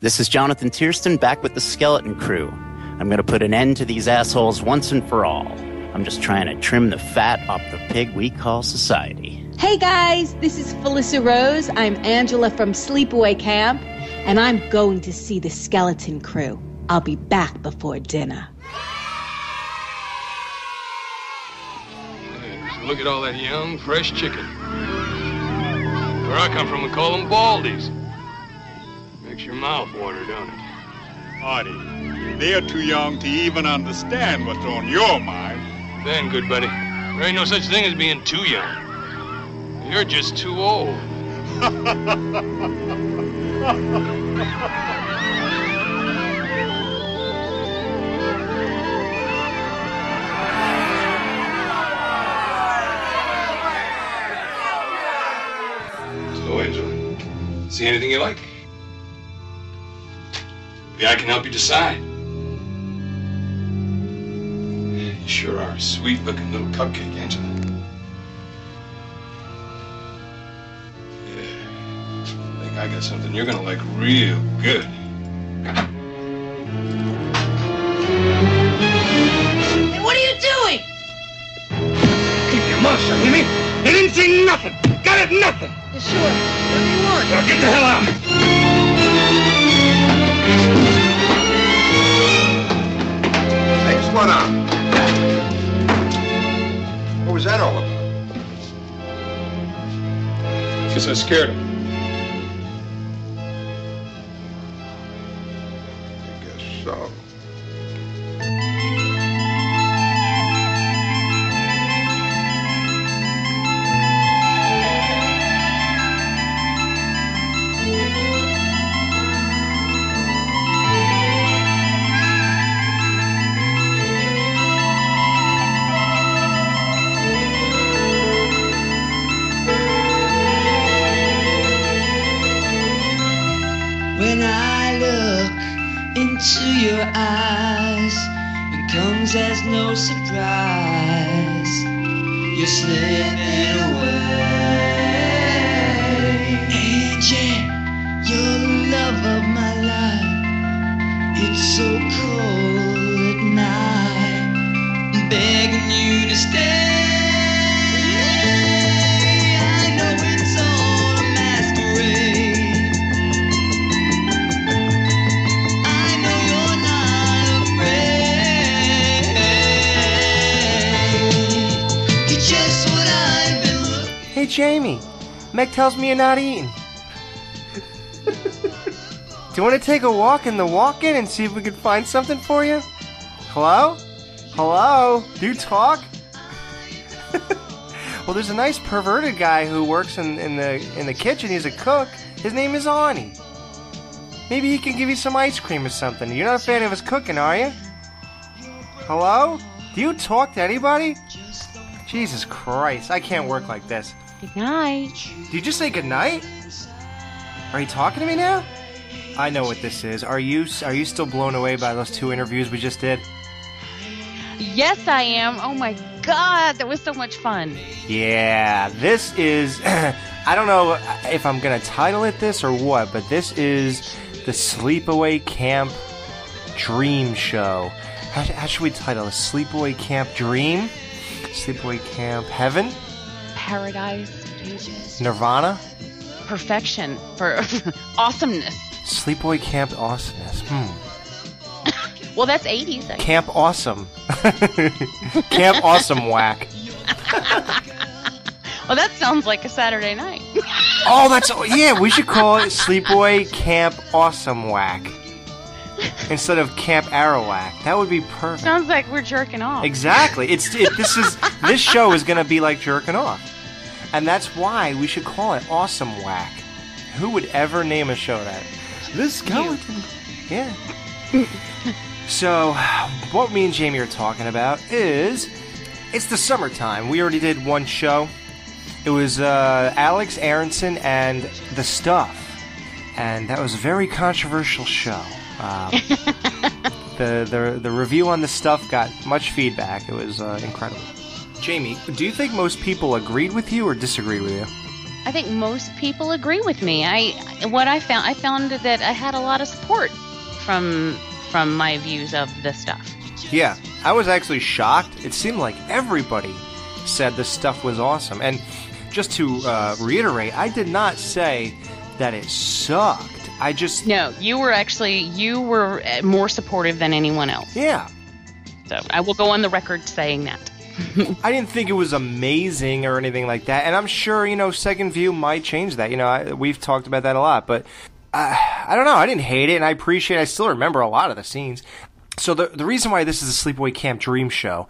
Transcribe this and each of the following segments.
This is Jonathan Tiersten back with the Skeleton Crew. I'm going to put an end to these assholes once and for all. I'm just trying to trim the fat off the pig we call society. Hey guys, this is Felissa Rose. I'm Angela from Sleepaway Camp, and I'm going to see the Skeleton Crew. I'll be back before dinner. Look at all that young, fresh chicken. Where I come from, we call them baldies. Makes your mouth water, don't it? Artie, they're too young to even understand what's on your mind. Then, good buddy, there ain't no such thing as being too young. You're just too old. So, Angela, see anything you like? Maybe I can help you decide. You sure are a sweet-looking little cupcake, Angela. Yeah, I think I got something you're gonna like real good. Hey, what are you doing? Keep your mouth shut, you mean? You didn't see nothing. Got it, nothing. Yeah, sure. Whatever you want. Now get the hell out. Hey, what's going on? What was that all about? Guess I scared him. I guess so. When I look into your eyes, it comes as no surprise. You're slipping away. And yeah, you're the love of my life. It's so cold at night, I'm begging you to stay. I know it's all a masquerade. Hey, Jamie. Meg tells me you're not eating. Do you want to take a walk in the walk-in and see if we can find something for you? Hello? Hello? Do you talk? Well, there's a nice perverted guy who works in the kitchen. He's a cook. His name is Arnie. Maybe he can give you some ice cream or something. You're not a fan of his cooking, are you? Hello? Do you talk to anybody? Jesus Christ, I can't work like this. Good night. Did you just say good night? Are you talking to me now? I know what this is. Are you still blown away by those 2 interviews we just did? Yes, I am. Oh my God, that was so much fun. Yeah, this is... I don't know if I'm going to title it this or what, but this is the Sleepaway Camp Dream Show. How should we title it? Sleepaway Camp Dream? Sleepaway Camp Heaven? Paradise, pages. Nirvana? Perfection. For awesomeness. Sleepaway Camp Awesomeness. Well, that's 80s. Camp Awesome. Camp Awesome Whack. Well, that sounds like a Saturday night. Oh, yeah, we should call it Sleepaway Camp Awesome Whack. Instead of Camp Arawak. That would be perfect. Sounds like we're jerking off. Exactly. This show is going to be like jerking off. And that's why we should call it Awesome Whack. Who would ever name a show that? The Skeleton. Yeah. So, what me and Jamie are talking about is, it's the summertime. We already did one show. It was Alex Aronson and The Stuff. And that was a very controversial show. The review on The Stuff got much feedback. It was incredible. Jamie, do you think most people agreed with you or disagreed with you? I think most people agree with me. I found that I had a lot of support from my views of this stuff. Yeah, I was actually shocked. It seemed like everybody said this stuff was awesome. And just to reiterate, I did not say that it sucked. No, you were more supportive than anyone else. Yeah. So I will go on the record saying that. I didn't think it was amazing or anything like that, and I'm sure, second view might change that. We've talked about that a lot, but I don't know. I didn't hate it, and I still remember a lot of the scenes. So the reason why this is a Sleepaway Camp Dream Show,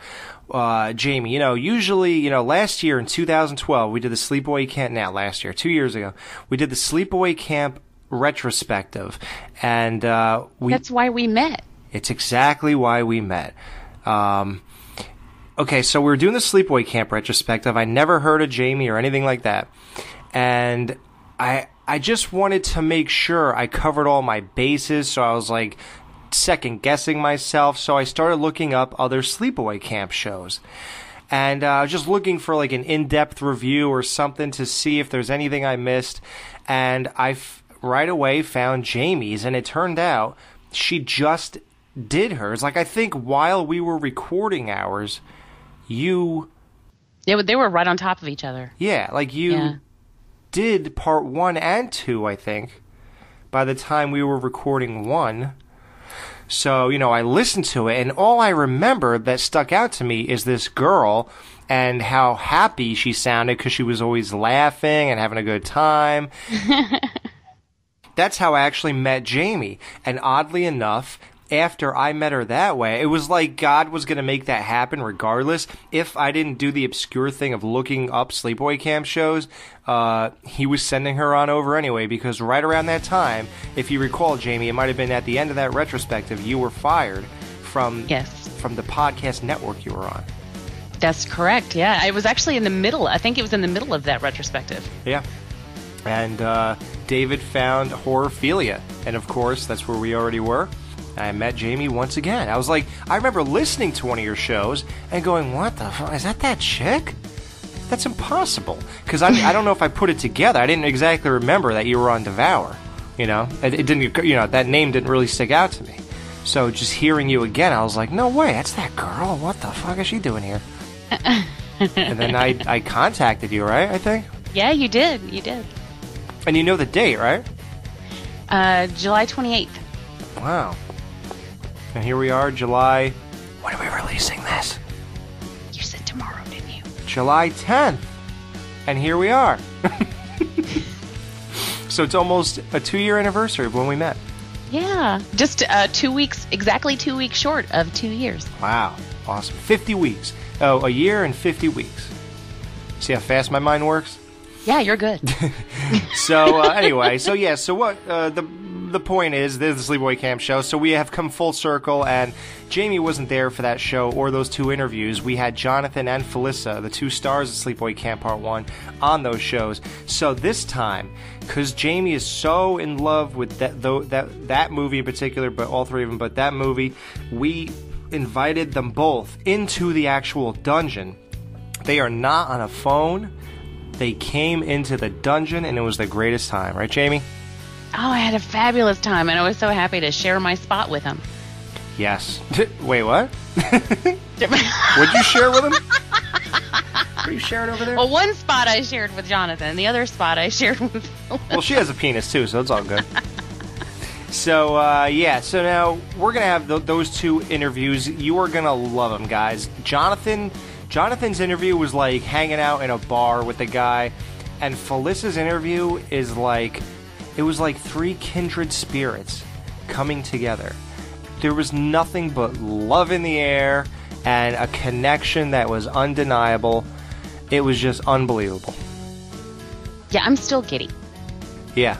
Jamie, usually, last year in 2012, we did the Sleepaway Camp, last year, 2 years ago, we did the Sleepaway Camp retrospective, and that's why we met. It's exactly why we met. Okay, so we were doing the Sleepaway Camp retrospective. I never heard of Jamie or anything like that, and I just wanted to make sure I covered all my bases, so I was like second guessing myself, so I started looking up other Sleepaway Camp shows. And I was just looking for like an in-depth review or something to see if there's anything I missed, and I right away found Jamie's, and it turned out she just did hers. Like, I think while we were recording ours, they were right on top of each other. Yeah, like you did part 1 and 2, I think, by the time we were recording 1. So, I listened to it, and all I remember that stuck out to me is this girl and how happy she sounded because she was always laughing and having a good time. That's how I actually met Jamie. And oddly enough, after I met her that way, it was like God was going to make that happen regardless. If I didn't do the obscure thing of looking up Sleepaway Camp shows, he was sending her on over anyway, because right around that time, if you recall, Jamie, it might have been at the end of that retrospective, you were fired from the podcast network you were on. That's correct, yeah. I was actually in the middle. I think it was in the middle of that retrospective. Yeah. And David found Horrorphilia, and of course, that's where we already were. I met Jamie once again. I was like, I remember listening to one of your shows and going, what the fuck, is that chick? That's impossible. Because I don't know if I put it together. I didn't exactly remember that you were on Devour. It didn't, that name didn't really stick out to me. So just hearing you again, I was like, no way, that's that girl. What the fuck is she doing here? And then I contacted you, right, I think? Yeah, you did. And you know the date, right? July 28th. Wow. And here we are, July... When are we releasing this? You said tomorrow, didn't you? July 10th. And here we are. So it's almost a 2-year anniversary of when we met. Yeah. Just 2 weeks, exactly 2 weeks short of 2 years. Wow. Awesome. 50 weeks. Oh, a year and 50 weeks. See how fast my mind works? Yeah, you're good. So, anyway, so what, the point is, there's the Sleepaway Camp show, so we have come full circle, and Jamie wasn't there for that show or those 2 interviews. We had Jonathan and Felissa, the 2 stars of Sleepaway Camp Part 1, on those shows. So this time, because Jamie is so in love with that movie in particular, but all 3 of them, but that movie, we invited them both into the actual dungeon. They are not on a phone. They came into the dungeon, and it was the greatest time. Right, Jamie? Oh, I had a fabulous time, and I was so happy to share my spot with him. Yes. Wait, what? What'd you share with him? What are you sharing over there? Well, one spot I shared with Jonathan. The other spot I shared with... Well, she has a penis, too, so it's all good. So, so now we're going to have those 2 interviews. You are going to love them, guys. Jonathan's interview was like hanging out in a bar with a guy, and Felissa's interview is like, it was like 3 kindred spirits coming together. There was nothing but love in the air and a connection that was undeniable. It was just unbelievable. Yeah, I'm still giddy. Yeah,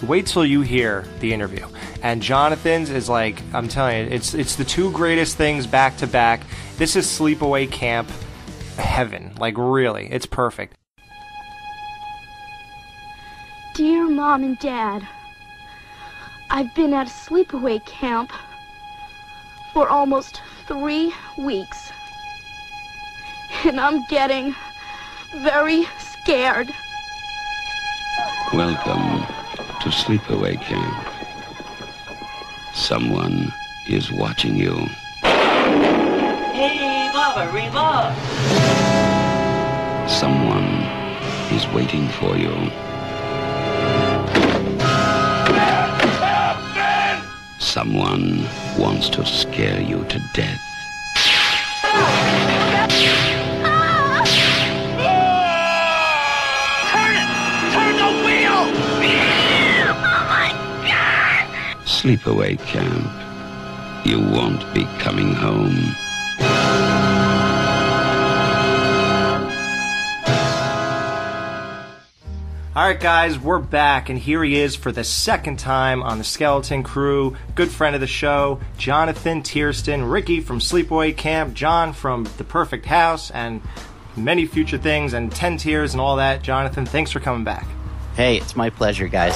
wait till you hear the interview. And Jonathan's is like, I'm telling you, it's the 2 greatest things back to back. This is Sleepaway Camp heaven. Like, really, it's perfect. Dear Mom and Dad, I've been at a sleepaway camp for almost 3 weeks. And I'm getting very scared. Welcome to Sleepaway Camp. Someone is watching you. Hey, Baba, reload. Someone is waiting for you. Someone wants to scare you to death. Sleepaway Camp. You won't be coming home. Alright guys, we're back, and here he is for the second time on the Skeleton Crew. Good friend of the show, Jonathan Tiersten, Ricky from Sleepaway Camp, John from The Perfect House, and many future things, and 10 Tiers and all that. Jonathan, thanks for coming back. Hey, it's my pleasure, guys.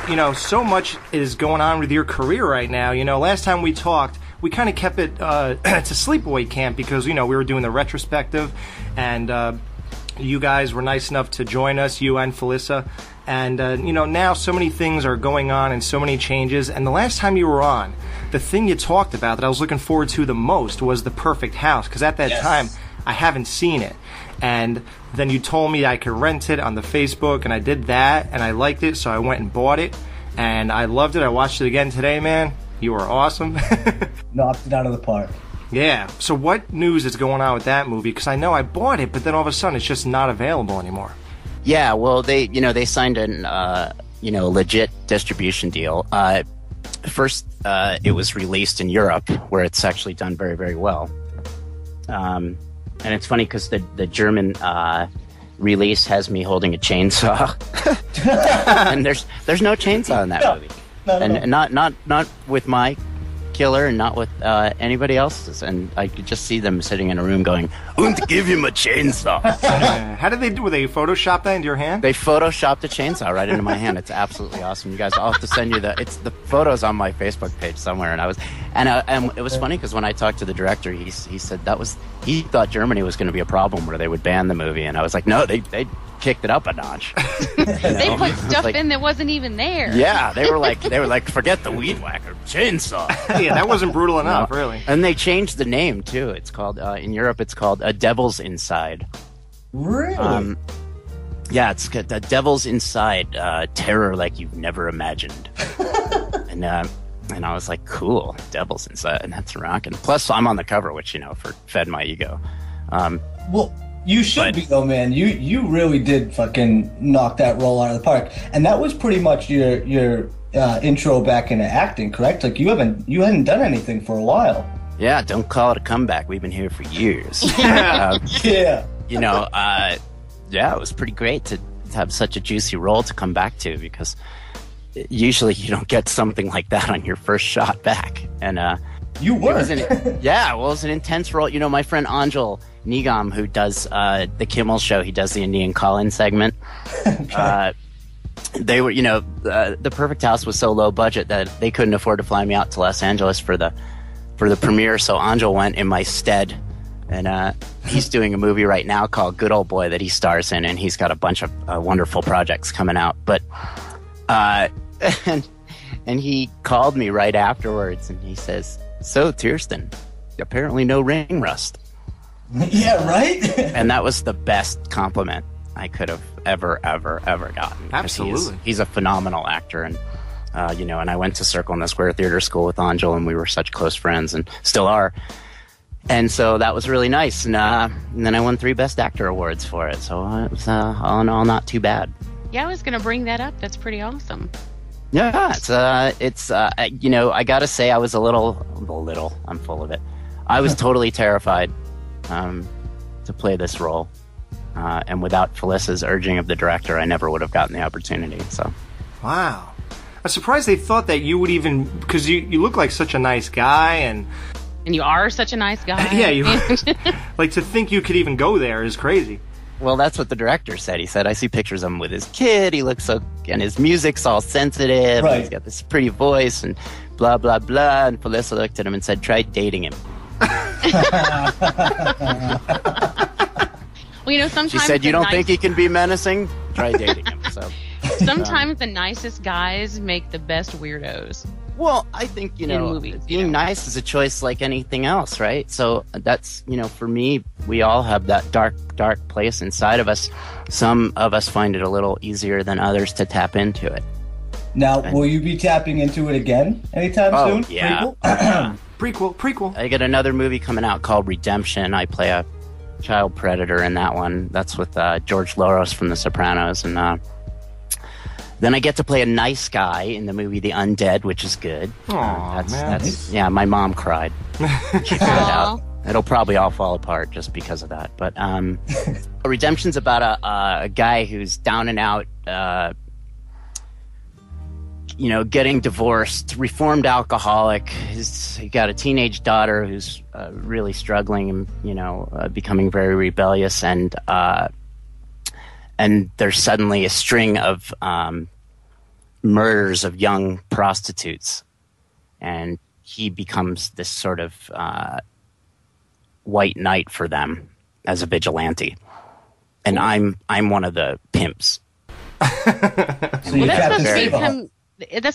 You know, so much is going on with your career right now. You know, last time we talked, we kind of kept it to Sleepaway Camp because, you know, we were doing the retrospective, and you guys were nice enough to join us, you and Felissa. And, you know, now so many things are going on and so many changes. And the last time you were on, the thing you talked about that I was looking forward to the most was The Perfect House, because at that time, I haven't seen it. And then you told me I could rent it on the Facebook, and I did that, and I liked it, so I went and bought it, and I loved it. I watched it again today, man. You were awesome. Knocked it out of the park. Yeah. So what news is going on with that movie? Because I know I bought it, but then all of a sudden it's just not available anymore. Yeah, well, they signed an legit distribution deal. First, it was released in Europe, where it's actually done very, very well. And it's funny because the German release has me holding a chainsaw, and there's no chainsaw in that movie, and not with my killer, and not with anybody else's. And I could just see them sitting in a room going, "Und give him a chainsaw." How did they do? Were they Photoshop that into your hand? They photoshopped a chainsaw right into my hand. It's absolutely awesome. You guys, I'll have to send you the photos on my Facebook page somewhere. And it was funny because when I talked to the director, he said he thought Germany was going to be a problem where they would ban the movie, and I was like, no, they kicked it up a notch. They put stuff in that wasn't even there. Yeah, they were like, forget the weed whacker, chainsaw. Yeah, that wasn't brutal enough, really. And they changed the name too. It's called in Europe, it's called A Devil's Inside. Really? Yeah, it's got The Devil's Inside, terror like you've never imagined. And I was like, cool, Devil's Inside, and that's rocking. Plus, I'm on the cover, which fed my ego. Well, you should be though, man. You really did fucking knock that role out of the park, and that was pretty much your intro back into acting, correct? Like you hadn't done anything for a while. Yeah, don't call it a comeback. We've been here for years. Yeah. It was pretty great to have such a juicy role to come back to, because usually you don't get something like that on your first shot back. And you were. It was an intense role. You know, my friend Angel Nigam, who does the Kimmel Show, he does the Indian call-in segment. Okay. They were, The Perfect House was so low budget that they couldn't afford to fly me out to Los Angeles for the premiere. So Angel went in my stead, and he's doing a movie right now called Good Old Boy that he stars in, and he's got a bunch of wonderful projects coming out. But and he called me right afterwards, and he says, "So Tiersten, apparently no ring rust." Yeah, right? And that was the best compliment I could have ever gotten. Absolutely. He's a phenomenal actor, and and I went to Circle in the Square Theater School with Angel, and we were such close friends, and still are. And so that was really nice, and then I won 3 Best Actor awards for it, so it was all in all not too bad. Yeah, I was going to bring that up. That's pretty awesome. Yeah, it's I gotta say I was a little, I'm full of it. I was totally terrified to play this role. And without Felissa's urging of the director, I never would have gotten the opportunity. So, wow, I'm surprised they thought that you would even, because you look like such a nice guy, and you are such a nice guy. Yeah, you like to think you could even go there is crazy. Well, that's what the director said. He said, I see pictures of him with his kid. He looks so, and his music's all sensitive. Right. And he's got this pretty voice and blah, blah, blah. And Felissa looked at him and said, try dating him. Well, sometimes She said, you don't think he can be menacing? Try dating him. So sometimes the nicest guys make the best weirdos. Well, I think, being nice is a choice like anything else, right? So that's, for me, we all have that dark, dark place inside of us. Some of us find it a little easier than others to tap into it. Now, will you be tapping into it again anytime soon? Yeah. Prequel. I got another movie coming out called Redemption. I play a child predator in that one. That's with George Loros from The Sopranos. And then I get to play a nice guy in the movie The Undead, which is good. That's yeah, my mom cried. She figured it out. It'll probably all fall apart just because of that. But Redemption's about a guy who's down and out, getting divorced, reformed alcoholic. He got a teenage daughter who's really struggling and, becoming very rebellious. And there's suddenly a string of murders of young prostitutes. And he becomes this sort of white knight for them as a vigilante. And I'm one of the pimps. That's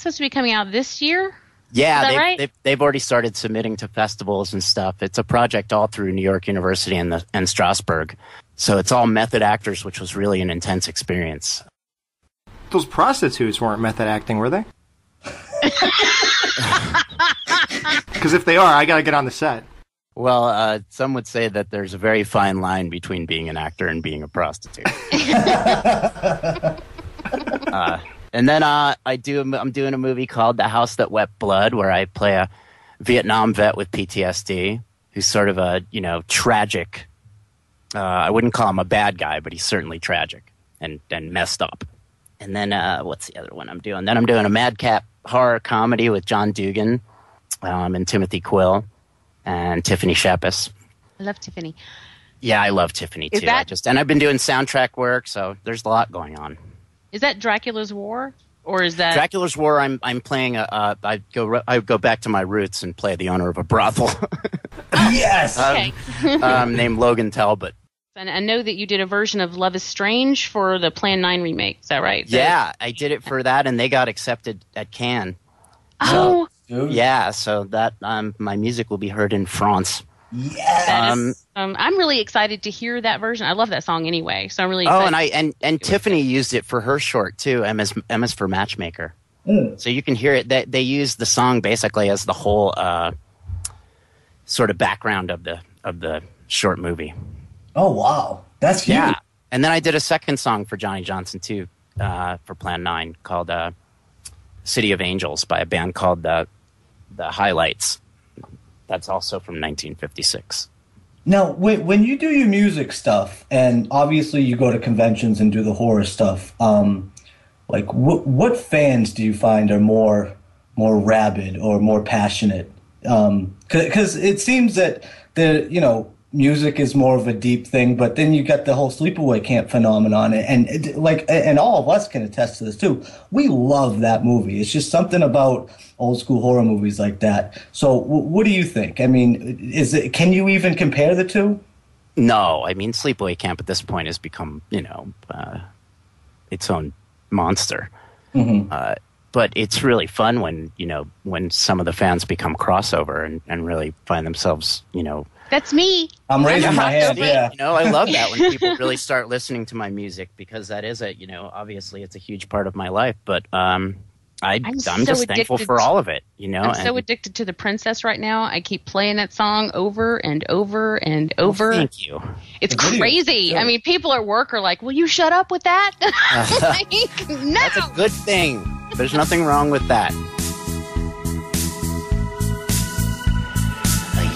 supposed to be coming out this year? Yeah, they've already started submitting to festivals and stuff. It's a project all through New York University and Strasbourg. So it's all method actors, which was really an intense experience. Those prostitutes weren't method acting, were they? Because if they are, I got to get on the set. Well, some would say that there's a very fine line between being an actor and being a prostitute. And then I'm doing a movie called The House That Wept Blood, where I play a Vietnam vet with PTSD who's sort of a, tragic. I wouldn't call him a bad guy, but he's certainly tragic and messed up. And then what's the other one I'm doing? Then I'm doing a madcap horror comedy with John Dugan and Timothy Quill and Tiffany Shepis. I love Tiffany. Yeah, I love Tiffany too. And I've been doing soundtrack work, so there's a lot going on. Is that Dracula's War, or is that Dracula's War? I'm playing. I go back to my roots and play the owner of a brothel. Yes. Okay. Named Logan Talbot. And I know that you did a version of Love is Strange for the Plan 9 remake. Is that right? Yeah, I did it for that, and they got accepted at Cannes. Oh. So that my music will be heard in France. Yes. I'm really excited to hear that version. I love that song anyway, so I'm really excited. And Tiffany used it for her short too. Emma's for Matchmaker. So you can hear it. They use the song basically as the whole sort of background of the short movie. Oh wow, that's huge. Yeah. And then I did a second song for Johnny Johnson too, for Plan 9 called "City of Angels" by a band called the Highlights. That's also from 1956. Now, when you do your music stuff, and obviously you go to conventions and do the horror stuff, what fans do you find are more rabid or more passionate? Because it seems that music is more of a deep thing, but then you got the whole Sleepaway Camp phenomenon, and all of us can attest to this too. We love that movie. It's just something about old school horror movies like that. So, what do you think? I mean, can you even compare the two? No, I mean, Sleepaway Camp at this point has become, its own monster. Mm-hmm. But it's really fun when some of the fans become crossover and really find themselves, That's me. I'm raising my hand. Yeah. I love that when people really start listening to my music, because that is obviously it's a huge part of my life. But I'm just thankful for all of it. I'm so addicted to The Princess right now. I keep playing that song over and over and over. Well, thank you. It's crazy. I mean, people at work are like, "Will you shut up with that?" No. That's a good thing. There's nothing wrong with that. A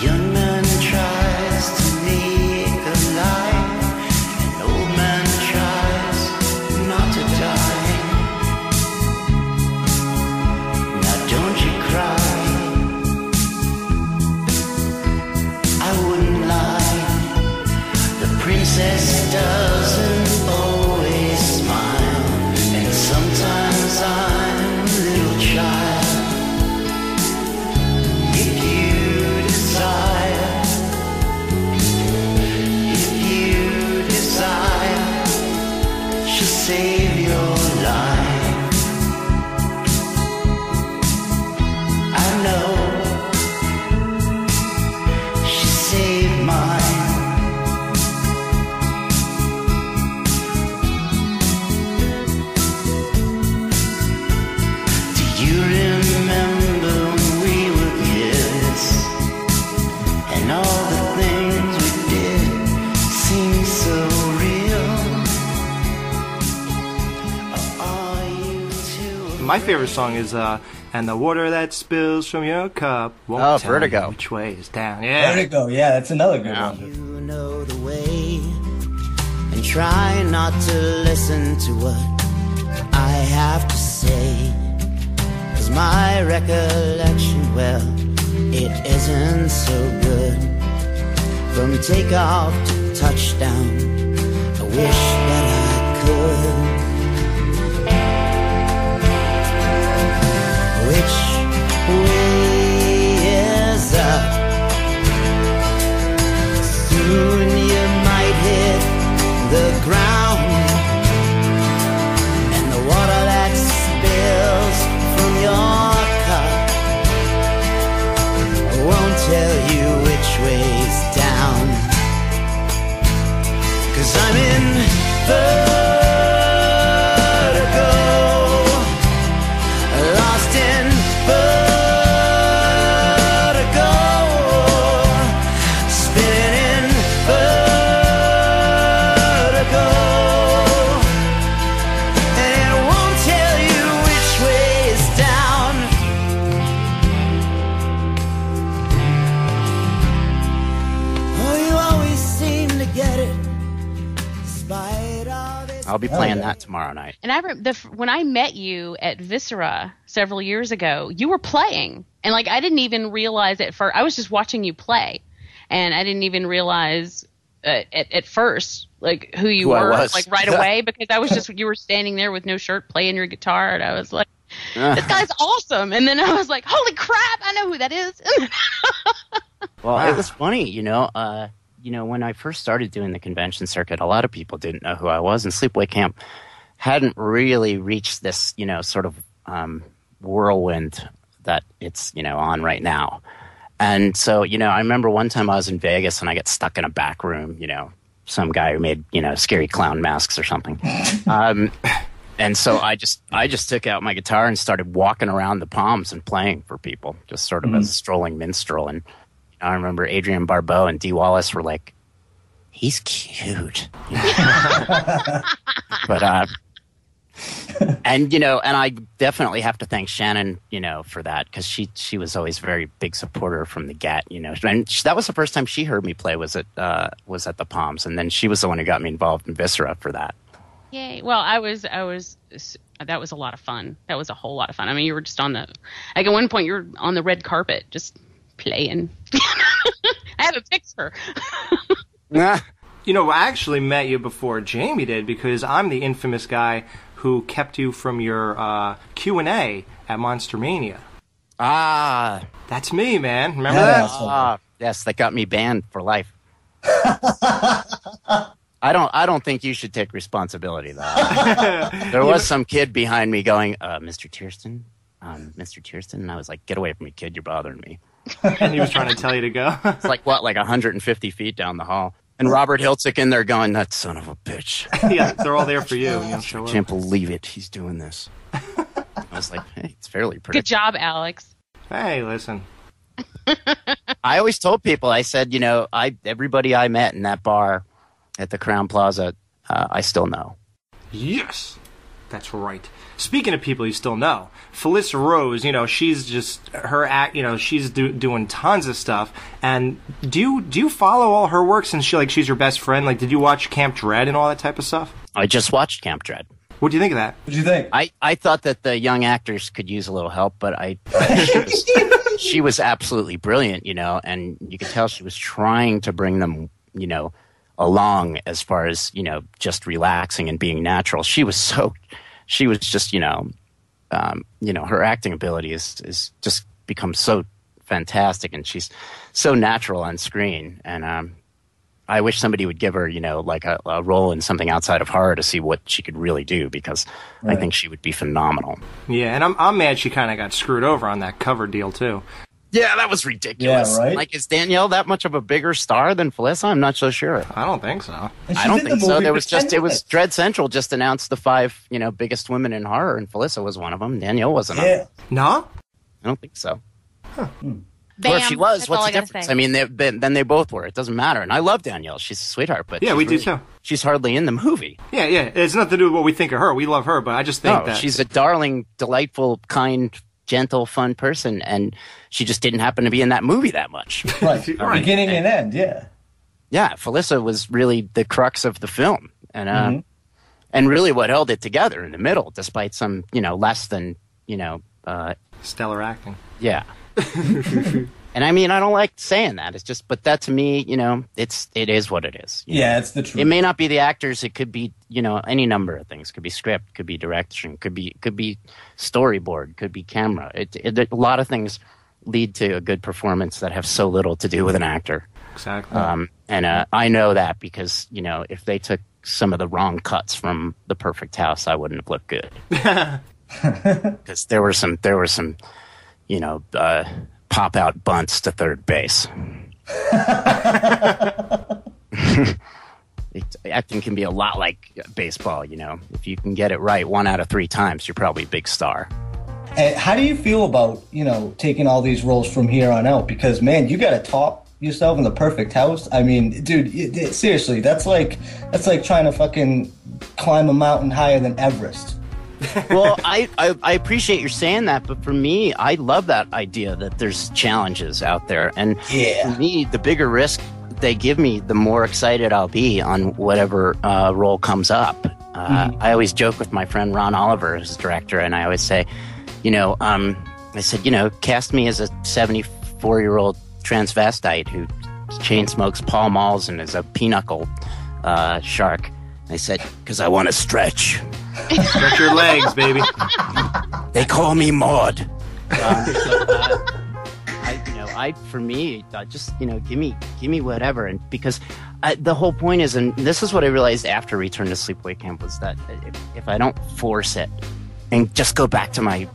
young man tries to make a life. An old man tries not to die. Now don't you cry. I wouldn't lie. The princess doesn't save your life. I know she saved mine. Do you remember when we were kids and all the things we did seem so real? My favorite song is "And the Water That Spills from Your Cup Won't Tell Vertigo. You Which Way Is Down." Yeah, Vertigo. Yeah, that's another good one. You know the way, and try not to listen to what I have to say. 'Cause my recollection, well, it isn't so good. From takeoff to touchdown, I wish that I could. Which way is up? Soon you might hit the ground, and the water that spills from your cup won't tell you which way's down. 'Cause I'm in vertigo, lost in vertigo, spinning in vertigo, and it won't tell you which way is down. Oh, you always seem to get it, despite all this. I'll be playing that tomorrow night. And when I met you at Viscera several years ago, you were playing, and like I didn't even realize at first. I was just watching you play, and I didn't even realize at first like who you were like right away, because I was just you were standing there with no shirt playing your guitar, and I was like, this guy's awesome. And then I was like, holy crap, I know who that is. Well, it was funny, when I first started doing the convention circuit, a lot of people didn't know who I was, and Sleepaway Camp hadn't really reached this, sort of whirlwind that it's, on right now. And so, I remember one time I was in Vegas and I got stuck in a back room, some guy who made, scary clown masks or something. And so I just took out my guitar and started walking around the Palms and playing for people, just sort of as a strolling minstrel. And I remember Adrian Barbeau and Dee Wallace were like, he's cute. But, and I definitely have to thank Shannon, for that, because she was always a very big supporter from the get, and that was the first time she heard me play was at the Palms, and then she was the one who got me involved in Viscera for that. Yay! Well, I was. That was a lot of fun. That was a whole lot of fun. I mean, you were just at one point you were on the red carpet just playing. I have a picture. I actually met you before Jamie did, because I'm the infamous guy who kept you from your Q&A at Monster Mania. Ah, that's me, man. Remember that? Yes, that got me banned for life. I don't think you should take responsibility though. There was some kid behind me going, Mr. Tiersten, and I was like, get away from me, kid, you're bothering me. And he was trying to tell you to go. It's like 150 feet down the hall. And Robert Hiltzik in there going, that son of a bitch. Yeah, they're all there for you. I can't believe it. He's doing this. I was like, hey, it's fairly predictable. Good job, Alex. Hey, listen. I always told people, I said, everybody I met in that bar at the Crowne Plaza, I still know. Yes, that's right. Speaking of people you still know, Felissa Rose, she's just her act. She's doing tons of stuff. And do you follow all her work since she's your best friend? Like, did you watch Camp Dread and all that type of stuff? I just watched Camp Dread. What do you think of that? What do you think? I thought that the young actors could use a little help, but she was absolutely brilliant, and you could tell she was trying to bring them, along as far as, just relaxing and being natural. She was just, her acting ability is just become so fantastic, and she's so natural on screen. And I wish somebody would give her, like a role in something outside of horror to see what she could really do, because I think she would be phenomenal. Yeah, and I'm mad she kind of got screwed over on that cover deal too. Yeah, that was ridiculous. Yeah, right? Like, is Danielle that much of a bigger star than Felissa? I'm not so sure. I don't think so. I don't think so. It was Dread Central just announced the 5, biggest women in horror, and Felissa was one of them. Danielle wasn't. Yeah. No? I don't think so. Huh. Or if she was, That's what's all the I gotta difference? say. I mean, then they both were. It doesn't matter. And I love Danielle. She's a sweetheart. But yeah, we do too. She's hardly in the movie. Yeah. It's nothing to do with what we think of her. We love her, but I just think that she's a darling, delightful, kind, gentle, fun person, and she just didn't happen to be in that movie that much. Right. Beginning and end, yeah. Yeah, Felissa was really the crux of the film, and really what held it together in the middle, despite some, less than, stellar acting. Yeah. And I mean, I don't like saying that. It's just, but that to me, it is what it is. Yeah, it's the truth. It may not be the actors. It could be, any number of things. Could be script, could be direction, could be storyboard, could be camera. A lot of things lead to a good performance that have so little to do with an actor. Exactly. And I know that because, if they took some of the wrong cuts from The Perfect House, I wouldn't have looked good. Because there were some, pop out bunts to third base. Acting can be a lot like baseball, If you can get it right 1 out of 3 times, you're probably a big star. And how do you feel about, taking all these roles from here on out? Because, man, you got to top yourself in The Perfect House. I mean, dude, seriously, that's like trying to fucking climb a mountain higher than Everest. Well, I appreciate you saying that, but for me, I love that idea that there's challenges out there. And for me, the bigger risk they give me, the more excited I'll be on whatever role comes up. I always joke with my friend Ron Oliver, who's director, and I always say, I said, cast me as a 74-year-old transvestite who chain smokes Pall Malls and is a pinochle shark. I said, because I want to stretch. Stretch your legs, baby. They call me Maud. For me, just give me whatever, and because the whole point is, and this is what I realized after Return to Sleepaway Camp, was that if I don't force it and just go back to my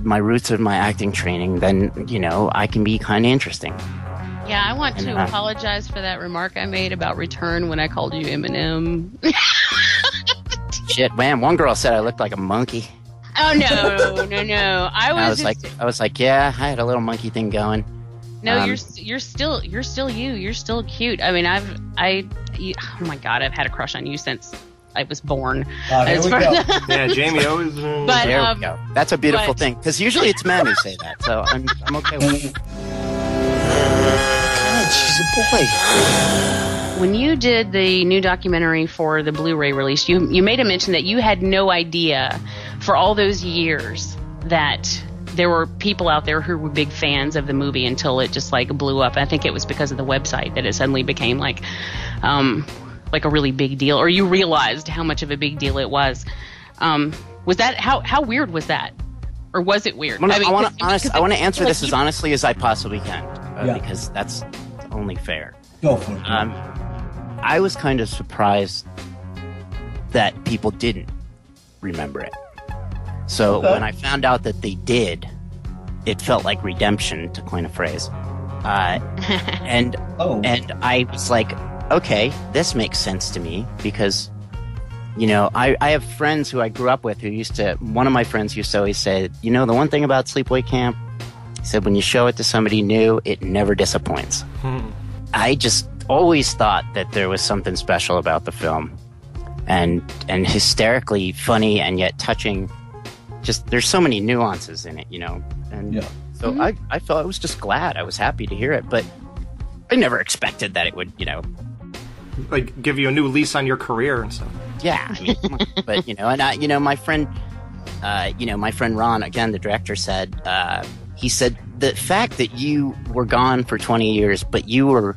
my roots of my acting training, then I can be kind of interesting. Yeah, I want to apologize for that remark I made about Return when I called you Eminem. Shit, man! One girl said I looked like a monkey. Oh no! I was like, yeah, I had a little monkey thing going. No, you're still you. You're still cute. I mean, oh my God, I've had a crush on you since I was born. Here we go. Yeah, Jamie always. But there we go. That's a beautiful thing, because usually it's men who say that. So I'm okay with it. God, she's a boy. When you did the new documentary for the Blu-ray release, you made a mention that you had no idea for all those years that there were people out there who were big fans of the movie until it just like blew up. I think it was because of the website that it suddenly became like a really big deal, or you realized how much of a big deal it was. Was that how weird was that, or was it weird? I want to answer this as honestly as I possibly can, because that's only fair. Go for it. I was kind of surprised that people didn't remember it. So when I found out that they did, it felt like redemption, to coin a phrase. And I was like, okay, this makes sense to me, because, I have friends who I grew up with who one of my friends used to always say, the one thing about Sleepaway Camp, he said, when you show it to somebody new, it never disappoints. I just always thought that there was something special about the film, and hysterically funny and yet touching. Just there's so many nuances in it, and so I felt I was just glad. I was happy to hear it, but I never expected that it would, like give you a new lease on your career and stuff. Yeah, I mean, but and my friend, my friend Ron, again, the director, said he said the fact that you were gone for 20 years, but you were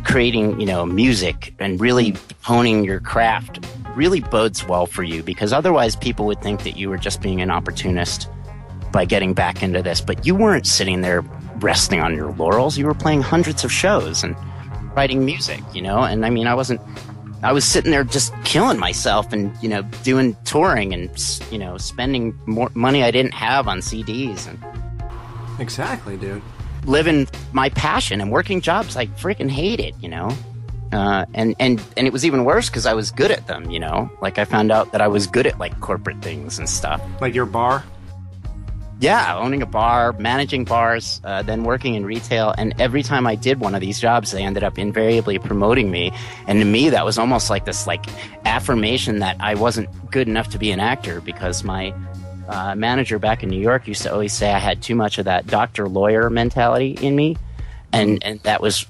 creating, music and really honing your craft really bodes well for you, because otherwise people would think that you were just being an opportunist by getting back into this. But you weren't sitting there resting on your laurels. You were playing hundreds of shows, and writing music, you know? And I mean, I was sitting there just killing myself and, you know, doing touring and, you know, spending more money I didn't have on CDs. And exactly, dude. Living my passion and working jobs I freaking hated, you know? And it was even worse because I was good at them, you know? Like, I found out that I was good at, like, corporate things and stuff. Like your bar? Yeah, owning a bar, managing bars, then working in retail. And every time I did one of these jobs, they ended up invariably promoting me. And to me, that was almost like this, like, affirmation that I wasn't good enough to be an actor, because my manager back in New York used to always say I had too much of that doctor-lawyer mentality in me. And that was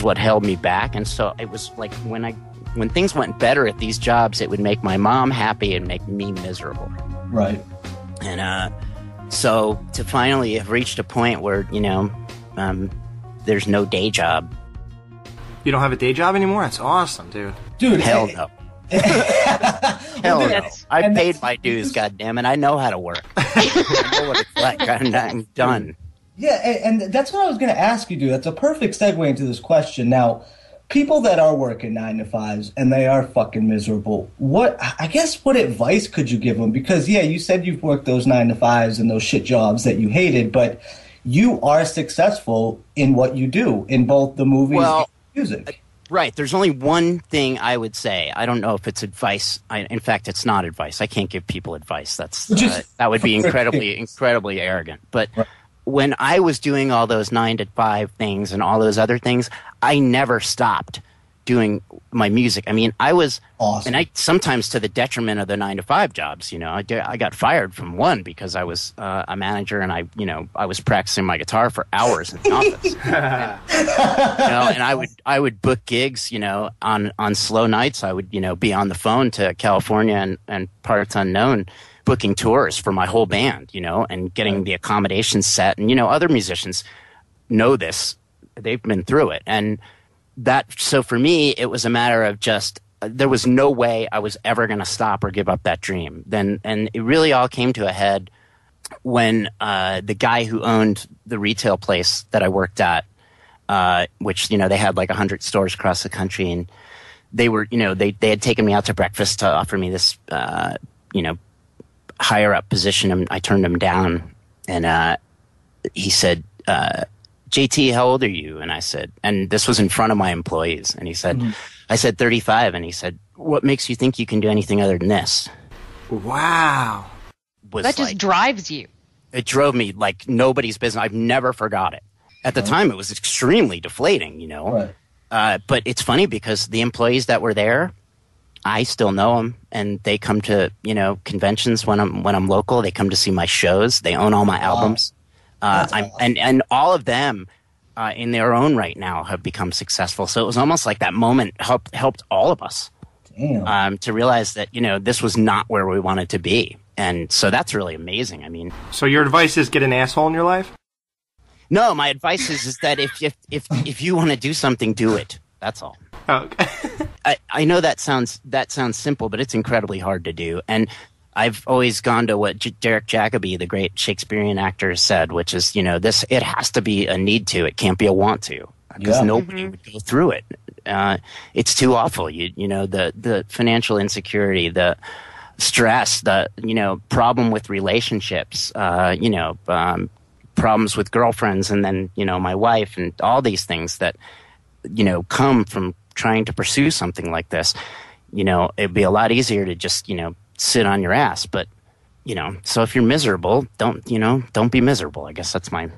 what held me back. And so it was like when things went better at these jobs, it would make my mom happy and make me miserable. Right. And so to finally have reached a point where, you know, there's no day job. You don't have a day job anymore? That's awesome, dude. Dude, hell no. Hell no. I paid my dues, goddammit. I know how to work. I know what it's like. I'm done. Yeah, and that's what I was going to ask you, dude. That's a perfect segue into this question. Now, people that are working 9 to 5s and they are fucking miserable, what advice could you give them? Because, yeah, you said you've worked those 9 to 5s and those shit jobs that you hated, but you are successful in what you do, in both the movies and music. Right. There's only one thing I would say. I don't know if it's advice. In fact, it's not advice. I can't give people advice. That would be incredibly arrogant. But when I was doing all those 9 to 5 things and all those other things, I never stopped doing my music. I mean, I was awesome. And sometimes to the detriment of the 9 to 5 jobs. You know, I got fired from one because I was a manager and I was practicing my guitar for hours in the office. And I would book gigs, you know, on slow nights. I would, you know, be on the phone to California and parts unknown, booking tours for my whole band, you know, and getting the accommodations set. And, you know, other musicians know this. They've been through it. And so for me, it was a matter of just, there was no way I was ever going to stop or give up that dream. And it really all came to a head when the guy who owned the retail place that I worked at, which, you know, they had like 100 stores across the country, and they were, you know, they had taken me out to breakfast to offer me this, you know, higher up position, and I turned him down. And he said, JT, how old are you? And I said, and this was in front of my employees, and he said, I said 35, and he said, what makes you think you can do anything other than this? Wow. That just drives you. It drove me like nobody's business. I've never forgot it. At the time, it was extremely deflating, you know. Right. But it's funny because the employees that were there, I still know them, and they come to, you know, conventions when I'm local. They come to see my shows. They own all my albums. And all of them, in their own right now, have become successful. So it was almost like that moment helped all of us to realize that, you know, this was not where we wanted to be. And so that's really amazing. I mean, so your advice is get an asshole in your life? No, my advice is that if you want to do something, do it. That's all. Okay. I know that sounds simple, but it's incredibly hard to do. And I've always gone to what Derek Jacobi, the great Shakespearean actor, said, which is, you know, it has to be a need to. It can't be a want to, because nobody would go through it. It's too awful. You know, the financial insecurity, the stress, the, you know, problem with relationships, you know, problems with girlfriends, and then, you know, my wife, and all these things that, you know, come from trying to pursue something like this. You know, it'd be a lot easier to just, you know, sit on your ass. But, you know, so if you're miserable, don't be miserable. I guess that's my...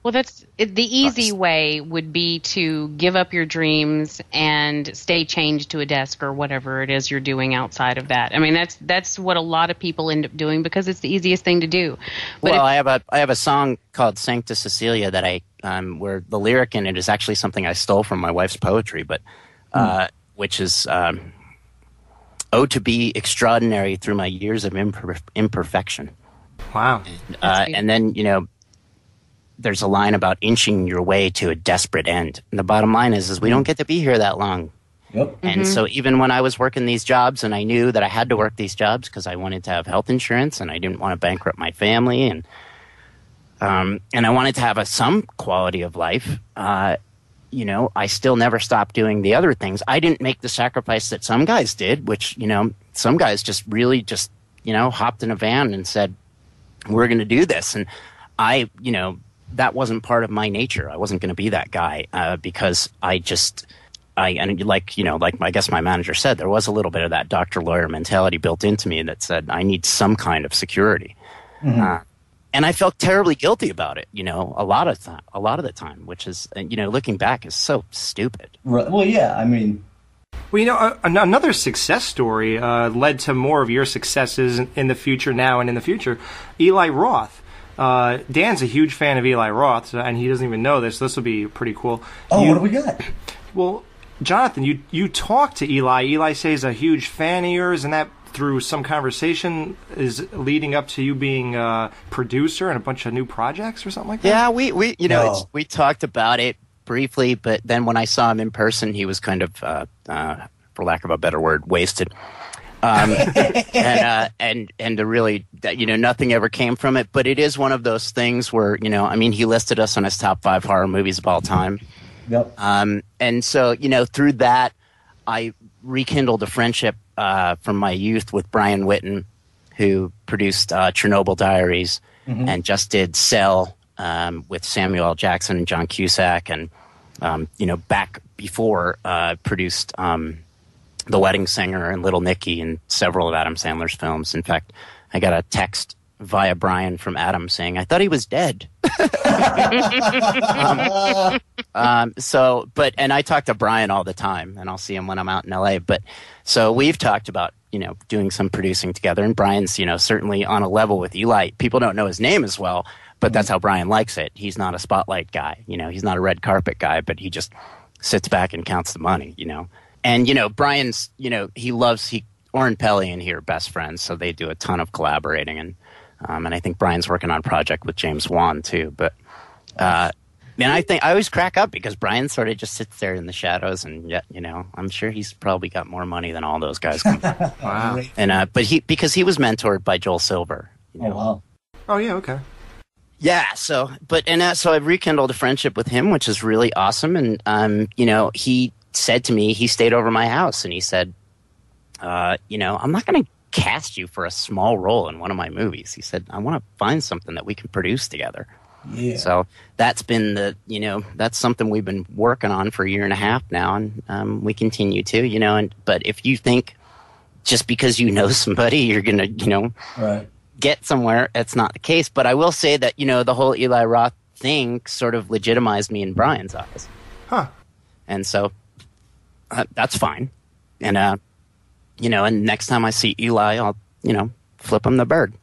Well, the easy way would be to give up your dreams and stay chained to a desk or whatever it is you're doing outside of that. I mean, that's what a lot of people end up doing because it's the easiest thing to do. But I have a song called Sancta Cecilia that where the lyric in it is actually something I stole from my wife's poetry, but which is "Oh, to be extraordinary through my years of imperfection." Wow. And then, you know, there's a line about inching your way to a desperate end. And the bottom line is we don't get to be here that long. Yep. And so even when I was working these jobs, and I knew that I had to work these jobs because I wanted to have health insurance and I didn't want to bankrupt my family, and I wanted to have some quality of life, you know, I still never stopped doing the other things. I didn't make the sacrifice that some guys did, which, you know, some guys just really just, you know, hopped in a van and said, we're going to do this. And I, you know, that wasn't part of my nature. I wasn't going to be that guy because and like, you know, like I guess my manager said, there was a little bit of that doctor lawyer mentality built into me that said I need some kind of security. Mm-hmm. And I felt terribly guilty about it, you know, a lot of the time, which is, you know, looking back is so stupid. Right. Well, yeah, I mean. Well, you know, another success story led to more of your successes in the future now and in the future. Eli Roth. Dan's a huge fan of Eli Roth, and he doesn't even know this. This will be pretty cool. Oh, what do we got? Well, Jonathan, you talked to Eli. Eli says he's a huge fan of yours, and that through some conversation is leading up to you being a producer in a bunch of new projects or something like that? Yeah, we you know, we talked about it briefly, but then when I saw him in person, he was kind of, for lack of a better word, wasted. And to really, you know, nothing ever came from it. But it is one of those things where, you know, I mean, he listed us on his top 5 horror movies of all time. Yep. And so, you know, through that, I rekindled a friendship from my youth with Brian Whitten, who produced Chernobyl Diaries and just did Cell with Samuel L. Jackson and John Cusack, and you know, back before produced The Wedding Singer and Little Nicky and several of Adam Sandler's films. In fact, I got a text via Brian from Adam saying, I thought he was dead. And I talk to Brian all the time, and I'll see him when I'm out in LA. But so we've talked about, you know, doing some producing together, and Brian's, you know, certainly on a level with Eli. People don't know his name as well, but that's how Brian likes it. He's not a spotlight guy, you know, he's not a red carpet guy, but he just sits back and counts the money, you know. And, you know, Brian's, you know, Oren Peli and he are best friends, so they do a ton of collaborating, and I think Brian's working on a project with James Wan too. But and I always crack up because Brian sort of just sits there in the shadows, and yet, you know, I'm sure he's probably got more money than all those guys. Wow. And but because he was mentored by Joel Silver. You know? Oh wow. Oh yeah. Okay. Yeah. So I've rekindled a friendship with him, which is really awesome. And you know, he said to me, he stayed over my house, and he said, you know, I'm not going to cast you for a small role in one of my movies. He said, I want to find something that we can produce together. Yeah. So that's been that's something we've been working on for a year and a half now, and we continue to, you know. But if you think just because you know somebody you're gonna, you know, right, get somewhere, it's not the case. But I will say that, you know, the whole Eli Roth thing sort of legitimized me in Brian's eyes. Huh. And so that's fine. And you know, and next time I see Eli, I'll, you know, flip him the bird.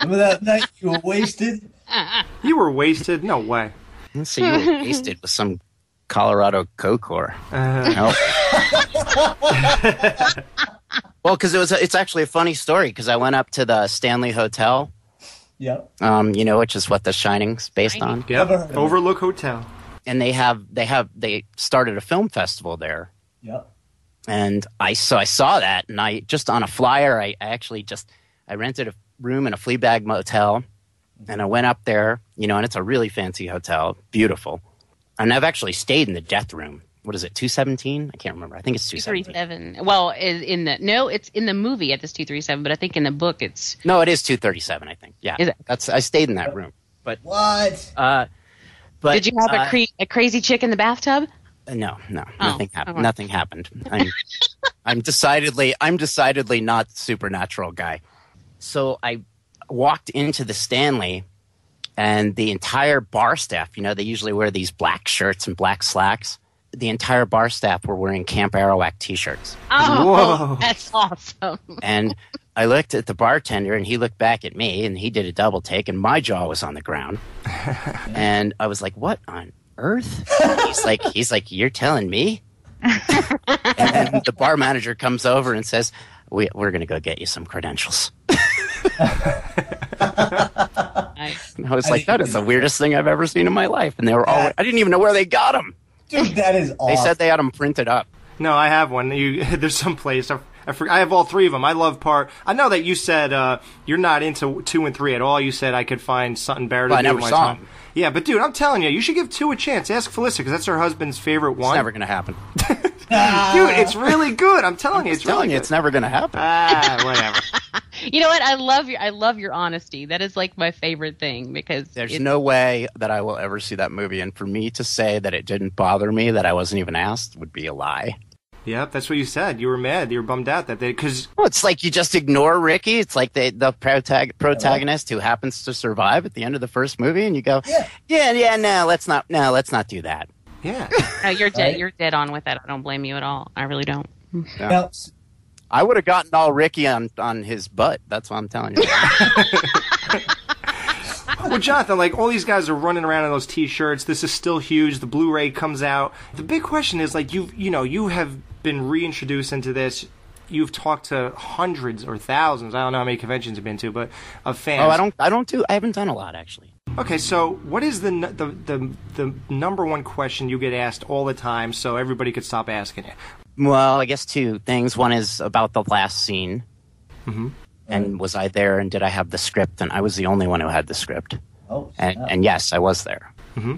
Remember that night you were wasted? You were wasted? No way. Let's see, you were wasted with some Colorado Cocor. Well, because it's actually a funny story, because I went up to the Stanley Hotel. Yep. You know, which is what The Shining's based on. Yep. Overlook Hotel. And they started a film festival there. Yep. And I saw that, and I just on a flyer, I rented a room in a Fleabag motel, and I went up there, you know, and it's a really fancy hotel, beautiful. And I've actually stayed in the death room. What is it, 217? I can't remember. I think it's 217. 237. Well, it's in the movie at this 237, but I think in the book it's... No, it is 237, I think. Yeah. Is it? I stayed in that room. But what? But did you have a crazy chick in the bathtub? No, nothing happened. Nothing happened. I'm decidedly not supernatural guy. So I walked into the Stanley, and the entire bar staff, you know, they usually wear these black shirts and black slacks. The entire bar staff were wearing Camp Arawak T-shirts. Oh, whoa. That's awesome. And I looked at the bartender, and he looked back at me, and he did a double take, and my jaw was on the ground. And I was like, what on earth? He's like, you're telling me? And then the bar manager comes over and says, we're going to go get you some credentials. I was like, that is the weirdest thing I've ever seen in my life. And they were all, I didn't even know where they got them. Dude, that is awesome. They said they had them printed up. No, I have one. There's some place. I I have all three of them. I love part. I know that you said you're not into 2 and 3 at all. You said I could find something better to do with my time. Yeah, but dude, I'm telling you should give 2 a chance. Ask Felissa, because that's her husband's favorite one. It's never going to happen. Dude, it's really good. I'm telling you, it's never going to happen. Whatever. You know what? I love your honesty. That is like my favorite thing, because there's no way that I will ever see that movie, and for me to say that it didn't bother me, that I wasn't even asked, would be a lie. Yep, that's what you said. You were mad. You were bummed out that they because. Well, it's like you just ignore Ricky. It's like the protagonist who happens to survive at the end of the first movie, and you go, yeah, no, let's not do that. Yeah, no, you're dead. Right? You're dead on with that. I don't blame you at all. I really don't. Yeah. Now, I would have gotten all Ricky on his butt. That's what I'm telling you. Well, Jonathan, like, all these guys are running around in those T-shirts. This is still huge. The Blu-ray comes out. The big question is, like, you have been reintroduced into this. You've talked to hundreds or thousands. I don't know how many conventions you've been to, but of fans. Oh, I haven't done a lot, actually. Okay, so what is the number one question you get asked all the time, so everybody could stop asking you? Well, I guess 2 things. One is about the last scene. Mm-hmm. And was I there, and did I have the script? And I was the only one who had the script. Oh, and yes, I was there. Mm-hmm.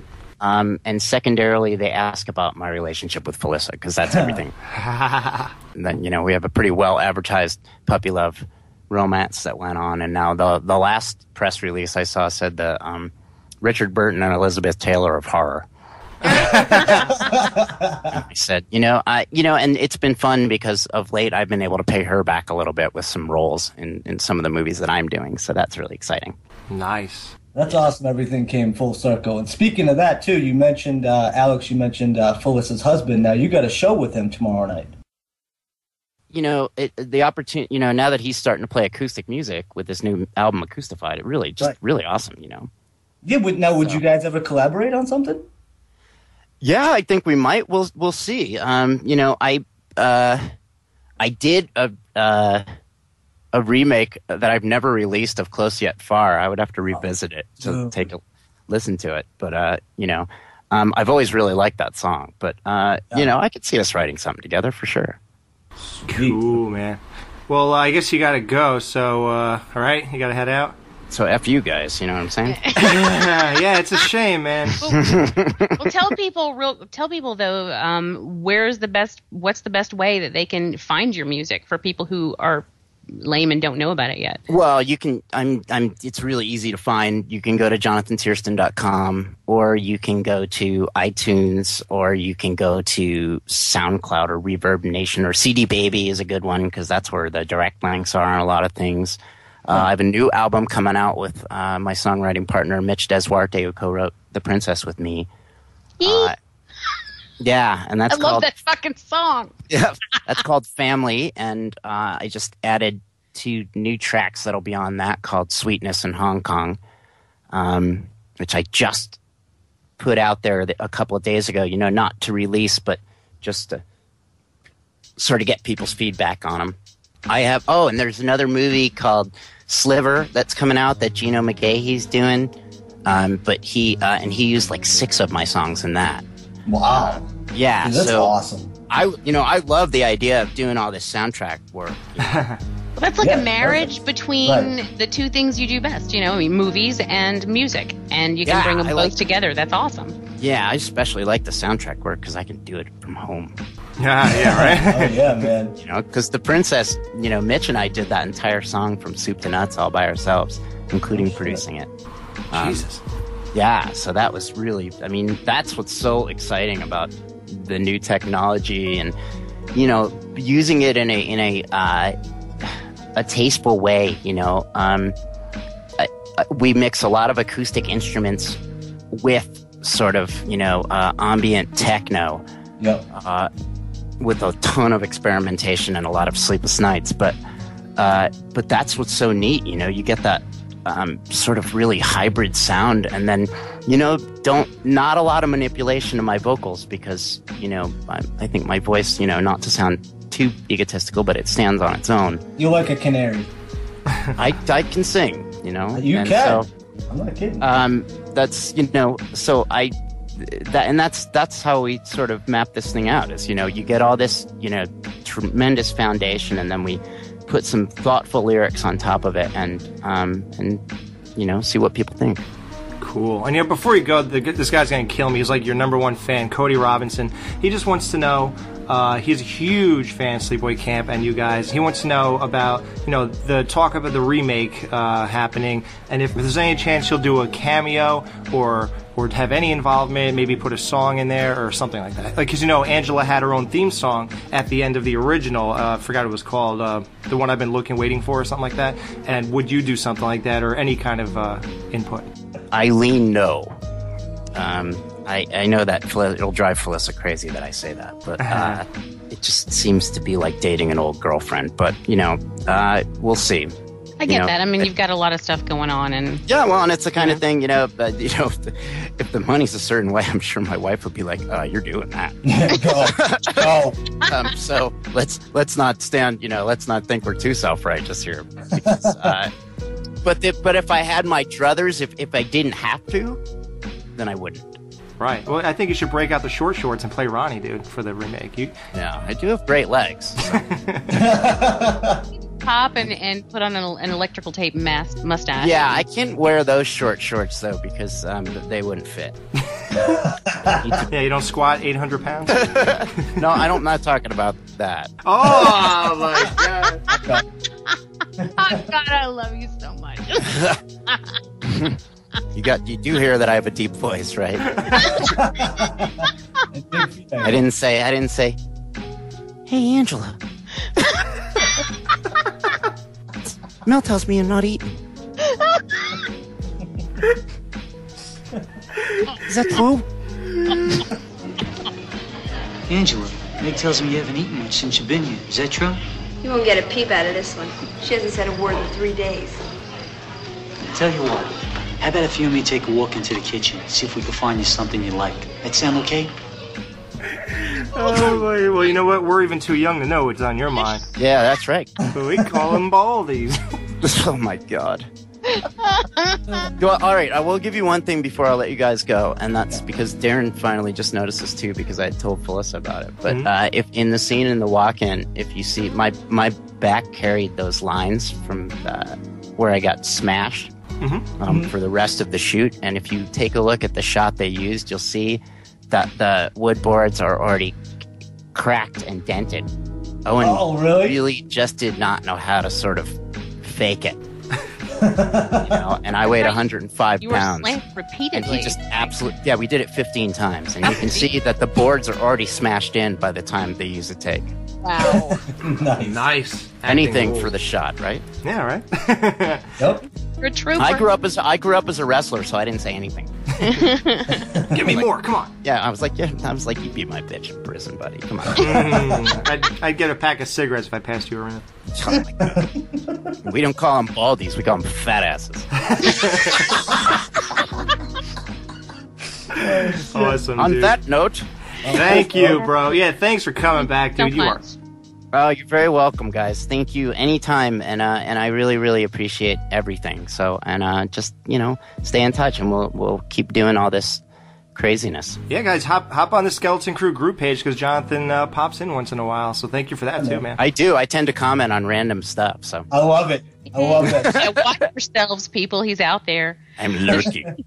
And secondarily, they ask about my relationship with Felissa, because that's everything. And then, we have a pretty well-advertised puppy love romance that went on. And now the last press release I saw said the Richard Burton and Elizabeth Taylor of horror. I said, and it's been fun because of late I've been able to pay her back a little bit with some roles in some of the movies that I'm doing. So that's really exciting. Nice. That's awesome. Everything came full circle. And speaking of that, too, you mentioned, Alex, Felissa's husband. Now you got a show with him tomorrow night. The opportunity, now that he's starting to play acoustic music with this new album, Acoustified, it really, really awesome, Yeah, would you guys ever collaborate on something? Yeah, I think we might. We'll see. I did a remake that I've never released of Close Yet Far. I would have to revisit it to take a listen to it. But I've always really liked that song. But I could see us writing something together for sure. Cool, man. Well, I guess you got to go. So, all right, you got to head out. So F you guys, you know what I'm saying? Yeah, it's a shame, man. Well, tell people though, what's the best way that they can find your music for people who are lame and don't know about it yet? Well, you can. It's really easy to find. You can go to jonathantiersten.com, or you can go to iTunes, or you can go to SoundCloud or Reverb Nation, or CD Baby is a good one because that's where the direct links are on a lot of things. I have a new album coming out with my songwriting partner, Mitch Deswarte, who co-wrote The Princess with me. Yeah, and that's I love that fucking song. Yeah, that's called Family, and I just added 2 new tracks that'll be on that called Sweetness in Hong Kong, which I just put out there a couple of days ago, not to release, but just to sort of get people's feedback on them. And there's another movie called Sliver that's coming out that Gino McGahee's doing, but he used like 6 of my songs in that. Wow. Yeah, dude, that's awesome. I love the idea of doing all this soundtrack work. Well, that's like a marriage between the 2 things you do best, movies and music, and you can bring them both together. That's awesome. Yeah, I especially like the soundtrack work because I can do it from home. Yeah, right. Oh yeah, man. Because the Princess, Mitch and I did that entire song from soup to nuts all by ourselves, including producing it. Jesus. Yeah, so that was really, that's what's so exciting about the new technology and, using it in a tasteful way, we mix a lot of acoustic instruments with sort of, ambient techno. Yep. With a ton of experimentation and a lot of sleepless nights, but that's what's so neat. You get that sort of really hybrid sound, and then not a lot of manipulation of my vocals because I think my voice, not to sound too egotistical, but it stands on its own. You're like a canary. I can sing, You can. So, I'm not kidding. That's so that's how we sort of map this thing out. Is you get all this tremendous foundation, and then we put some thoughtful lyrics on top of it, and see what people think. Cool. And before you go, this guy's gonna kill me. He's like your number one fan, Cody Robinson. He just wants to know. He's a huge fan of Sleepaway Camp and you guys. He wants to know about the talk about the remake happening, and if there's any chance he'll do a cameo or have any involvement, maybe put a song in there or something like that. Because Angela had her own theme song at the end of the original. I forgot what it was called. The one I've been waiting for, or something like that. And would you do something like that or any kind of input? Eileen, no. I know that it'll drive Felissa crazy that I say that, but it just seems to be like dating an old girlfriend. But we'll see. I get that. I mean, you've got a lot of stuff going on, and and it's the kind of thing, if the money's a certain way, I'm sure my wife would be like, "You're doing that." Go. So let's not think we're too self-righteous here. Because, but if I had my druthers, if I didn't have to, then I wouldn't. Right. Well, I think you should break out the short shorts and play Ronnie, dude, for the remake. Yeah, I do have great legs. So. Pop and put on an electrical tape mustache. Yeah, I can't wear those short shorts, though, because they wouldn't fit. You don't squat 800 pounds? No, I'm not talking about that. Oh, my God. Oh, God, I love you so much. You do hear that I have a deep voice, right? I didn't say, "Hey, Angela." Mel tells me you're not eating. Is that true? Angela, Meg tells me you haven't eaten much since you've been here. Is that true? You won't get a peep out of this one. She hasn't said a word in 3 days. I tell you what, how about if you and me take a walk into the kitchen, see if we can find you something you like? That sound okay? Oh, well, you know what? We're even too young to know what's on your mind. Yeah, that's right. We call them baldies. Oh, my God. All right, I will give you one thing before I let you guys go, and that's because Darren finally just noticed this, too, because I told Felissa about it. But if in the scene in the walk-in, if you see, my back carried those lines from where I got smashed for the rest of the shoot, and if you take a look at the shot they used, you'll see that the wood boards are already cracked and dented. Owen really just did not know how to sort of fake it. And I weighed 105 you pounds. You were slammed repeatedly. And he just absolutely... Yeah, we did it 15 times. And you can see that the boards are already smashed in by the time they use a take. Wow. Nice. Anything for the shot, right? Yeah, right? Yep. You're a trooper. I grew up as a wrestler, so I didn't say anything. Give me more, come on. Yeah, I was like, you beat my bitch in prison, buddy. Come on. I'd get a pack of cigarettes if I passed you around. Oh my God. We don't call them baldies, we call them fat asses. Awesome, On dude. that note, thank you, bro. Yeah, thanks for coming back, dude. You are. Oh, you're very welcome, guys. Thank you anytime, and I really, really appreciate everything. So, and just stay in touch, and we'll keep doing all this craziness. Yeah, guys, hop on the Skeleton Crew group page because Jonathan pops in once in a while. So thank you for that too, man. I do. I tend to comment on random stuff. So I love it. Yeah, watch yourselves, people. He's out there. I'm lurking.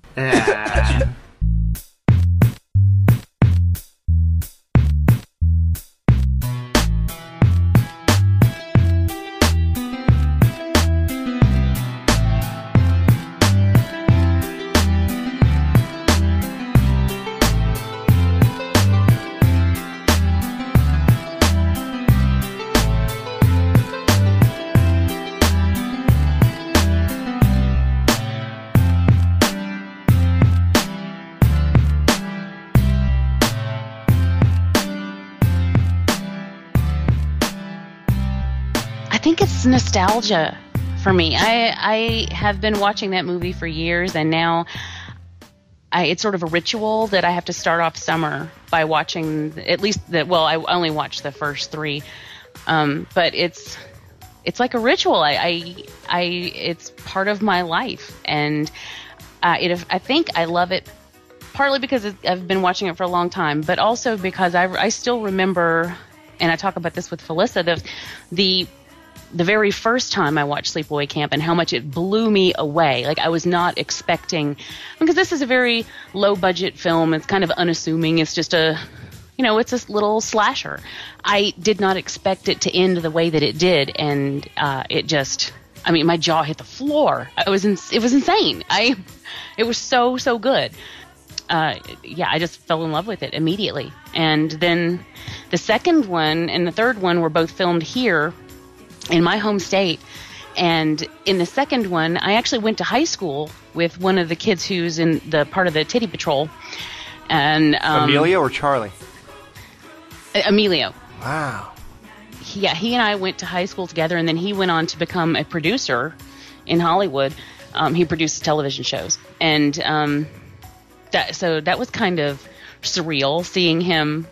Nostalgia for me. I have been watching that movie for years, and now it's sort of a ritual that I have to start off summer by watching at least I only watched the first 3, but it's like a ritual. It's part of my life, and I think I love it partly because I've been watching it for a long time, but also because I still remember, and I talk about this with Felissa, the very first time I watched Sleepaway Camp and how much it blew me away. Like, I was not expecting, because this is a very low-budget film. It's kind of unassuming. It's just it's this little slasher. I did not expect it to end the way that it did, and my jaw hit the floor. It was insane. It was so good. I just fell in love with it immediately. And then the second one and the third one were both filmed here in my home state. And in the second one, I actually went to high school with one of the kids who's in the part of the Titty Patrol. And Emilio or Charlie? Emilio. Wow. He and I went to high school together, and then he went on to become a producer in Hollywood. He produces television shows. And that was kind of surreal, seeing him,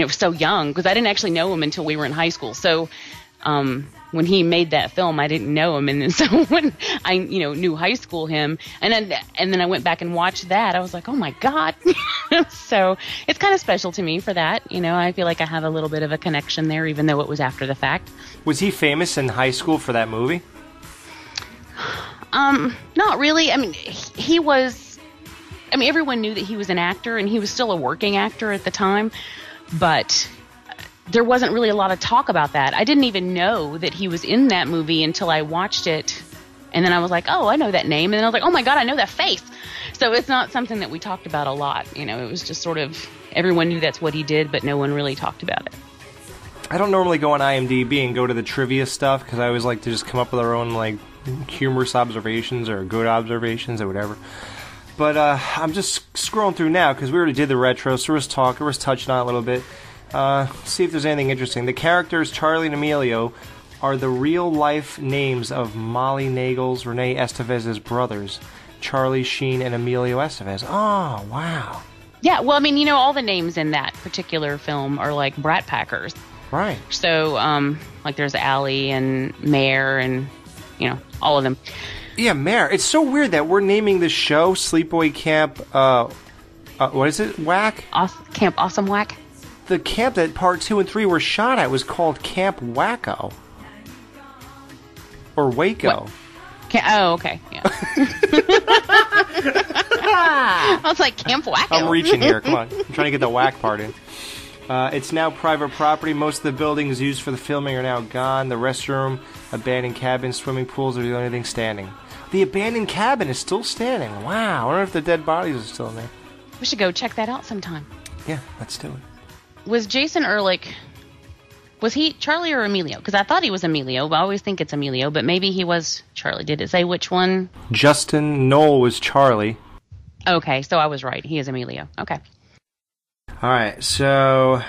so young, because I didn't actually know him until we were in high school. So when he made that film, I didn't know him, and then so when I knew high school him, and then I went back and watched that, I was like, oh my God. So it's kind of special to me for that. I feel like I have a little bit of a connection there, even though it was after the fact. Was he famous in high school for that movie? Not really. He was. Everyone knew that he was an actor, and he was still a working actor at the time, but there wasn't really a lot of talk about that. I didn't even know that he was in that movie until I watched it, and then I was like, oh, I know that name, and then I was like, oh my God, I know that face. So it's not something that we talked about a lot. It was just sort of, everyone knew that's what he did, but no one really talked about it. I don't normally go on IMDb and go to the trivia stuff, because I always like to just come up with our own, humorous observations or good observations or whatever. But I'm just scrolling through now, because we already did the retro, so there was touched on it a little bit. See if there's anything interesting. The characters Charlie and Emilio are the real-life names of Molly Nagel's Renee Estevez's brothers, Charlie Sheen and Emilio Estevez. Oh, wow. Yeah, well, all the names in that particular film are like Brat Packers. Right. So, there's Allie and Mare and, all of them. Yeah, Mare. It's so weird that we're naming the show Sleepaway Camp, what is it, Whack? Camp Awesome Whack. The camp that part 2 and 3 were shot at was called Camp Wacko. Or Waco. Okay. Yeah. I was like, Camp Wacko. I'm reaching here. Come on. I'm trying to get the whack part in. It's now private property. Most of the buildings used for the filming are now gone. The restroom, abandoned cabins, swimming pools are the only thing standing. The abandoned cabin is still standing. Wow. I wonder if the dead bodies are still in there. We should go check that out sometime. Yeah, let's do it. Was Jason Ehrlich, was he Charlie or Emilio? Because I thought he was Emilio, but I always think it's Emilio, but maybe he was Charlie. Did it say which one? Justin Knoll was Charlie. Okay, so I was right. He is Emilio. Okay. Alright, so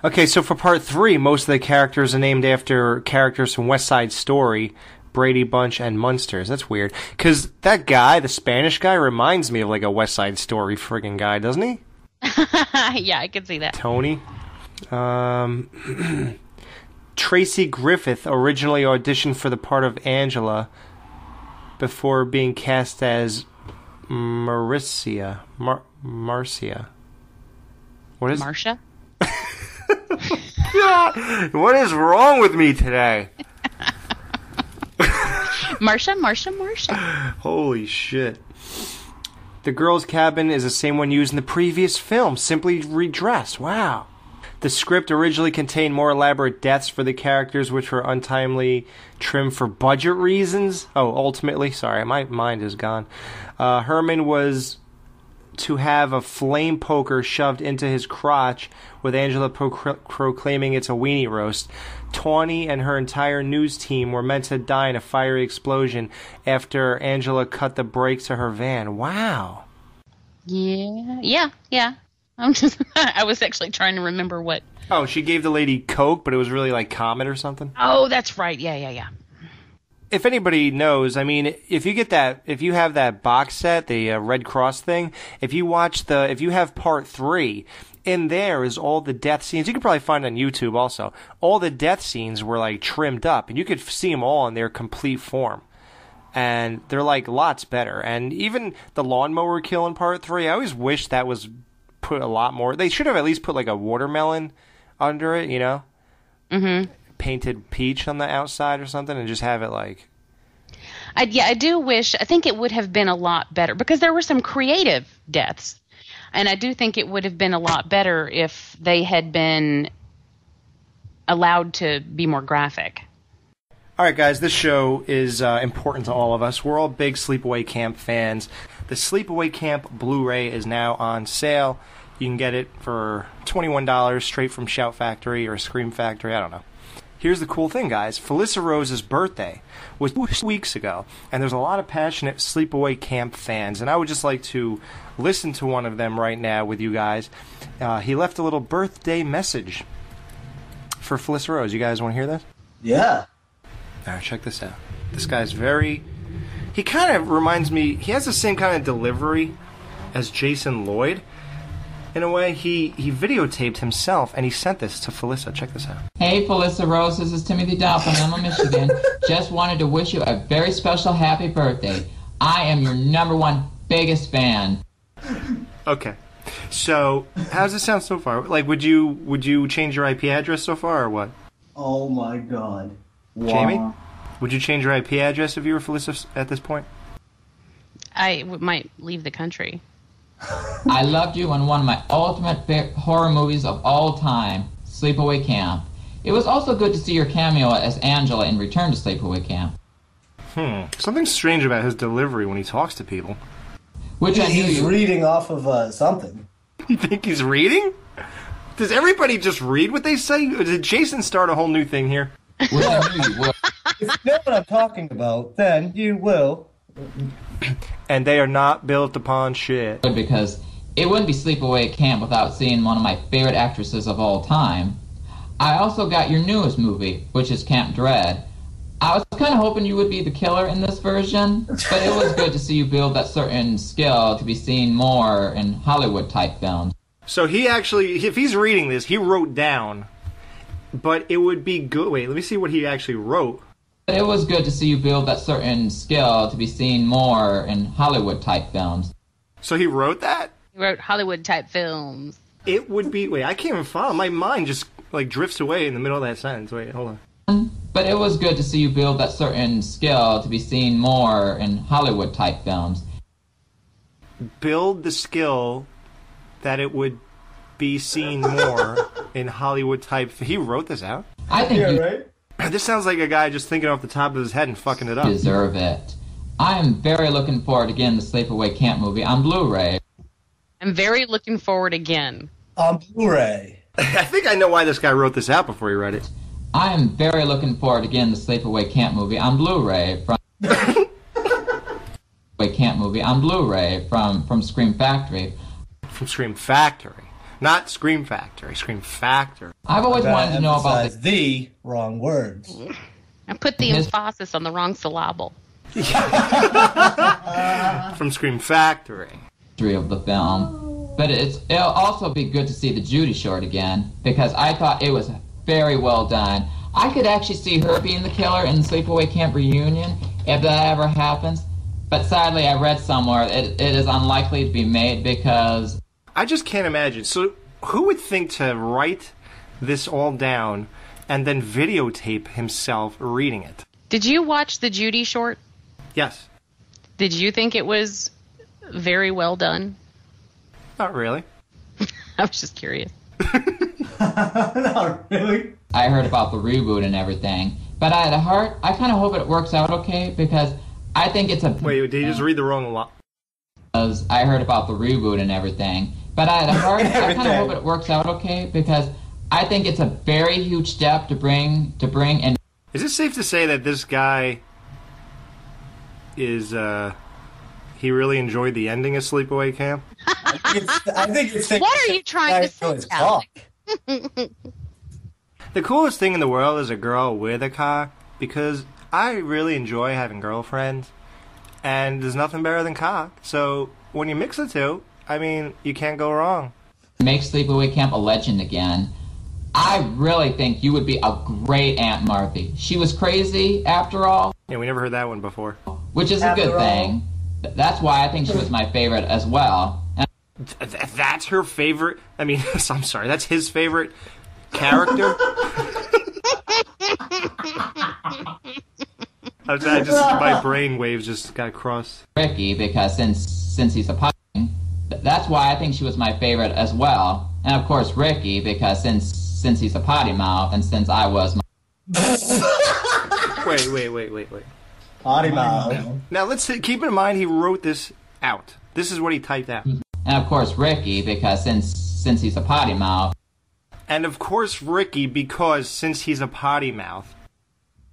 for part 3, most of the characters are named after characters from West Side Story, Brady Bunch, and Munsters. That's weird. Because that guy, the Spanish guy, reminds me of a West Side Story friggin' guy, doesn't he? Yeah, I can see that. Tony. Tracy Griffith originally auditioned for the part of Angela before being cast as Marcia. What is Marcia? What is wrong with me today? Marcia. Holy shit. The girls' cabin is the same one used in the previous film, simply redressed. Wow. The script originally contained more elaborate deaths for the characters, which were untimely trimmed for budget reasons. Oh, ultimately. Sorry, my mind is gone. Herman was to have a flame poker shoved into his crotch, with Angela proclaiming it's a weenie roast. Tawny and her entire news team were meant to die in a fiery explosion after Angela cut the brakes to her van. Wow. Yeah. I was actually trying to remember what. Oh, she gave the lady Coke, but it was really like Comet or something? Oh, that's right. Yeah. If anybody knows, if you have that box set, the Red Cross thing, if you have part 3, in there is all the death scenes. You can probably find it on YouTube also. All the death scenes were trimmed up, and you could see them all in their complete form. and they're like lots better. And even the lawnmower kill in part 3, I always wish that was put a lot more. They should have at least put like a watermelon under it, you know? Mm-hmm. Painted peach on the outside or something, and just have it like... I do wish, I think it would have been a lot better, because there were some creative deaths, and I do think it would have been a lot better if they had been allowed to be more graphic. All right, guys, this show is important to all of us. We're all big Sleepaway Camp fans. The Sleepaway Camp Blu-ray is now on sale. You can get it for $21 straight from Shout Factory or Scream Factory, I don't know. Here's the cool thing, guys. Felissa Rose's birthday was 2 weeks ago, and there's a lot of passionate Sleepaway Camp fans, and I would just like to listen to one of them right now with you guys. He left a little birthday message for Felissa Rose. You guys want to hear this? Yeah. All right, check this out. This guy's he kind of reminds me, he has the same kind of delivery as Jason Lloyd. In a way, he videotaped himself, and he sent this to Felissa. Check this out. Hey, Felissa Rose, this is Timothy Dow from Emma, Michigan. Just wanted to wish you a very special happy birthday. I am your #1 biggest fan. Okay. So, how's this sound so far? Like, would you change your IP address so far, or what? Oh my God. Wow. Jamie? Would you change your IP address if you were Felissa at this point? I might leave the country. I loved you in one of my ultimate horror movies of all time, Sleepaway Camp. It was also good to see your cameo as Angela in Return to Sleepaway Camp. Something strange about his delivery when he talks to people. Which I knew he's reading off of something. You think he's reading? Does everybody just read what they say? Or did Jason start a whole new thing here? Which I knew you would. If you know what I'm talking about, then you will. And they are not built upon shit. Because it wouldn't be Sleepaway Camp without seeing one of my favorite actresses of all time. I also got your newest movie, which is Camp Dread. I was kind of hoping you would be the killer in this version, but it was good to see you build that certain skill to be seen more in Hollywood-type films. So he actually, if he's reading this, he wrote down, but it would be good. Wait, let me see what he actually wrote. It was good to see you build that certain skill to be seen more in Hollywood-type films. So he wrote that? He wrote Hollywood-type films. It would be... Wait, I can't even follow. My mind just, like, drifts away in the middle of that sentence. Wait, hold on. But it was good to see you build that certain skill to be seen more in Hollywood-type films. Build the skill that it would be seen more in Hollywood-type... He wrote this out? I think you... right? This sounds like a guy just thinking off the top of his head and fucking it up. Deserve it. I am very looking forward to getting the Sleepaway Camp movie on Blu-ray. I'm very looking forward again. On Blu-ray. I think I know why this guy wrote this out before he read it. I am very looking forward to getting the Sleepaway Camp movie on Blu-ray from Camp movie on Blu-ray from Scream Factory. From Scream Factory. Not Scream Factory, Scream Factory. I've always wanted to know about the wrong words. I put the emphasis on the wrong syllable. From Scream Factory. Of the film. But it'll also be good to see the Judy short again, because I thought it was very well done. I could actually see her being the killer in Sleepaway Camp Reunion, if that ever happens. But sadly, I read somewhere it is unlikely to be made because... I just can't imagine. So, who would think to write this all down and then videotape himself reading it? Did you watch the Judy short? Yes. Did you think it was very well done? Not really. I was just curious. Not really. I heard about the reboot and everything, but at heart, I kind of hope it works out okay because I think it's a... Wait, did you just read the wrong line? Because I heard about the reboot and everything, but at heart, I kind of hope it works out okay because I think it's a very huge step to bring and... Is it safe to say that this guy is, he really enjoyed the ending of Sleepaway Camp? I think it's what are you trying to say, Alex? The coolest thing in the world is a girl with a cock, because I really enjoy having girlfriends, and there's nothing better than cock. So when you mix the two, I mean, you can't go wrong. Make Sleepaway Camp a legend again. I really think you would be a great Aunt Marthy. She was crazy, after all. Yeah, we never heard that one before. which is a good thing. That's why I think she was my favorite as well. That's her favorite? I mean, I'm sorry, that's his favorite character? My brain waves just got crossed. Ricky, because since he's a potty, that's why I think she was my favorite as well. And of course Ricky, because since he's a potty mouth, and since I was Wait. Potty mouth. Now let's keep in mind he wrote this out. This is what he typed out. And of course Ricky, because since he's a potty mouth. And of course Ricky, because since he's a potty mouth.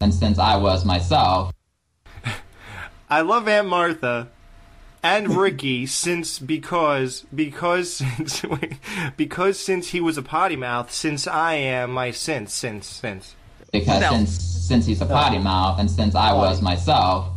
And since I was myself. I love Aunt Martha and Ricky since he was a potty mouth, since I am my since. Because since he's a potty mouth and since I was myself.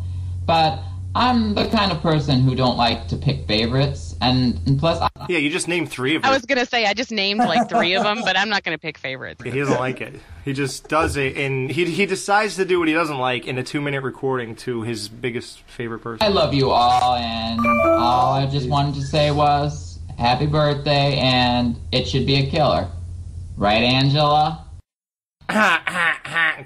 But I'm the kind of person who don't like to pick favorites, and plus yeah, you just named 3 of them. I was gonna say I just named like 3 of them, but I'm not gonna pick favorites. He doesn't like it. He just does it, and he decides to do what he doesn't like in a 2-minute recording to his biggest favorite person. I love you all, and all I just wanted to say was happy birthday, and it should be a killer, right, Angela?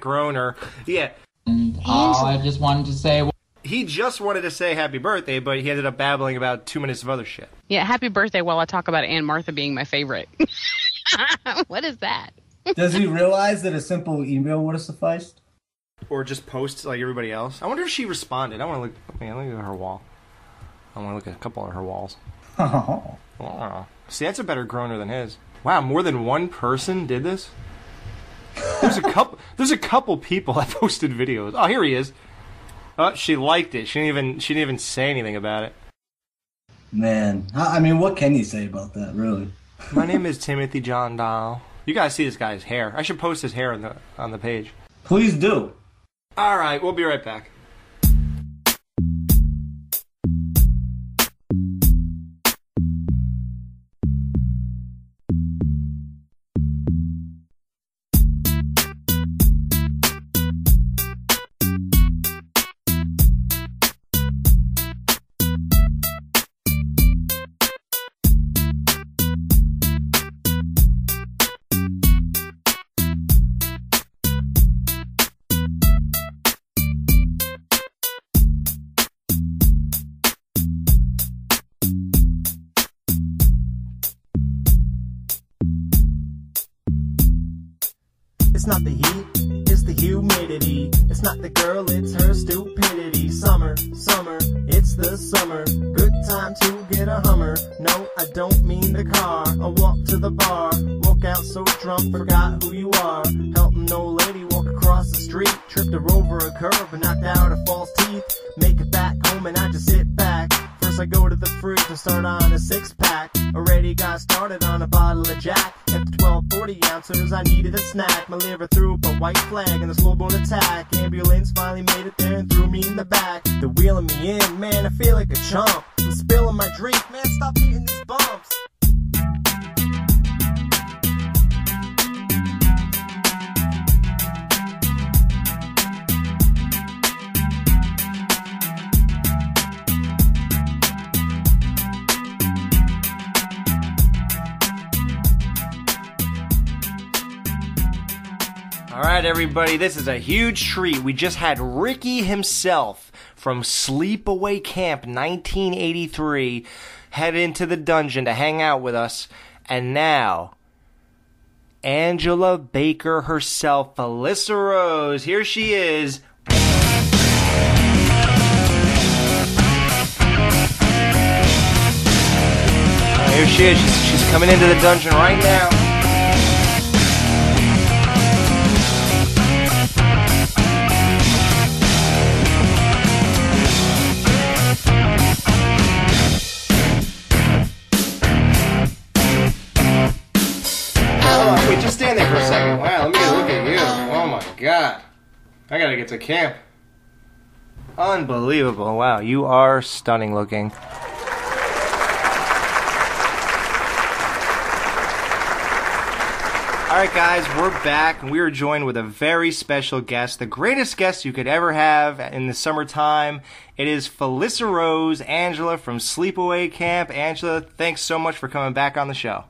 Groaner. Yeah. And all I just wanted to say was... He just wanted to say happy birthday, but he ended up babbling about 2 minutes of other shit. Yeah, happy birthday while I talk about Aunt Martha being my favorite. What is that? Does he realize that a simple email would have sufficed? Or just post like everybody else? I wonder if she responded. I want to look. Man, look at her wall. I want to look at a couple of her walls. Oh. See, that's a better groaner than his. Wow, more than one person did this? There's a couple people that posted videos. Oh, here he is. Oh, she liked it. She didn't even say anything about it. Man, I mean, what can you say about that, really? My name is Timothy John Dahl. You guys see this guy's hair. I should post his hair on the page. Please do. All right, we'll be right back. It's not the heat, it's the humidity. It's not the girl, it's her stupidity. Summer, it's the summer. Good time to get a Hummer. No, I don't mean the car. I walk to the bar, walk out so drunk, forgot who you are. Helping no lady walk across the street. Tripped her over a curb and knocked out her false teeth. Make it back home and I just sit back. First I go to the fridge and start on a 6-pack. Already got started on a bottle of Jack. After 12 40 ounces I needed a snack. My liver threw up a white flag and a slow-bone attack. Ambulance finally made it there and threw me in the back. They're wheeling me in, man, I feel like a chump. I'm spilling my drink, man, stop hitting these bumps. Alright everybody, this is a huge treat. We just had Ricky himself from Sleepaway Camp 1983 head into the dungeon to hang out with us. And now, Angela Baker herself, Felissa Rose. Here she is. Here she is. She's coming into the dungeon right now. Wait, just stand there for a second. Wow, let me get a look at you. Oh my god. I gotta get to camp. Unbelievable. Wow, you are stunning looking. All right, guys, we're back, and we are joined with a very special guest, the greatest guest you could ever have in the summertime. It is Felissa Rose, Angela from Sleepaway Camp. Angela, thanks so much for coming back on the show.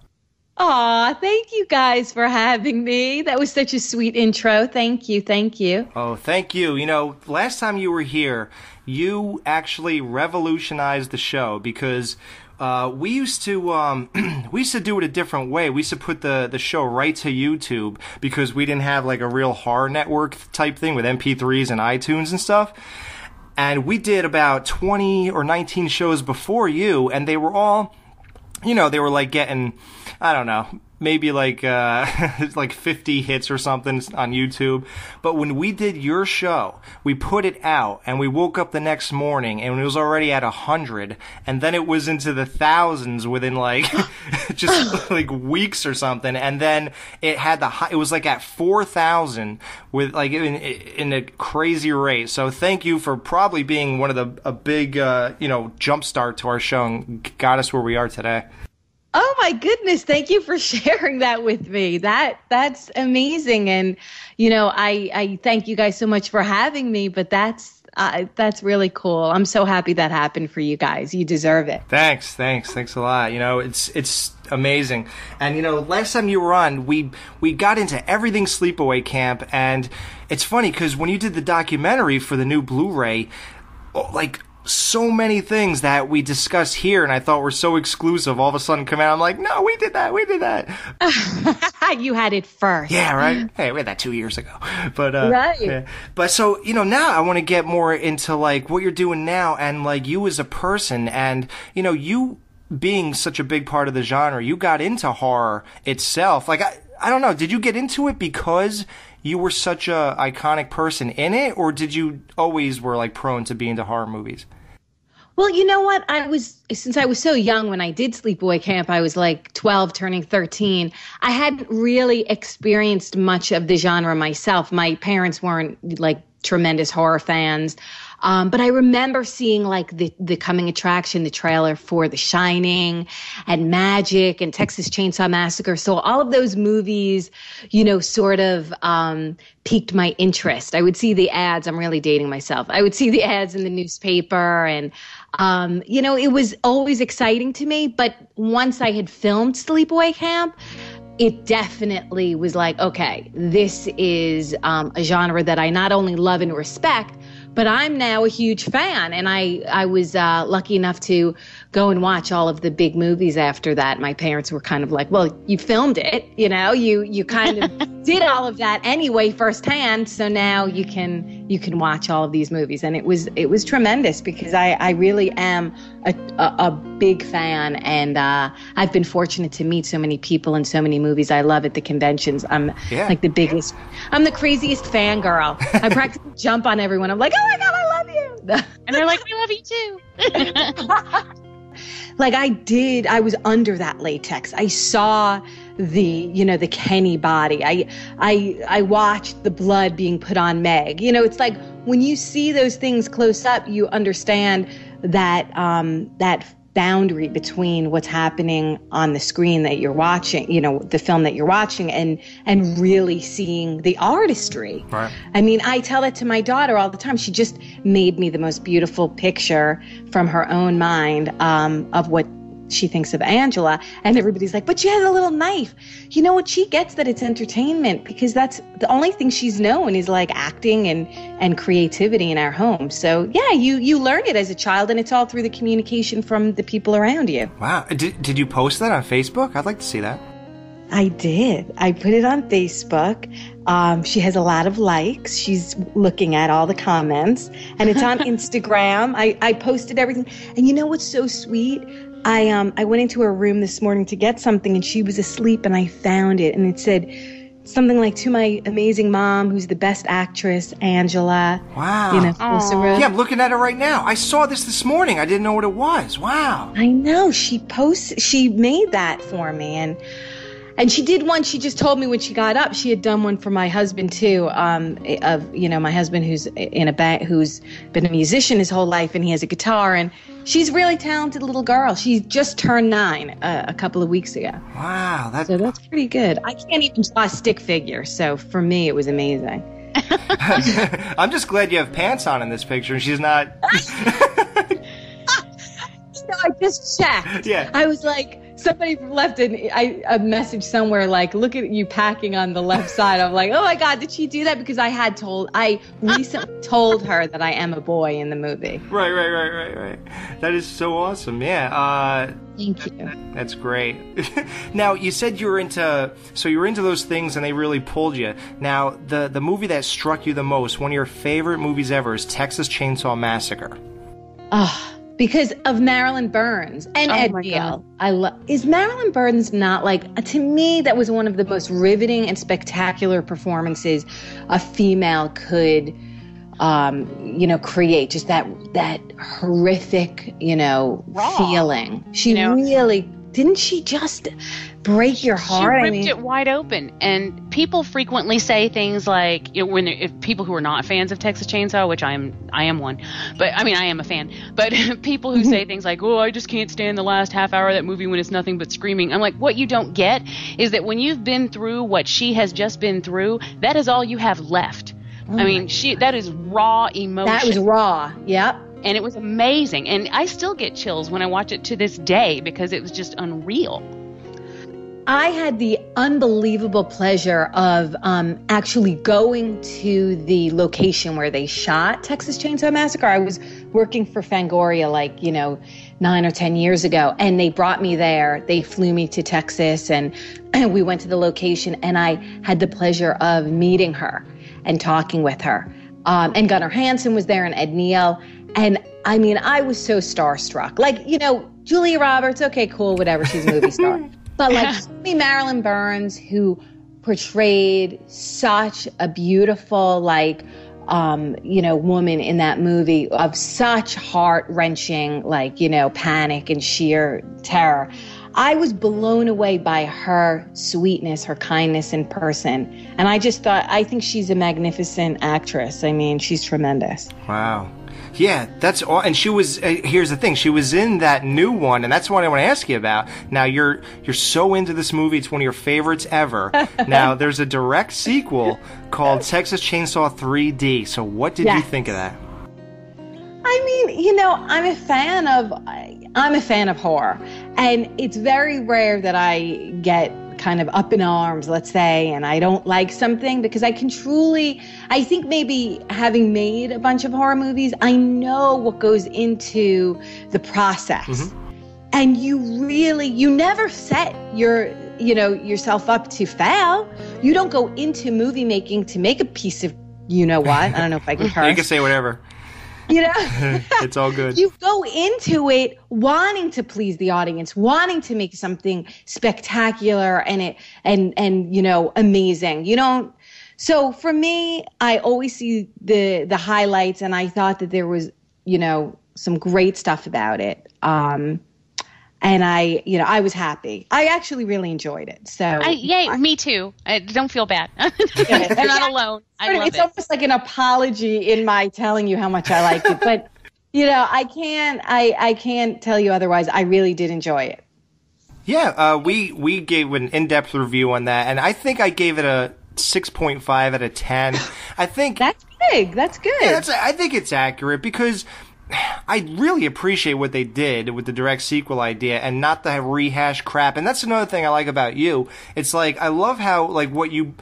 Aw, thank you guys for having me. That was such a sweet intro. Thank you, thank you. Oh, thank you. You know, last time you were here, you actually revolutionized the show because we used to do it a different way. We used to put the show right to YouTube because we didn't have like a real horror network type thing with MP3s and iTunes and stuff. And we did about 20 or 19 shows before you, and they were all, you know, they were like getting, I don't know, maybe like like 50 hits or something on YouTube. But when we did your show, we put it out and we woke up the next morning and it was already at 100, and then it was into the thousands within like just like weeks or something, and then it had it was like at 4,000 with like in a crazy rate. So thank you for probably being one of a big you know, jumpstart to our show and got us where we are today. Oh my goodness, thank you for sharing that with me. That's amazing. And you know, I thank you guys so much for having me, but that's really cool. I'm so happy that happened for you guys. You deserve it. Thanks a lot. You know, it's amazing. And you know, last time you were on, we got into everything Sleepaway Camp, and it's funny because when you did the documentary for the new Blu-ray, like so many things that we discussed here and I thought were so exclusive all of a sudden come out. I'm like, no, we did that. You had it first. Yeah, right. Hey, we had that 2 years ago. But right. Yeah. But so, you know, now I want to get more into like what you're doing now and like you as a person, and you know, you being such a big part of the genre, you got into horror itself. Like I don't know, did you get into it because you were such a iconic person in it, or did you always were like prone to be into horror movies? Well, you know what? Since I was so young when I did Sleepaway Camp, I was like 12 turning 13. I hadn't really experienced much of the genre myself. My parents weren't like tremendous horror fans. But I remember seeing like the coming attraction, the trailer for The Shining and Magic and Texas Chainsaw Massacre. So all of those movies, you know, sort of piqued my interest. I would see the ads. I'm really dating myself. I would see the ads in the newspaper, and you know, it was always exciting to me. But once I had filmed Sleepaway Camp, it definitely was like, okay, this is a genre that I not only love and respect, but I'm now a huge fan. And I was lucky enough to go and watch all of the big movies after that. My parents were kind of like, well, you filmed it, you know, you kind of did all of that anyway firsthand. So now you can watch all of these movies. And it was tremendous because I really am a big fan. And I've been fortunate to meet so many people and so many movies I love at the conventions. I'm like I'm the craziest fangirl. I practically jump on everyone. I'm like, oh my God, I love you. And they're like, we love you too. Like I was under that latex. I saw the Kenny body. I watched the blood being put on Meg. You know, it's like when you see those things close up, you understand that that boundary between what's happening on the screen that you're watching, you know, the film that you're watching, and really seeing the artistry. Right. I mean, I tell that to my daughter all the time. She just made me the most beautiful picture from her own mind of what she thinks of Angela, and everybody's like, but she has a little knife. You know what? She gets that it's entertainment because that's the only thing she's known is like acting and creativity in our home. So yeah, you learn it as a child, and it's all through the communication from the people around you. Wow. Did you post that on Facebook? I'd like to see that. I did. I put it on Facebook. She has a lot of likes. She's looking at all the comments, and it's on Instagram. I posted everything. And you know what's so sweet? I went into her room this morning to get something, and she was asleep, and I found it, and it said something like, to my amazing mom, who's the best actress, Angela. Wow. You know, Felissa Rose. Yeah, I'm looking at it right now. I saw this morning. I didn't know what it was. Wow. I know. She made that for me, And she did one. She just told me when she got up, she had done one for my husband too. My husband who's in a band, who's been a musician his whole life, and he has a guitar. And she's a really talented little girl. She just turned 9 a couple of weeks ago. Wow, so that's pretty good. I can't even draw a stick figure, so for me it was amazing. I'm just glad you have pants on in this picture, and she's not. No, I just checked. Yeah. I was like, somebody left a message somewhere like, look at you packing on the left side. I'm like, oh my God, did she do that? Because I recently told her that I am a boy in the movie. Right. That is so awesome. Yeah. Thank you. That's great. Now, you said you were into those things and they really pulled you. Now, the movie that struck you the most, one of your favorite movies ever, is Texas Chainsaw Massacre. Because of Marilyn Burns and Ed Beal. Is Marilyn Burns not to me, that was one of the most riveting and spectacular performances a female could, create. Just that horrific, feeling. She really, didn't she just break your heart? She ripped it wide open. And people frequently say things like, if people who are not fans of Texas Chainsaw, which I am one, but I am a fan, but people who say things like, oh, I just can't stand the last half hour of that movie when it's nothing but screaming. I'm like, what you don't get is that when you've been through what she has just been through, that is all you have left. That is raw emotion. That was raw. Yep. And it was amazing. And I still get chills when I watch it to this day because it was just unreal. I had the unbelievable pleasure of actually going to the location where they shot Texas Chainsaw Massacre. I was working for Fangoria 9 or 10 years ago, and they brought me there. They flew me to Texas, and we went to the location, and I had the pleasure of meeting her and talking with her. And Gunnar Hansen was there, and Ed Neal. And I was so starstruck. Julia Roberts, okay, cool, whatever, she's a movie star. But Marilyn Burns, who portrayed such a beautiful, woman in that movie of such heart-wrenching, panic and sheer terror. I was blown away by her sweetness, her kindness in person. And I think she's a magnificent actress. She's tremendous. Wow. Yeah, that's all. And she was. Here's the thing: she was in that new one, and that's what I want to ask you about. Now, you're so into this movie; it's one of your favorites ever. Now, there's a direct sequel called Texas Chainsaw 3D. So, what did you think of that? I'm a fan of horror, and it's very rare that I get kind of up in arms, let's say, and I don't like something, because I think maybe having made a bunch of horror movies, I know what goes into the process. Mm-hmm. And you never set yourself up to fail. You don't go into movie making to make a piece of, I don't know if I can curse. You can say whatever. It's all good. You go into it wanting to please the audience, wanting to make something spectacular and amazing. So for me, I always see the highlights, and I thought that there was, some great stuff about it. And I was happy. I actually really enjoyed it. So me too. I don't feel bad. I'm not alone. It's almost like an apology in my telling you how much I liked it. But I can't tell you otherwise. I really did enjoy it. Yeah, we gave an in-depth review on that, and I think I gave it a 6.5 out of 10. I think that's big. That's good. Yeah, I think it's accurate because I really appreciate what they did with the direct sequel idea and not the rehash crap. And that's another thing I like about you. It's I love how what you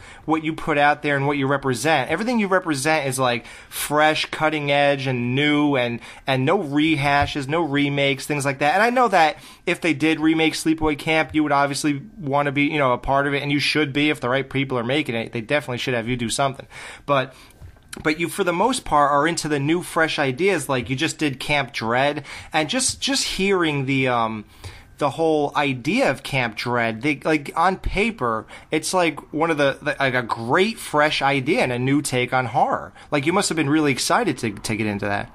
put out there and what you represent. Everything you represent is fresh, cutting edge, and new, and no rehashes, no remakes, things like that. And I know that if they did remake Sleepaway Camp, you would obviously want to be a part of it, and you should be if the right people are making it. They definitely should have you do something. But you, for the most part, are into the new, fresh ideas. You just did Camp Dread, and just hearing the whole idea of Camp Dread, on paper, it's one of a great, fresh idea and a new take on horror. You must have been really excited to get into that.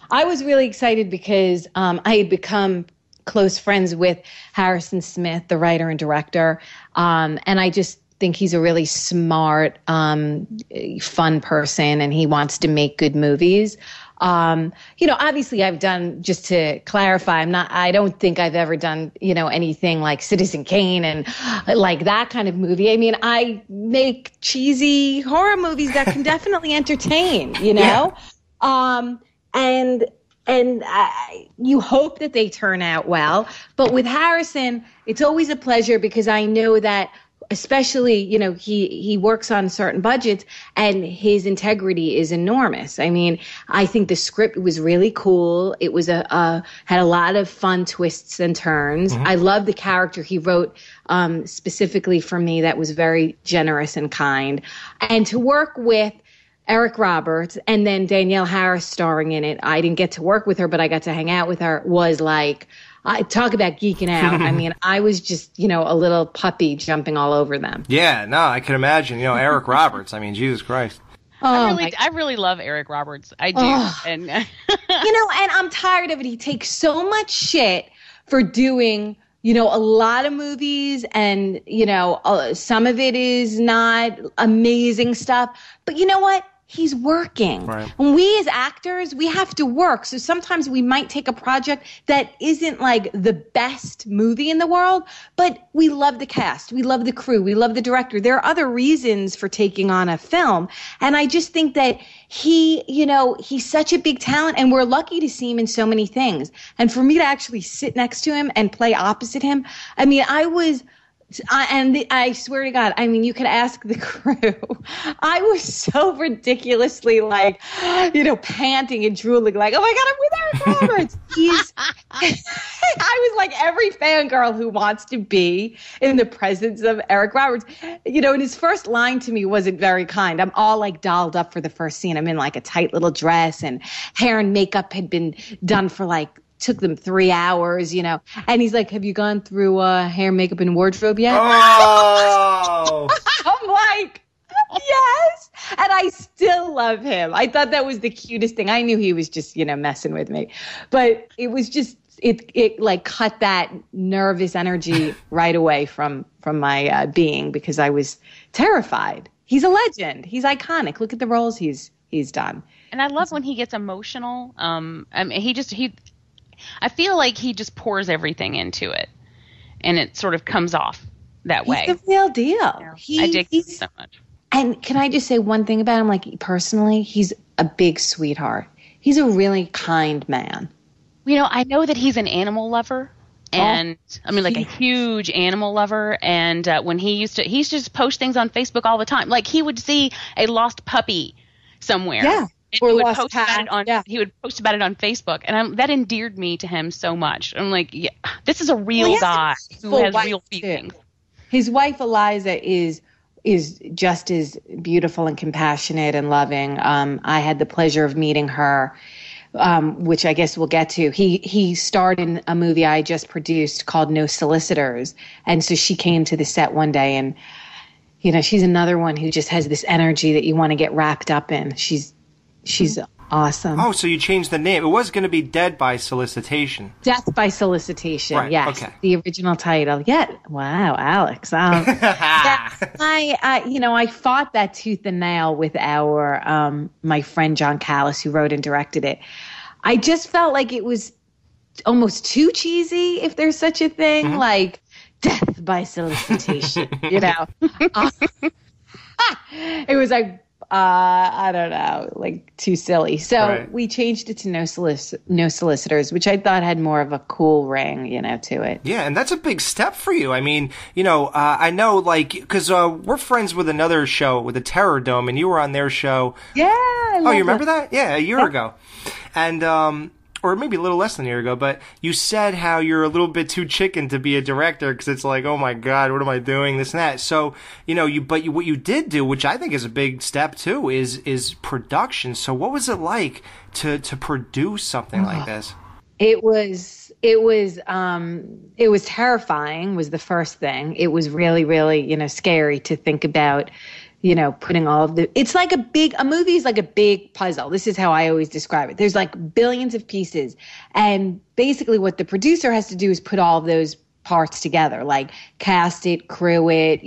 I was really excited because I had become close friends with Harrison Smith, the writer and director. And I just think he's a really smart, fun person, and he wants to make good movies. Obviously I've done, just to clarify, I don't think I've ever done, anything like Citizen Kane and like that kind of movie. I mean, I make cheesy horror movies that can definitely entertain, Yeah. And you hope that they turn out well. But with Harrison, it's always a pleasure because I know that, especially, he works on certain budgets and his integrity is enormous. I mean, I think the script was really cool. It was had a lot of fun twists and turns. Mm-hmm. I love the character he wrote specifically for me that was very generous and kind. And to work with Eric Roberts and then Danielle Harris starring in it, I didn't get to work with her, but I got to hang out with her, was like, talk about geeking out. I mean, I was just, a little puppy jumping all over them. Yeah, no, I can imagine. Eric Roberts. I mean, Jesus Christ. I really love Eric Roberts. I do. And and I'm tired of it. He takes so much shit for doing, a lot of movies, and, some of it is not amazing stuff. But you know what? He's working. Right. And we as actors, we have to work. So sometimes we might take a project that isn't like the best movie in the world, but we love the cast. We love the crew. We love the director. There are other reasons for taking on a film. And I just think that he's such a big talent, and we're lucky to see him in so many things. And for me to actually sit next to him and play opposite him, I mean, I swear to God, I mean, you could ask the crew. I was so ridiculously panting and drooling, like, oh my God, I'm with Eric Roberts. I was like every fangirl who wants to be in the presence of Eric Roberts. And his first line to me wasn't very kind. I'm all like dolled up for the first scene. I'm in like a tight little dress, and hair and makeup had been done for took them 3 hours, and he's like, have you gone through hair, makeup, and wardrobe yet? Oh! I'm like, yes. And I still love him. I thought that was the cutest thing. I knew he was just, messing with me, but it was just, it like cut that nervous energy right away from my being, because I was terrified. He's a legend. He's iconic. Look at the roles he's done. And I love when he gets emotional. I feel like he just pours everything into it, and it sort of comes off that way. He's the real deal. Yeah. I dig him so much. And can I just say one thing about him? Like, personally, he's a big sweetheart. He's a really kind man. I know that he's an animal lover, and a huge animal lover. And when he used to post things on Facebook all the time. Like, he would see a lost puppy somewhere. Yeah. And he would post about it on Facebook, and that endeared me to him so much. I'm like, yeah, this is a real guy who has real feelings. His wife Eliza is just as beautiful and compassionate and loving. I had the pleasure of meeting her, which I guess we'll get to. He starred in a movie I just produced called No Solicitors, and so she came to the set one day, and she's another one who just has this energy that you want to get wrapped up in. She's awesome. Oh, so you changed the name. It was going to be Dead by Solicitation. Death by Solicitation, right, yes. Okay. The original title. Yeah. Wow, Alex. I fought that tooth and nail with my friend John Callis, who wrote and directed it. I just felt like it was almost too cheesy, if there's such a thing, like Death by Solicitation, It was like, I don't know, like too silly. So we changed it to No Solicitors, which I thought had more of a cool ring, to it. Yeah, and that's a big step for you. I mean, I know, because we're friends with another show, with the Terror Dome, and you were on their show. Yeah. You remember that? Yeah, a year ago. And, or maybe a little less than a year ago, but you said how you're a little bit too chicken to be a director, because it's like, oh my God, what am I doing, this and that. So, what you did do, which I think is a big step too, is production. So what was it like to produce something like this? It was terrifying, was the first thing. It was really, really, scary to think about putting all of it's like a movie is like a big puzzle. This is how I always describe it. There's like billions of pieces. And basically what the producer has to do is put all of those parts together, like cast it, crew it,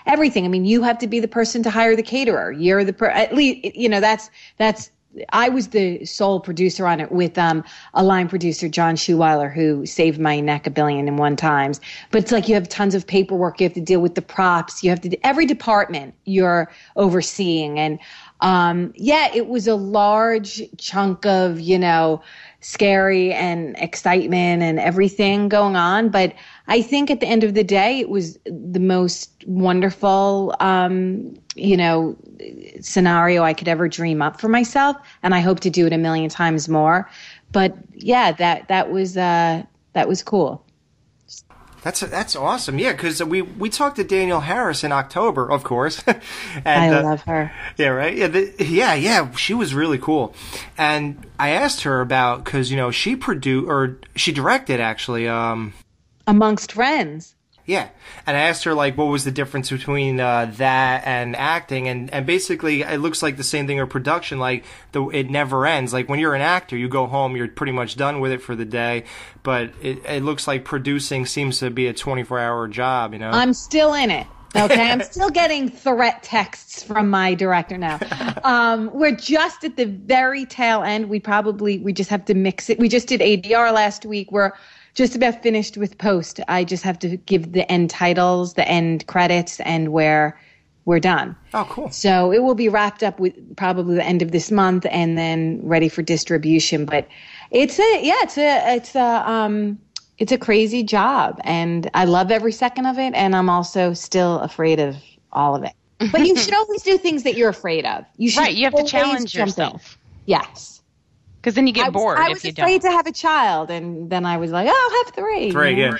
everything. I mean, you have to be the person to hire the caterer. You're at least, that's I was the sole producer on it with a line producer, John Schuweiler, who saved my neck 1,000,001 times. But it's like you have tons of paperwork. You have to deal with the props. You have to every department you're overseeing. And it was a large chunk of, scary and excitement and everything going on. But I think at the end of the day, it was the most wonderful, scenario I could ever dream up for myself. And I hope to do it 1,000,000 times more. But yeah, that was cool. That's awesome. Yeah, because we talked to Danielle Harris in October, of course. And, I love her. Yeah, right. Yeah, she was really cool. And I asked her about because she directed actually. Amongst Friends. Yeah, and I asked her like what was the difference between that and acting, and basically it looks like the same thing or production. Like it never ends. Like when you're an actor, you go home, you're pretty much done with it for the day. But it looks like producing seems to be a 24-hour job. I'm still in it. Okay, I'm still getting threat texts from my director now. We're just at the very tail end. We just have to mix it. We just did ADR last week. We're just about finished with post. I just have to give the end titles, the end credits, and we're done. Oh, cool. So it will be wrapped up with probably the end of this month and then ready for distribution. But it's a crazy job, and I love every second of it, and I'm also still afraid of all of it. But you should always do things that you're afraid of. You have to challenge yourself. Yes. Because then you get bored if you don't. I was afraid to have a child, and then I was like, I'll have 3. 3, yeah.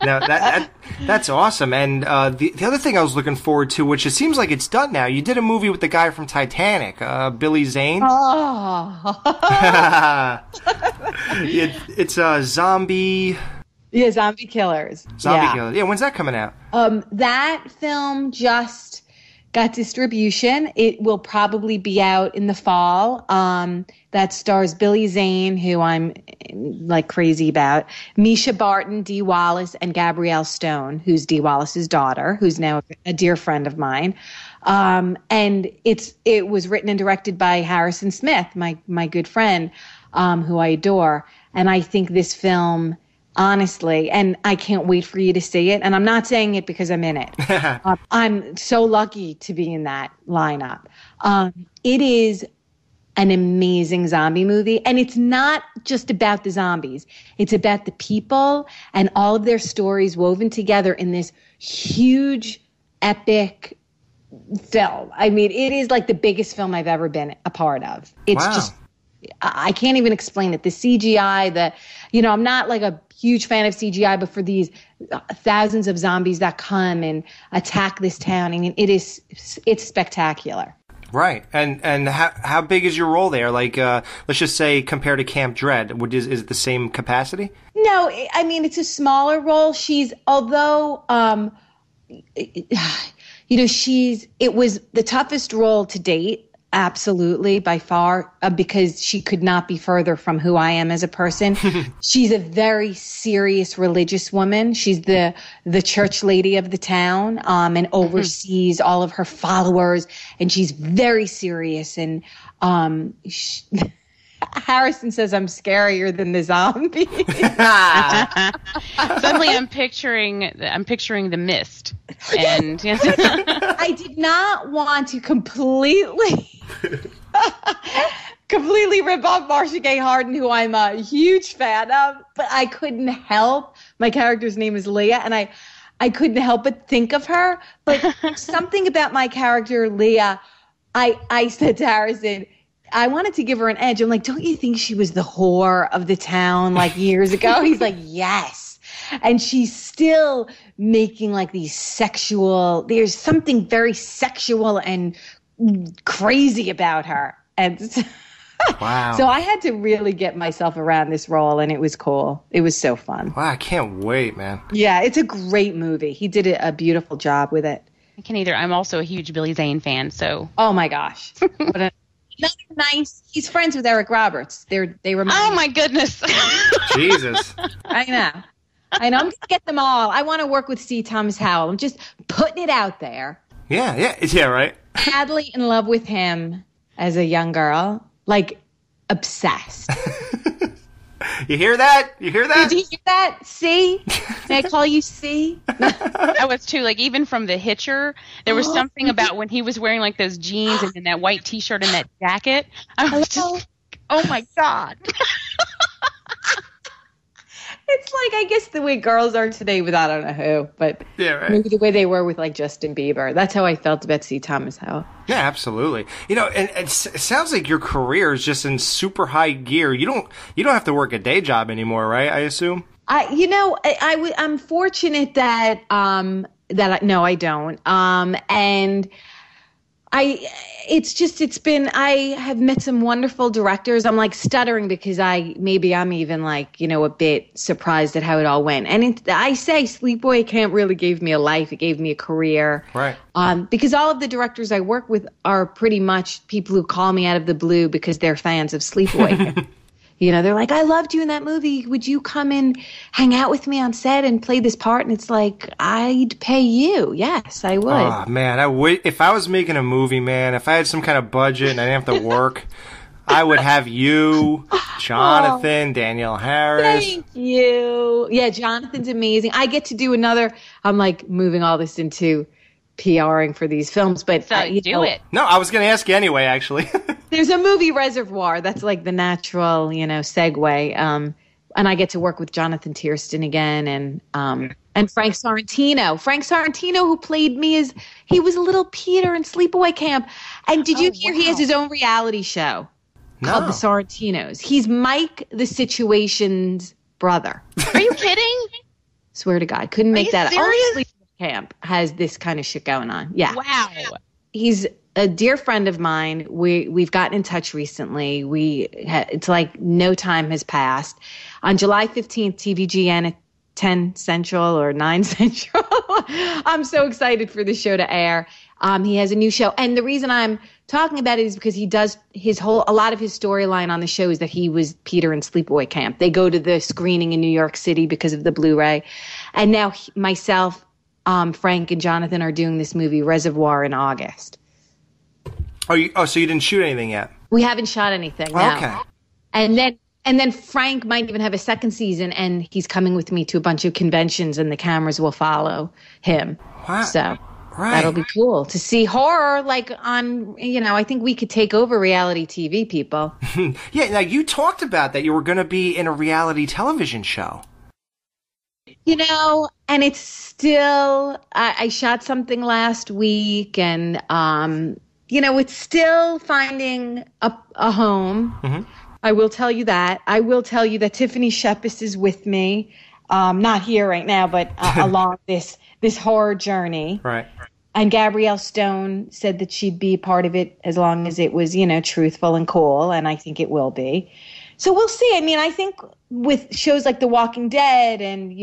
Now, that's awesome. And the other thing I was looking forward to, which it seems like it's done now, you did a movie with the guy from Titanic, Billy Zane. Oh. It's a zombie... Yeah, Zombie Killers. Killers. Yeah, when's that coming out? That film just got distribution. It will probably be out in the fall. That stars Billy Zane, who I'm like crazy about, Misha Barton, Dee Wallace, and Gabrielle Stone, who's Dee Wallace's daughter, who's now a dear friend of mine. And it was written and directed by Harrison Smith, my good friend, who I adore. And I think this film, honestly, and I can't wait for you to see it. And I'm not saying it because I'm in it. I'm so lucky to be in that lineup. It is an amazing zombie movie. And it's not just about the zombies. It's about the people and all of their stories woven together in this huge, epic film. I mean, it is like the biggest film I've ever been a part of. It's just, I can't even explain it. The CGI, I'm not like a huge fan of CGI, but for these thousands of zombies that come and attack this town, I mean, it's spectacular. Right. And how big is your role there? Like, let's just say compared to Camp Dread, is it the same capacity? No, I mean, it's a smaller role. It was the toughest role to date. Absolutely, by far, because she could not be further from who I am as a person. She's a very serious religious woman. She's the church lady of the town, and oversees all of her followers. And she's very serious. And Harrison says I'm scarier than the zombie. Suddenly, I'm picturing The Mist, and I did not want to completely rip off Marcia Gay Harden, who I'm a huge fan of, but I couldn't help. My character's name is Leah, and I couldn't help but think of her. But something about my character, Leah, I said to Harrison, I wanted to give her an edge. I'm like, don't you think she was the whore of the town like years ago? He's like, yes. And she's still making like these there's something very sexual and crazy about her. And wow. So I had to really get myself around this role, and it was cool. It was so fun. Wow, I can't wait, man. Yeah, it's a great movie. He did a beautiful job with it. I can either. I'm also a huge Billy Zane fan, so. Oh my gosh. Another nice. He's friends with Eric Roberts. They remind. Oh my goodness. Jesus. I know. I'm gonna get them all. I want to work with C. Thomas Howell. I'm just putting it out there. Yeah, right. Madly in love with him as a young girl, like obsessed. You hear that? You hear that? Did you hear that? C? May I call you C? I was too. Like, even from The Hitcher, there was something about when he was wearing like those jeans and then that white T-shirt and that jacket. I was just, oh my God. It's like, I guess the way girls are today with I don't know who, but maybe the way they were with like Justin Bieber. That's how I felt about C. Thomas Howell. Yeah, absolutely. You know, and it sounds like your career is just in super high gear. You don't have to work a day job anymore, right? I assume. I'm fortunate that no, I don't. And I have met some wonderful directors. I'm like stuttering because I'm even like, a bit surprised at how it all went. And I say Sleepaway Camp really gave me a life. It gave me a career. Right. Because all of the directors I work with are pretty much people who call me out of the blue because they're fans of Sleepaway Camp. They're like, I loved you in that movie. Would you come and hang out with me on set and play this part? And it's like, I'd pay you. Yes, I would. Oh, man. If I was making a movie, man, if I had some kind of budget and I didn't have to work, I would have you, Jonathan, Danielle Harris. Thank you. Yeah, Jonathan's amazing. I get to do I'm like moving all this into PRing for these films, but do it. No, I was going to ask you anyway, actually. There's a movie Reservoir that's like the natural, segue. And I get to work with Jonathan Tiersten again and Frank Sorrentino. Frank Sorrentino, who played me he was a little Peter in Sleepaway Camp. And did you hear he has his own reality show called The Sorrentinos? He's Mike the Situation's brother. Are you kidding? Swear to God, couldn't make that up. Serious? Only Sleepaway Camp has this kind of shit going on. Yeah. Wow. He's a dear friend of mine. We've gotten in touch recently. It's like no time has passed. On July 15th, TVGN at 10 Central or 9 Central. I'm so excited for this show to air. He has a new show. And the reason I'm talking about it is because he does a lot of his storyline on the show is that he was Peter in Sleepaway Camp. They go to the screening in New York City because of the Blu-ray. And now myself, Frank and Jonathan are doing this movie Reservoir in August. So you didn't shoot anything yet? We haven't shot anything. No. Okay. And then Frank might even have a second season, and he's coming with me to a bunch of conventions, and the cameras will follow him. Wow. So that'll be cool to see horror like on. I think we could take over reality TV, people. Yeah. Now you talked about that you were going to be in a reality television show. And it's still. I shot something last week, and it's still finding a home. Mm-hmm. I will tell you that. I will tell you that Tiffany Shepis is with me, not here right now, but along this horror journey. Right. And Gabrielle Stone said that she'd be part of it as long as it was, truthful and cool, and I think it will be. So we'll see. I mean, I think with shows like The Walking Dead and,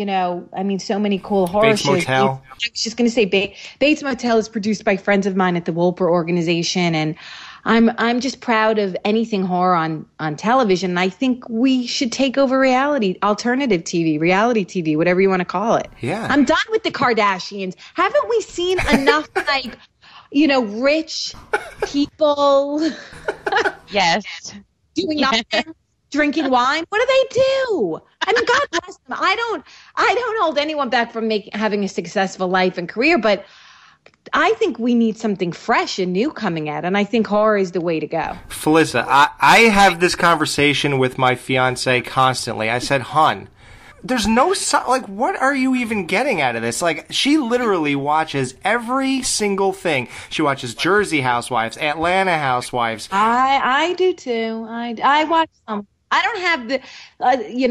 so many cool horror Bates shows. Motel. I was just going to say Bates Motel is produced by friends of mine at the Wolper organization, and I'm just proud of anything horror on television. And I think we should take over alternative TV, reality TV, whatever you want to call it. Yeah. I'm done with the Kardashians. Haven't we seen enough rich people Yes. doing nothing? Drinking wine? What do they do? I mean, God bless them. I don't hold anyone back from having a successful life and career, but I think we need something fresh and new coming out, and I think horror is the way to go. Felissa, I have this conversation with my fiance constantly. I said, "Hun, there's no what are you even getting out of this?" Like, she literally watches every single thing. She watches Jersey Housewives, Atlanta Housewives. I do too. I watch some. I don't have the,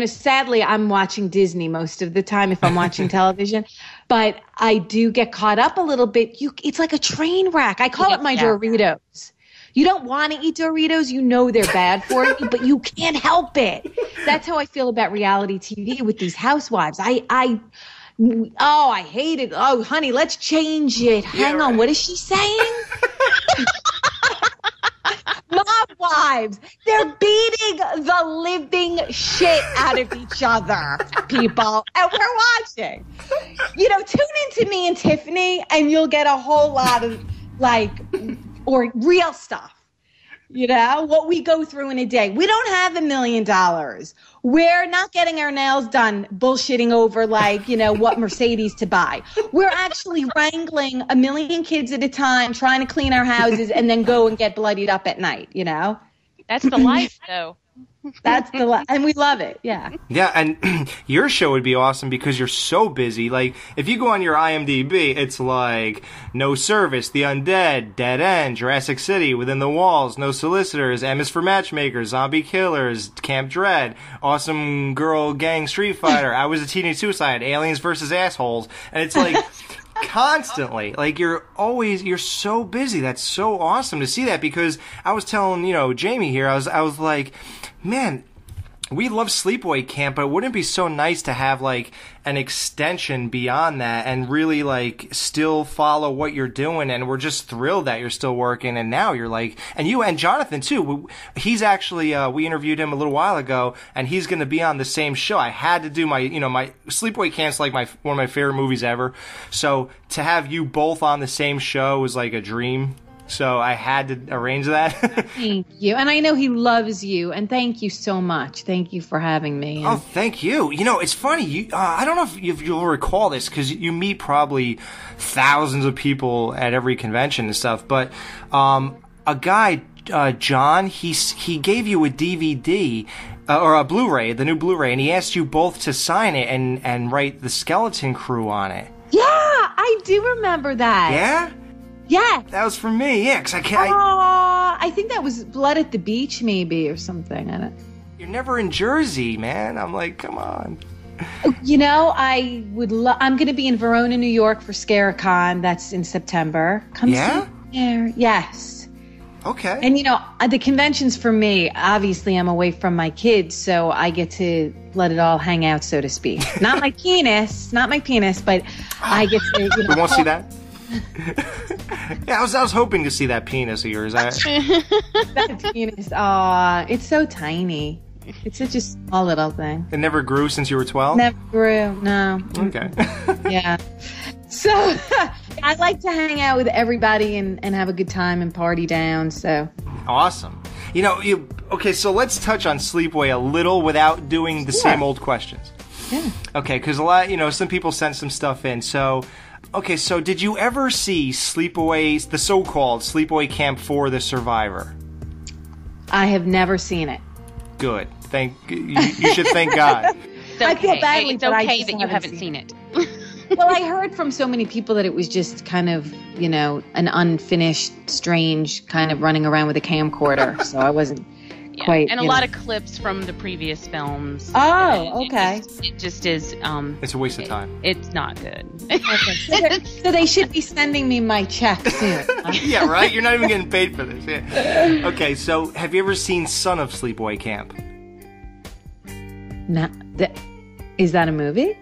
sadly, I'm watching Disney most of the time if I'm watching television, but I do get caught up a little bit. It's like a train wreck. I call it my Doritos. You don't want to eat Doritos. They're bad for you, but you can't help it. That's how I feel about reality TV with these housewives. Oh, I hate it. Oh, honey, let's change it. Hang on. What is she saying? Mob wives. They're beating the living shit out of each other, people. And we're watching. You know, tune into me and Tiffany, and you'll get a whole lot of, or real stuff. You know, what we go through in a day. We don't have $1 million. We're not getting our nails done bullshitting over, what Mercedes to buy. We're actually wrangling 1 million kids at a time, trying to clean our houses, and then go and get bloodied up at night, you know? That's the life, though. That's the life. And we love it, yeah. Yeah, and your show would be awesome because you're so busy. Like, if you go on your IMDb, it's like No Service, The Undead, Dead End, Jurassic City, Within the Walls, No Solicitors, M is for Matchmakers, Zombie Killers, Camp Dread, Awesome Girl Gang Street Fighter, I Was a Teenage Suicide, Aliens versus Assholes, and it's like constantly, like, you're so busy. That's so awesome to see that, because I was telling, Jamie here, I was like, man, we love Sleepaway Camp, but wouldn't it be so nice to have, an extension beyond that and really, still follow what you're doing? And we're just thrilled that you're still working. And now you're and you and Jonathan, too. He's actually, we interviewed him a little while ago, and he's going to be on the same show. I had to do my Sleepaway Camp's one of my favorite movies ever. So to have you both on the same show was like a dream. So I had to arrange that. Thank you. And I know he loves you. And thank you so much. Thank you for having me. Oh, thank you. It's funny. I don't know if you'll recall this, because you meet probably thousands of people at every convention and stuff. But a guy, John, he gave you a DVD or a Blu-ray, the new Blu-ray, and he asked you both to sign it and write the Skeleton Crew on it. Yeah, I do remember that. Yeah? Yeah. That was for me, yeah, because I can't... I think that was Blood at the Beach, maybe, or something. I don't... You're never in Jersey, man. I'm like, come on. I'm going to be in Verona, New York for ScareCon. That's in September. Come see me there. Yes. Okay. And, the conventions for me, obviously I'm away from my kids, so I get to let it all hang out, so to speak. Not my penis, but I get to, We won't see that? Yeah, I was hoping to see that penis of yours. That penis, it's so tiny. It's such a small little thing. It never grew since you were 12? Never grew, no. Okay. Yeah. So, I like to hang out with everybody and have a good time and party down, so. Awesome. Okay, so let's touch on Sleepaway a little without doing the same old questions. Yeah. Okay, because a lot, some people sent some stuff in, so... Okay, so did you ever see the so-called Sleepaway Camp for the Survivor? I have never seen it. Good. You should thank God. I feel badly, it's okay that you haven't seen it. Well, I heard from so many people that it was just kind of, an unfinished, strange kind of running around with a camcorder. So I wasn't quite. And a lot of clips from the previous films. Oh, okay. It just is. It's a waste of time. It's not good. Okay. So they should be sending me my check soon. Yeah, right? You're not even getting paid for this. Yeah. Okay, so have you ever seen Son of Sleepaway Camp? No. Is that a movie?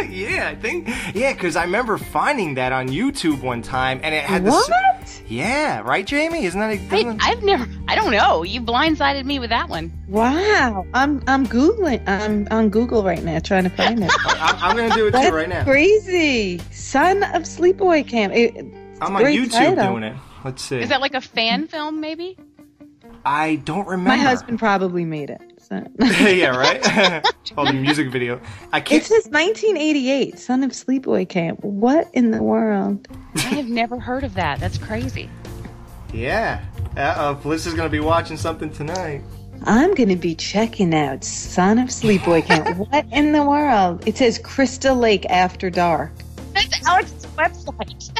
Yeah, I think. Yeah, because I remember finding that on YouTube one time, and it had What? Yeah, right, Jamie? Isn't that? I've never. I don't know. You blindsided me with that one. Wow, I'm googling. I'm on Google right now trying to find it. I'm going to do it too right now. Crazy. Son of Sleepaway Camp. I'm on YouTube doing it. Let's see. Is that like a fan film, maybe? I don't remember. My husband probably made it. So. Yeah, right? Oh, the music video. It says 1988, Son of Sleepaway Camp. What in the world? I have never heard of that. That's crazy. Yeah. Felissa's going to be watching something tonight. I'm going to be checking out Son of Sleepaway Camp. What in the world? It says Crystal Lake After Dark. That's Alex's website.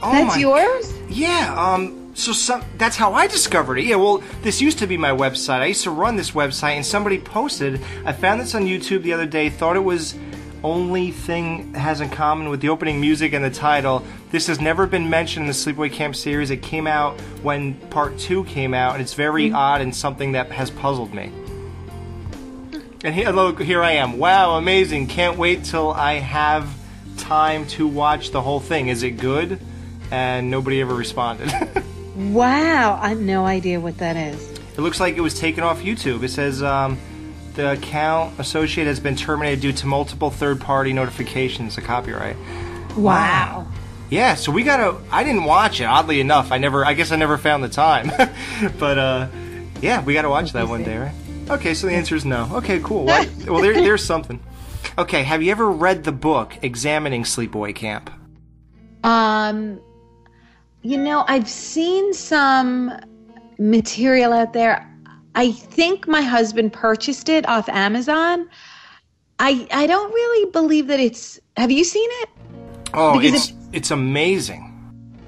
That's yours? Yeah, so that's how I discovered it. Yeah, well, this used to be my website. I used to run this website, and somebody posted, I found this on YouTube the other day, thought it was only thing it has in common with the opening music and the title. This has never been mentioned in the Sleepaway Camp series. It came out when Part 2 came out, and it's very odd and something that has puzzled me. And here I am. Wow, amazing. Can't wait till I have time to watch the whole thing. Is it good? And nobody ever responded. Wow, I have no idea what that is. It looks like it was taken off YouTube. It says the account associated has been terminated due to multiple third-party notifications of copyright. Wow. Yeah, so we gotta. I didn't watch it. Oddly enough, I guess I never found the time. But yeah, we gotta watch that one day, right? Okay, so the answer is no. Okay, cool. Well, there's something. Okay, have you ever read the book Examining Sleepaway Camp? I've seen some material out there. I think my husband purchased it off Amazon. I don't really believe that it's... Have you seen it? Oh, it's amazing.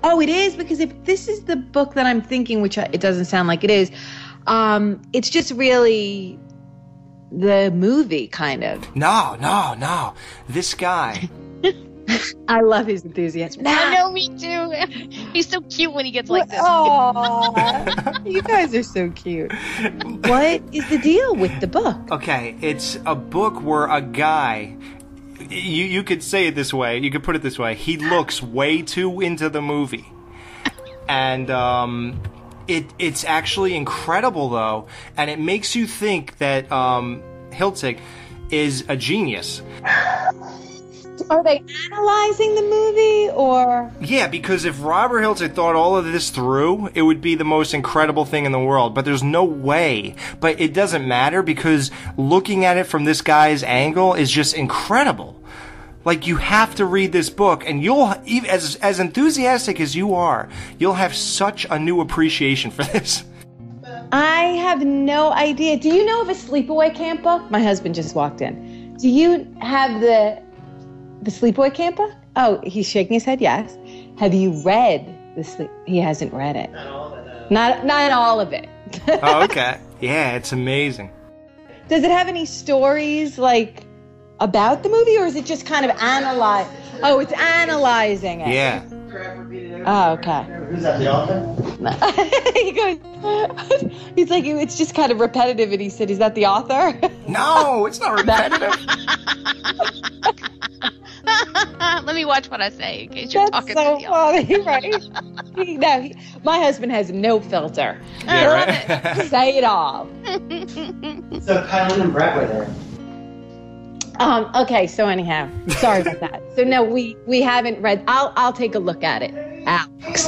Oh, it is? Because if this is the book that I'm thinking, which it doesn't sound like it is, it's just really the movie, kind of. No. This guy... I love his enthusiasm. I know, me too. He's so cute when he gets like this. Oh, you guys are so cute. What is the deal with the book? Okay, it's a book where a guy... You could say it this way. You could put it this way. He looks way too into the movie. And it's actually incredible, though. And it makes you think that Hiltzik is a genius. Are they analyzing the movie, or...? Yeah, because if Robert Hiltzik thought all of this through, it would be the most incredible thing in the world. But there's no way. But it doesn't matter, because looking at it from this guy's angle is just incredible. Like, you have to read this book, and you'll, as enthusiastic as you are, you'll have such a new appreciation for this. I have no idea. Do you know of a Sleepaway Camp book? My husband just walked in. Do you have the Sleepaway Camp book? Oh, he's shaking his head, yes. Have you read He hasn't read it. Not all of it. Not all of it. Oh, okay. Yeah, it's amazing. Does it have any stories, like, about the movie, or is it just kind of analyze? Oh, it's analyzing it. Yeah. Oh, okay. Who's that, the author? He goes, he's like, it's just kind of repetitive, and he said, is that the author? No, it's not repetitive. Let me watch what I say in case you're talking so to the author. Funny, right? My husband has no filter. Yeah, right? Say it all. So Kylan and Brett were there. Okay, so anyhow, sorry about that. So no, we haven't read. I'll take a look at it, Alex,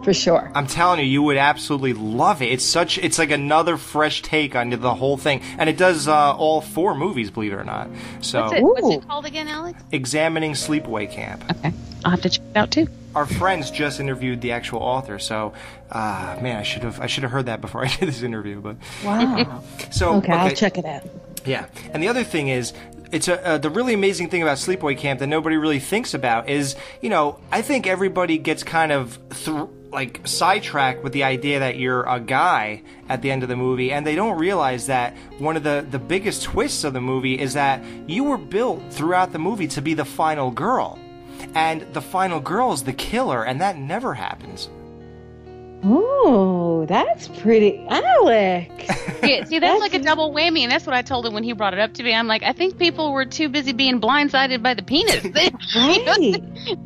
for sure. I'm telling you, you would absolutely love it. It's like another fresh take on the whole thing, and it does all 4 movies, believe it or not. So what's it called again, Alex? Examining Sleepaway Camp. Okay, I'll have to check it out too. Our friends just interviewed the actual author, so man, I should have heard that before I did this interview. But wow. So okay, I'll check it out. Yeah, and the other thing is, it's the really amazing thing about Sleepaway Camp that nobody really thinks about is, I think everybody gets kind of sidetracked with the idea that you're a guy at the end of the movie, and they don't realize that one of the biggest twists of the movie is that you were built throughout the movie to be the final girl, and the final girl is the killer, and that never happens. Oh, that's pretty, Alex. Yeah, see, that's like a double whammy, and that's what I told him when he brought it up to me. I'm like, I think people were too busy being blindsided by the penis. They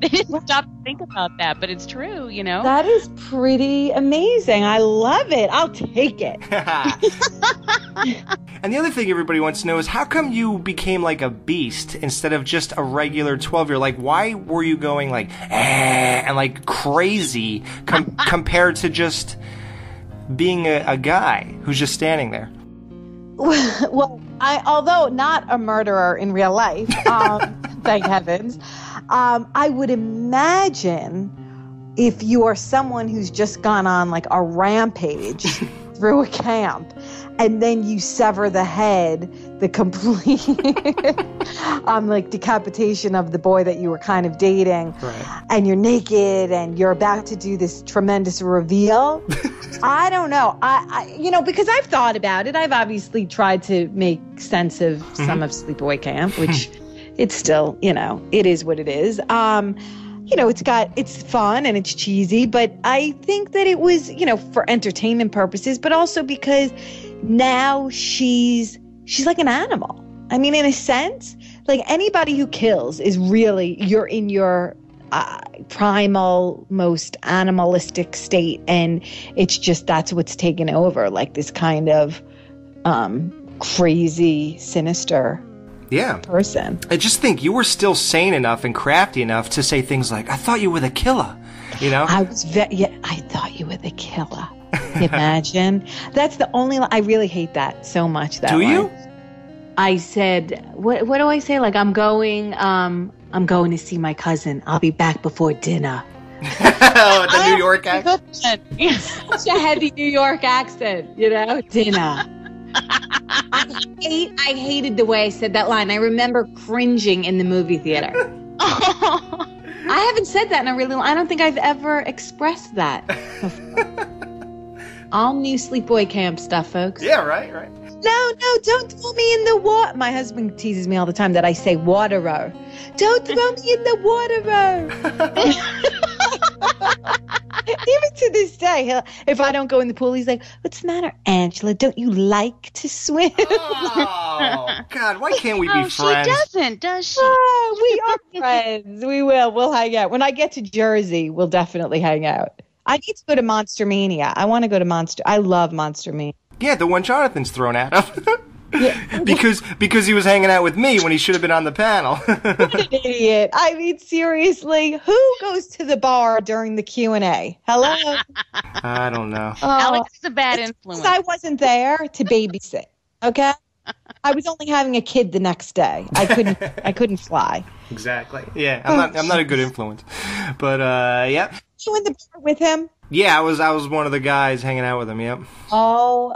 didn't stop to think about that, but it's true, That is pretty amazing. I love it. I'll take it. And the other thing everybody wants to know is, how come you became like a beast instead of just a regular 12-year-old? Like, why were you going like, and like crazy compared to just being a guy who's just standing there? Well, although not a murderer in real life, thank heavens, I would imagine if you are someone who's just gone on like a rampage through a camp, and then you sever the head, the complete decapitation of the boy that you were kind of dating, right, and you're naked and you're about to do this tremendous reveal. I don't know. I because I've thought about it. I've obviously tried to make sense of some of Sleepaway Camp, which it's still, it is what it is. It's fun and it's cheesy, but I think that it was, for entertainment purposes, but also because now she's like an animal. I mean, in a sense, like anybody who kills is really, you're in your primal, most animalistic state, and it's just, that's what's taken over, like this kind of crazy, sinister person. I just think you were still sane enough and crafty enough to say things like, I thought you were the killer, you know? I thought you were the killer. Imagine. That's the only, I really hate that so much. That Do you? I said, what do I say? Like, I'm going to see my cousin. I'll be back before dinner. Oh, the New York accent? Such a heavy New York accent, you know? Dinner. I hated the way I said that line. I remember cringing in the movie theater. I haven't said that in a really long, I don't think I've ever expressed that before. All new Sleepaway Camp stuff, folks. Yeah, right. No, don't throw me in the water. My husband teases me all the time that I say waterer. Don't throw me in the waterer. Even to this day, if I don't go in the pool, he's like, "What's the matter, Angela? Don't you like to swim?" Oh, God, why can't we be friends? She doesn't, does she? Oh, we are friends. We will. We'll hang out. When I get to Jersey, we'll definitely hang out. I need to go to Monster Mania. I want to go to Monster. I love Monster Mania. Yeah, the one Jonathan's thrown at him. Yeah. because he was hanging out with me when he should have been on the panel. What an idiot. I mean, seriously, who goes to the bar during the Q&A? Hello? I don't know. Alex is a bad influence. I wasn't there to babysit, okay? I was only having a kid the next day. I couldn't fly. Exactly. Yeah, I'm not a good influence. But yeah. You in the bar with him? Yeah, I was one of the guys hanging out with him, yep. Oh,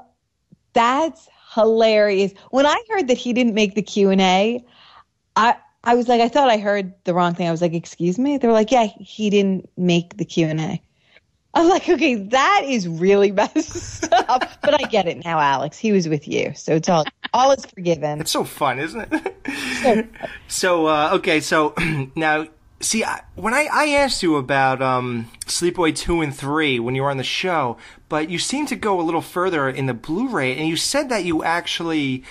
that's hilarious. When I heard that he didn't make the Q&A, I was like, I thought I heard the wrong thing. I was like, excuse me? They were like, yeah, he didn't make the Q&A. I'm like, okay, that is really messed up. But I get it now, Alex. He was with you. So it's all is forgiven. It's so fun, isn't it? So okay, so now, see, when I asked you about Sleepaway 2 and 3 when you were on the show, but you seemed to go a little further in the Blu-ray, and you said that you actually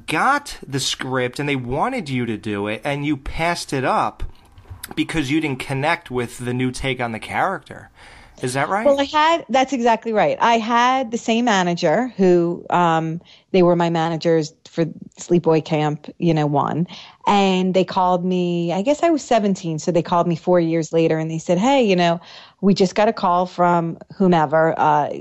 got the script and they wanted you to do it, and you passed it up because you didn't connect with the new take on the character. Is that right? Well, that's exactly right. I had the same manager who, they were my managers for Sleepaway Camp, 1. And they called me, I guess I was 17. So they called me 4 years later and they said, hey, we just got a call from whomever,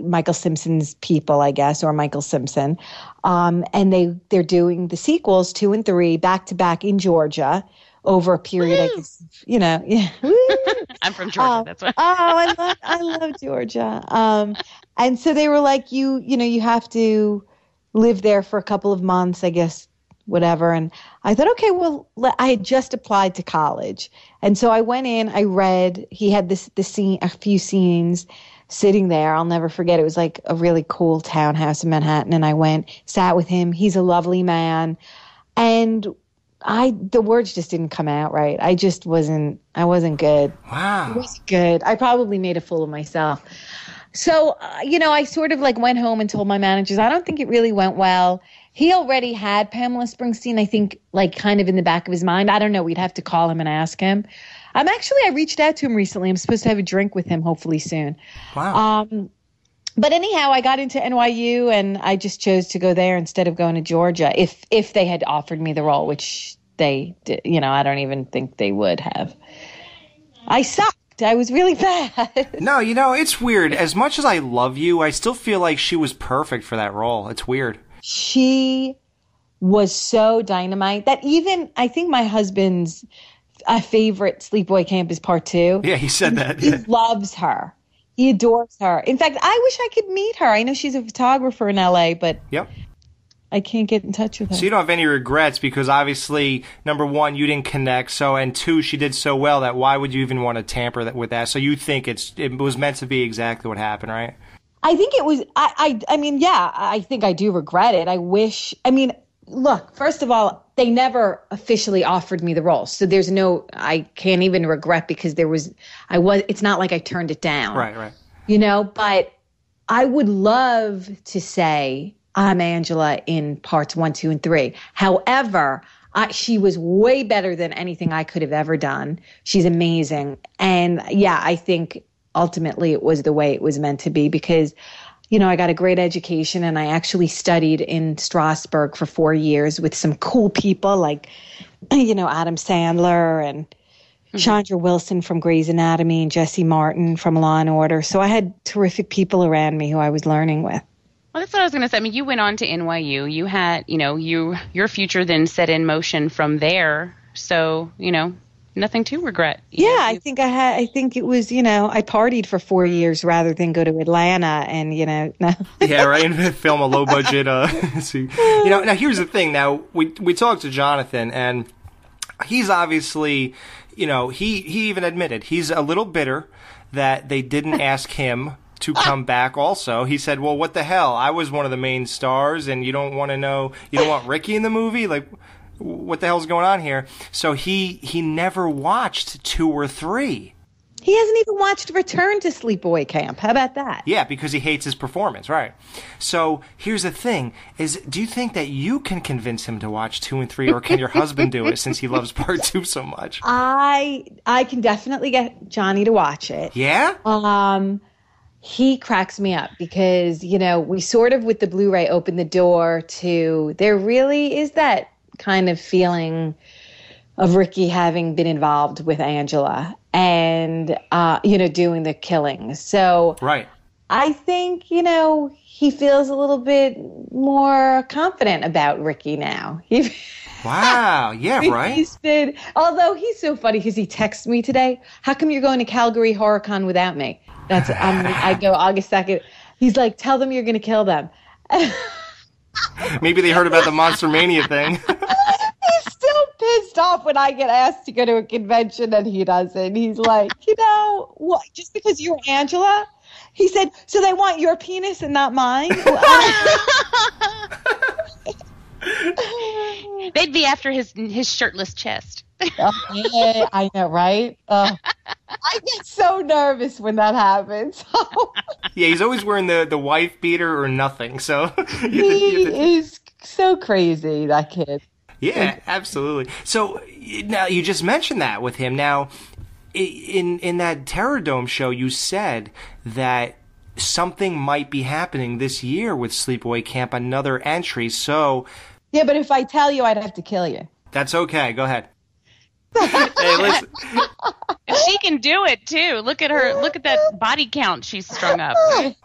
Michael Simpson's people, I guess, or Michael Simpson. And they're doing the sequels 2 and 3 back to back in Georgia over a period, I guess, yeah. I'm from Georgia, that's why. I love Georgia. And so they were like, you have to live there for a couple of months, I guess, whatever. And I thought, okay, well, I had just applied to college. And so I went in, I read, he had a few scenes sitting there. I'll never forget. It was like a really cool townhouse in Manhattan. And I went, sat with him. He's a lovely man. And the words just didn't come out right. I wasn't good. Wow. It wasn't good. I probably made a fool of myself. So, I sort of like went home and told my managers, I don't think it really went well. He already had Pamela Springsteen, I think, like kind of in the back of his mind. I don't know. We'd have to call him and ask him. I reached out to him recently. I'm supposed to have a drink with him hopefully soon. Wow. But anyhow, I got into NYU and I just chose to go there instead of going to Georgia. If they had offered me the role, which they did, I don't even think they would have. I sucked. I was really bad. No, it's weird. As much as I love you, I still feel like she was perfect for that role. It's weird. She was so dynamite that even I think my husband's favorite Sleepaway Camp is part 2. Yeah, he said that. He loves her. He adores her. In fact, I wish I could meet her. I know she's a photographer in LA, but yep. I can't get in touch with her. So you don't have any regrets because obviously, number 1, you didn't connect. And 2, she did so well that why would you even want to tamper with that? So you think it was meant to be exactly what happened, right? I think it was. I mean, yeah. I think I do regret it. I wish. I mean, look. First of all, they never officially offered me the role, so there's no. I can't even regret because there was. It's not like I turned it down. Right. But I would love to say I'm Angela in parts 1, 2, and 3. However, she was way better than anything I could have ever done. She's amazing. And yeah, I think ultimately it was the way it was meant to be because, I got a great education and I actually studied in Strasbourg for 4 years with some cool people like, Adam Sandler and Chandra Wilson from Grey's Anatomy and Jesse Martin from Law and Order. So I had terrific people around me who I was learning with. Well, that's what I was going to say. I mean, you went on to NYU. You had, your future then set in motion from there. So, nothing to regret. Yeah, I think it was, I partied for 4 years rather than go to Atlanta and, no. Yeah, right. And film a low budget. Now here's the thing. Now we talked to Jonathan and he's obviously, he even admitted he's a little bitter that they didn't ask him to come back also. He said, well, what the hell? I was one of the main stars and you don't want Ricky in the movie? Like, what the hell's going on here? So he never watched 2 or 3. He hasn't even watched Return to Sleepaway Camp. How about that? Yeah, because he hates his performance, right. So here's the thing, do you think that you can convince him to watch 2 and 3, or can your husband do it since he loves part 2 so much? I can definitely get Johnny to watch it. Yeah? He cracks me up because, we sort of with the Blu-ray opened the door to, there really is that kind of feeling of Ricky having been involved with Angela and, doing the killing. So right. I think, he feels a little bit more confident about Ricky now. Wow. Yeah, right. Although he's so funny because he texted me today, how come you're going to Calgary HorrorCon without me? I go August 2nd. He's like, tell them you're going to kill them. Maybe they heard about the Monster Mania thing. He's still pissed off when I get asked to go to a convention and he doesn't. He's like, what? Just because you're Angela? He said, so they want your penis and not mine? They'd be after his shirtless chest. Yeah, I know, right? I get so nervous when that happens. Yeah, he's always wearing the wife beater or nothing. So he is so crazy, that kid. Yeah, absolutely. So now you just mentioned that with him. Now, in that Terror Dome show, you said that something might be happening this year with Sleepaway Camp, another entry. So yeah, but if I tell you, I'd have to kill you. That's okay. Go ahead. Hey, listen. She can do it too. Look at her. Look at that body count she's strung up.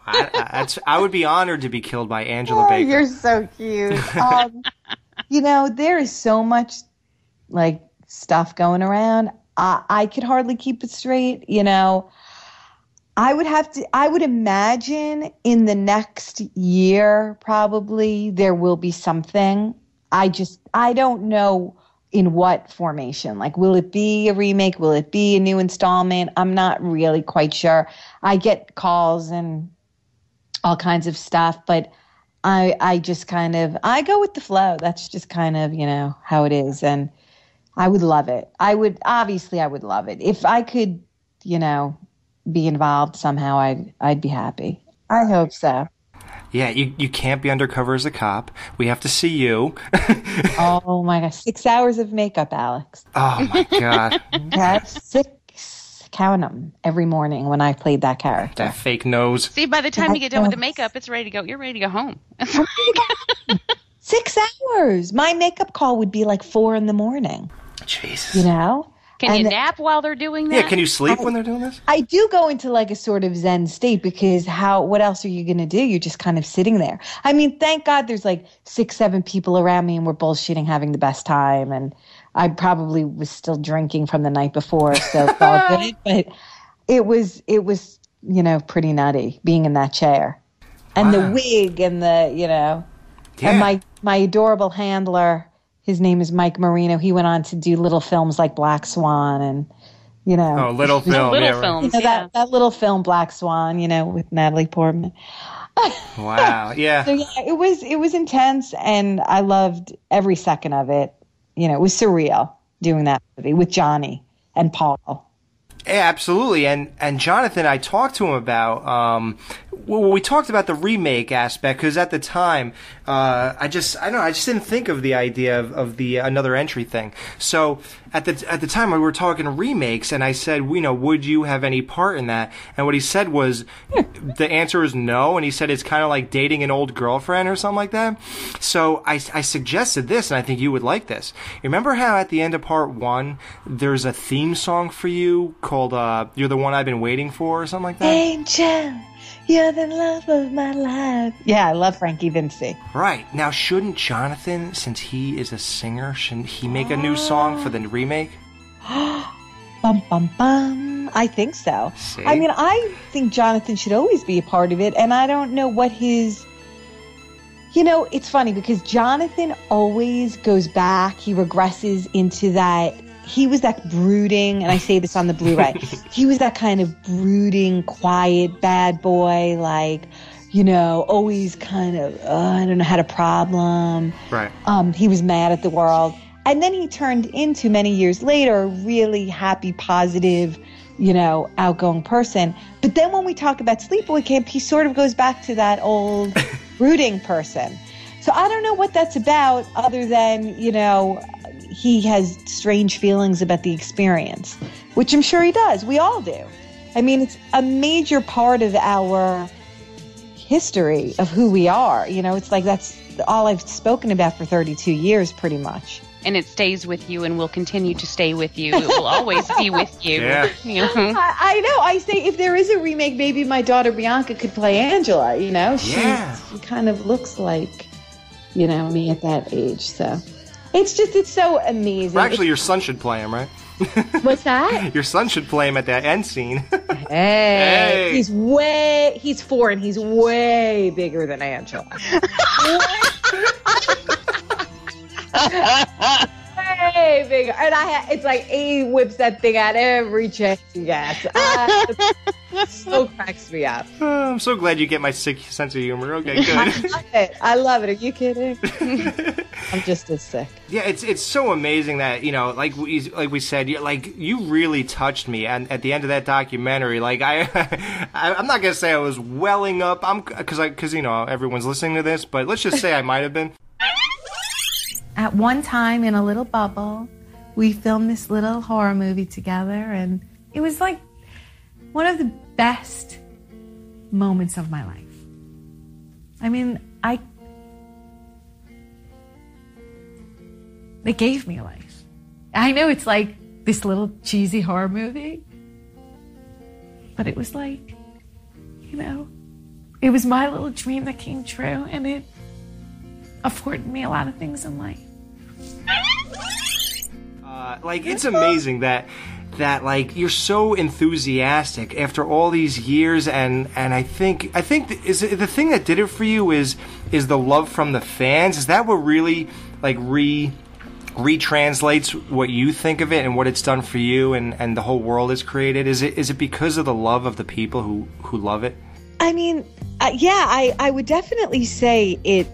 I would be honored to be killed by Angela Baker. You're so cute. There is so much like stuff going around. I could hardly keep it straight. I would imagine in the next year, probably there will be something. I don't know in what formation. Like, will it be a remake? Will it be a new installment? I'm not really quite sure. I get calls and all kinds of stuff, but I just kind of, I go with the flow. That's just kind of, how it is. And I would love it. I would love it. If I could, be involved somehow, I'd be happy. I hope so. Yeah, you can't be undercover as a cop. We have to see you. Oh my gosh, 6 hours of makeup, Alex. Oh my God. That's 6, count them, every morning when I played that character. That fake nose. See, by the time you get done with the makeup, it's ready to go. You're ready to go home. 6 hours. My makeup call would be like 4 a.m. Jesus. Can you nap while they're doing that? Yeah, can you sleep when they're doing this? I do go into like a sort of Zen state because what else are you going to do? You're just kind of sitting there. I mean, thank God there's like 6, 7 people around me and we're bullshitting, having the best time. And I probably was still drinking from the night before, so it's all good. But it was, pretty nutty being in that chair. And the wig and and my adorable handler, his name is Mike Marino. He went on to do little films like Black Swan and, Oh, little film. Little films, that little film Black Swan, with Natalie Portman. Wow, yeah. So yeah, it was intense and I loved every second of it. It was surreal doing that movie with Johnny and Paul. Yeah, absolutely. And Jonathan, I talked to him about well, we talked about the remake aspect because at the time, I just didn't think of the idea of the another entry thing. So at the time we were talking remakes, and I said, would you have any part in that? And what he said was, the answer is no, and he said it's kind of like dating an old girlfriend or something like that. So I suggested this, and I think you would like this. Remember how at the end of part 1, there's a theme song for you called "You're the One I've Been Waiting For" or something like that? Angel, you're the love of my life. Yeah, I love Frankie Vinci. Right. Now, shouldn't Jonathan, since he is a singer, shouldn't he make a new song for the remake? Bum, bum, bum. I think so. See? I mean, I think Jonathan should always be a part of it, and I don't know what his... it's funny because Jonathan always goes back. He regresses into that... He was that brooding, and I say this on the Blu-ray, he was that kind of brooding, quiet, bad boy, always kind of, I don't know, had a problem. Right. He was mad at the world. And then he turned into, many years later, a really happy, positive, outgoing person. But then when we talk about Sleepaway Camp, he sort of goes back to that old brooding person. So I don't know what that's about other than, he has strange feelings about the experience, which I'm sure he does. We all do. I mean, it's a major part of our history of who we are. It's like that's all I've spoken about for 32 years, pretty much. And it stays with you and will continue to stay with you. It will always be with you. Yeah. I know. I say if there is a remake, maybe my daughter Bianca could play Angela. She kind of looks like, me at that age. So it's so amazing. Well, actually, your son should play him, right? What's that? Your son should play him at that end scene. Hey. He's 4 and he's way bigger than Angela. Way bigger. And it's like he whips that thing out every chance he gets. So cracks me up. I'm so glad you get my sick sense of humor. Okay, good. I love it. Are you kidding? I'm just as sick. Yeah, it's so amazing that like we said, you really touched me, and at the end of that documentary, I'm not gonna say I was welling up. Because everyone's listening to this, but let's just say I might have been. At one time, in a little bubble, we filmed this little horror movie together, and it was like one of the best moments of my life. I mean, they gave me life. I know it's like this little cheesy horror movie, but it was like, it was my little dream that came true, and it afforded me a lot of things in life. It's amazing that you're so enthusiastic after all these years, and I think is it the thing that did it for you is the love from the fans? Is that what really retranslates what you think of it and what it's done for you and the whole world it's created? Is it because of the love of the people who love it? I mean, I would definitely say it.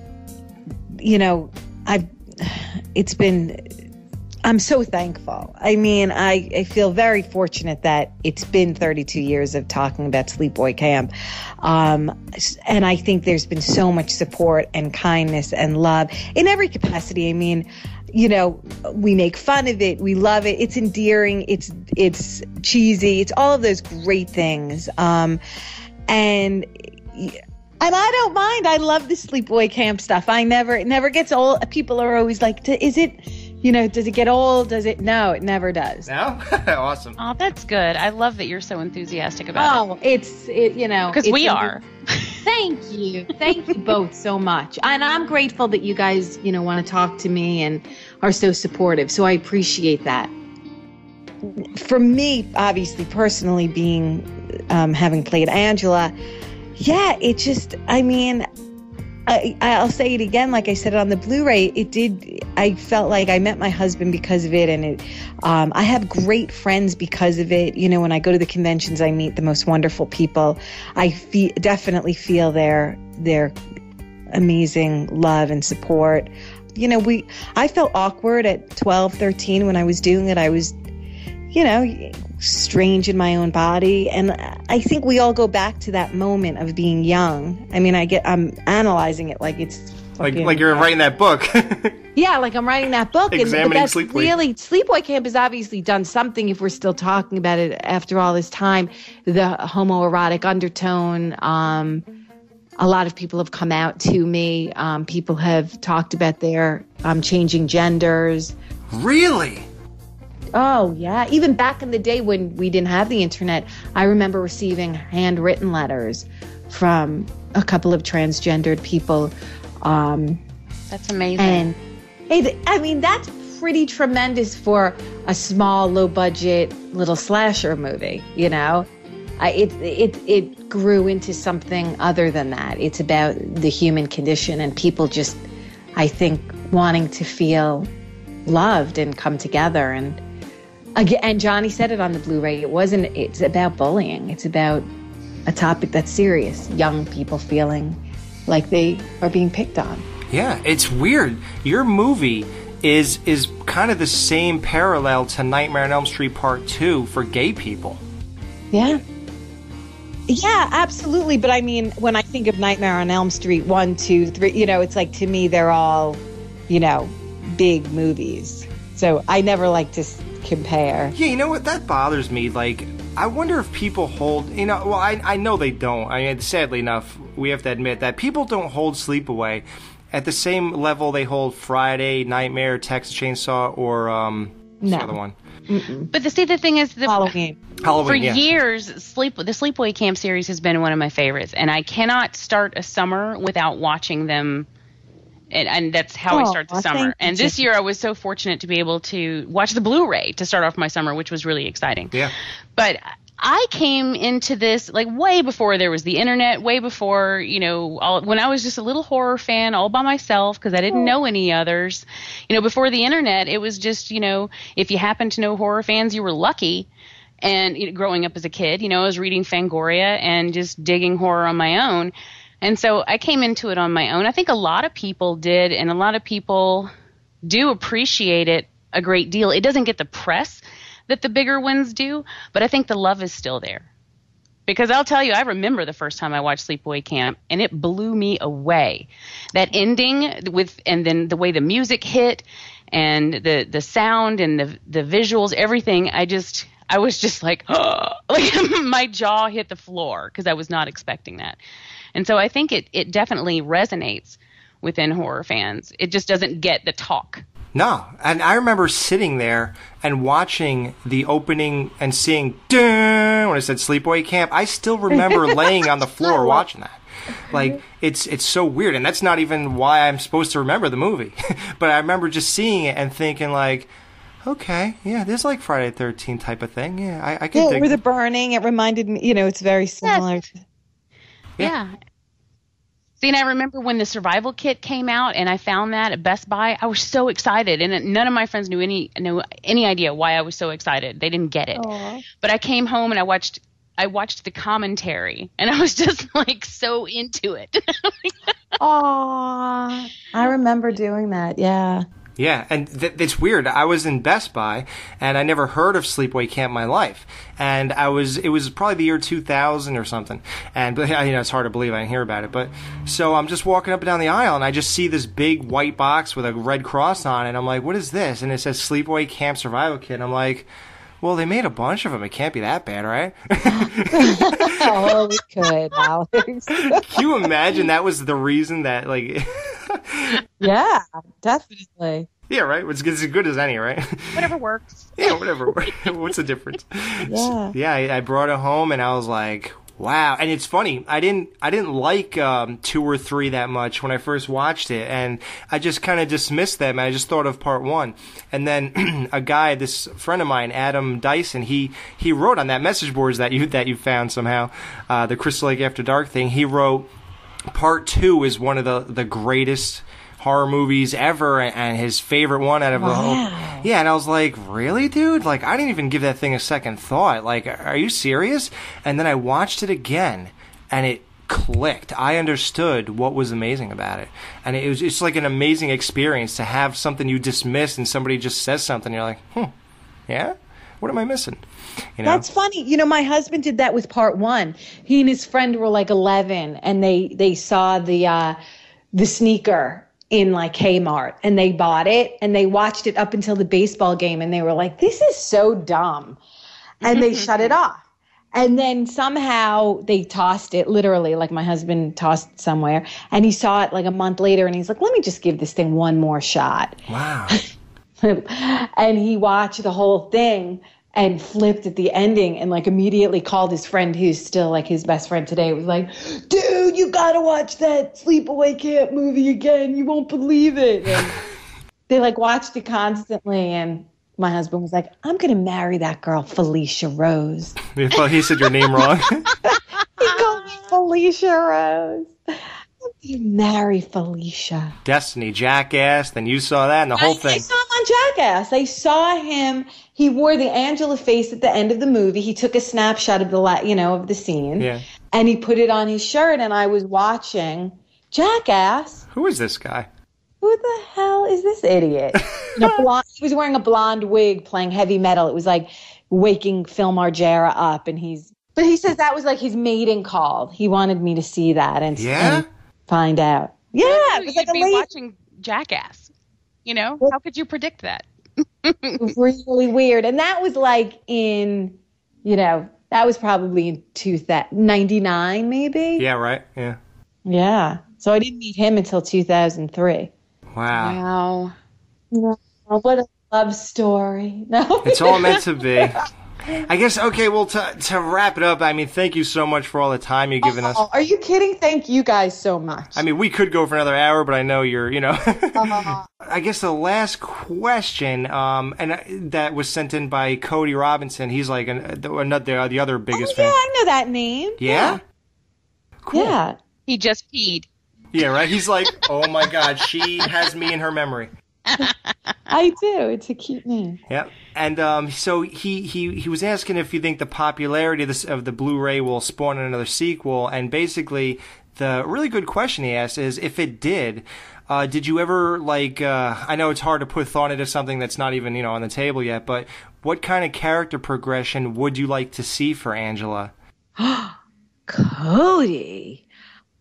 I'm so thankful. I mean, I feel very fortunate that it's been 32 years of talking about Sleepaway Camp. And I think there's been so much support and kindness and love in every capacity. I mean, we make fun of it. We love it. It's endearing. It's cheesy. It's all of those great things. And I don't mind. I love the Sleepaway Camp stuff. It never gets old. People are always like, is it, does it get old? Does it? No, it never does. No? Awesome. Oh, that's good. I love that you're so enthusiastic about it. Because we are. Thank you. Thank you both so much. And I'm grateful that you guys, want to talk to me and are so supportive. So I appreciate that. For me, obviously, personally, being, having played Angela, yeah, it just, I'll say it again, like I said it on the Blu-ray, I felt like I met my husband because of it, and I have great friends because of it. When I go to the conventions, I meet the most wonderful people. I definitely feel their amazing love and support. I felt awkward at 12, 13 when I was doing it. I was, strange in my own body. And I think we all go back to that moment of being young. I mean, I'm analyzing it like it's fucking, like you're writing that book. Yeah, like I'm writing that book. Examining and that's Sleepaway. really, Sleepaway Camp has obviously done something, if we're still talking about it after all this time. The homoerotic undertone. A lot of people have come out to me. People have talked about their changing genders. Really? Oh, yeah. Even back in the day when we didn't have the internet, I remember receiving handwritten letters from a couple of transgendered people. That's amazing. And I mean, that's pretty tremendous for a small, low-budget little slasher movie, It grew into something other than that. It's about the human condition and people just, I think, wanting to feel loved and come together. And Johnny said it on the Blu-ray. It's about bullying. It's about a topic that's serious. Young people feeling like they are being picked on. Yeah, it's weird. Your movie is kind of the same parallel to Nightmare on Elm Street Part 2 for gay people. Yeah. Yeah, absolutely. But I mean, when I think of Nightmare on Elm Street 1, 2, 3, it's like, to me, they're all, big movies. So I never like to compare. Yeah, you know what? That bothers me. Like, I wonder if people hold, well, I know they don't. I mean, sadly enough, we have to admit that people don't hold Sleepaway at the same level they hold Friday, Nightmare, Texas Chainsaw, or what's the other one? Mm-mm. But the thing is, Halloween. For yeah. years, the Sleepaway Camp series has been one of my favorites, and I cannot start a summer without watching them. And that's how I start the summer. And this year, I was so fortunate to be able to watch the Blu-ray to start off my summer, which was really exciting. Yeah. But I came into this like way before there was the internet, way before, when I was just a little horror fan all by myself because I didn't know any others. Before the internet, it was just, if you happened to know horror fans, you were lucky. And growing up as a kid, I was reading Fangoria and just digging horror on my own. And so I came into it on my own. I think a lot of people did, and a lot of people do appreciate it a great deal. It doesn't get the press that the bigger ones do, but I think the love is still there. Because I'll tell you, I remember the first time I watched Sleepaway Camp, and it blew me away. That ending and then the way the music hit, and the sound and the visuals, everything. I was just like, oh, like my jaw hit the floor because I was not expecting that. And so I think it definitely resonates within horror fans. It just doesn't get the talk. No, and I remember sitting there and watching the opening and seeing "dun" when it said Sleepaway Camp. I still remember laying on the floor watching that. Like, it's so weird, and that's not even why I'm supposed to remember the movie. But I remember just seeing it and thinking, like, okay, yeah, this is like Friday the 13th type of thing. Yeah, I can dig or the burning. It reminded me, it's very similar. Yeah. See, and I remember when the survival kit came out and I found that at Best Buy, I was so excited. And none of my friends knew any idea why I was so excited. They didn't get it. Aww. But I came home and I watched the commentary and I was just like so into it. Aww. I remember doing that. Yeah. Yeah, and it's weird. I was in Best Buy, and I never heard of Sleepaway Camp in my life. And it was probably the year 2000 or something. And it's hard to believe I didn't hear about it. But so I'm just walking up and down the aisle, and I just see this big white box with a red cross on it. And I'm like, what is this? And it says Sleepaway Camp Survival Kit. And I'm like, well, they made a bunch of them. It can't be that bad, right? Oh, we could, Alex. Can you imagine that was the reason that, like... Yeah, definitely. Yeah, right? It's as good as any, right? Whatever works. Yeah, whatever works. What's the difference? Yeah. Yeah, I brought it home, and I was like, wow. And it's funny, I didn't like 2 or 3 that much when I first watched it, and I just kind of dismissed them, and I just thought of part 1. And then a guy, this friend of mine, Adam Dyson, he wrote on that message boards that you found somehow, the Crystal Lake After Dark thing, he wrote, part 2 is one of the greatest horror movies ever, and his favorite one out of the whole. Yeah, and I was like, really, dude? Like, I didn't even give that thing a second thought. Like, are you serious? And then I watched it again, and it clicked. I understood what was amazing about it, and it's like an amazing experience to have something you dismiss and somebody just says something. You're like, yeah. What am I missing? You know? That's funny. You know, my husband did that with part 1. He and his friend were like 11, and they saw the sneaker in like Kmart, and they bought it, and they watched it up until the baseball game, and they were like, this is so dumb. And they shut it off. And then somehow they tossed it, literally, like my husband tossed it somewhere, and he saw it like a month later, and he's like, let me just give this thing one more shot. Wow. And he watched the whole thing and flipped at the ending and like immediately called his friend, who's still like his best friend today. It was like, dude, you gotta watch that Sleepaway Camp movie again. You won't believe it. And they like watched it constantly, and my husband was like, I'm gonna marry that girl, Felissa Rose. Well, he said your name wrong. He called me Felissa Rose. You marry Felicia. Destiny, Jackass. Then you saw that and the whole thing. I saw him on Jackass. I saw him. He wore the Angela face at the end of the movie. He took a snapshot of of the scene. Yeah. And he put it on his shirt. And I was watching Jackass. Who is this guy? Who the hell is this idiot? He was wearing a blonde wig, playing heavy metal. It was like waking Phil Margera up, and But he says that was like his mating call. He wanted me to see that and find out. Yeah, it was like you'd be watching Jackass. You know, how could you predict that? Really weird. And that was like in, that was probably in 1999, maybe. Yeah, right. Yeah. Yeah. So I didn't meet him until 2003. Wow. No, what a love story. No, it's all meant to be. I guess, okay, well, to wrap it up, I mean, thank you so much for all the time you've given us. Are you kidding? Thank you guys so much. I mean, we could go for another hour, but I know you're, I guess the last question, and that was sent in by Cody Robinson. He's like the other biggest fan. Yeah, I know that name. Yeah? Cool. Yeah. He just peed. Yeah, right? He's like, oh my God, she has me in her memory. I do. It's a cute name. Yep. And so he was asking if you think the popularity of the Blu-ray will spawn another sequel. And basically, the really good question he asked is, if it did you ever, I know it's hard to put thought into something that's not even, on the table yet, but what kind of character progression would you like to see for Angela? Cody.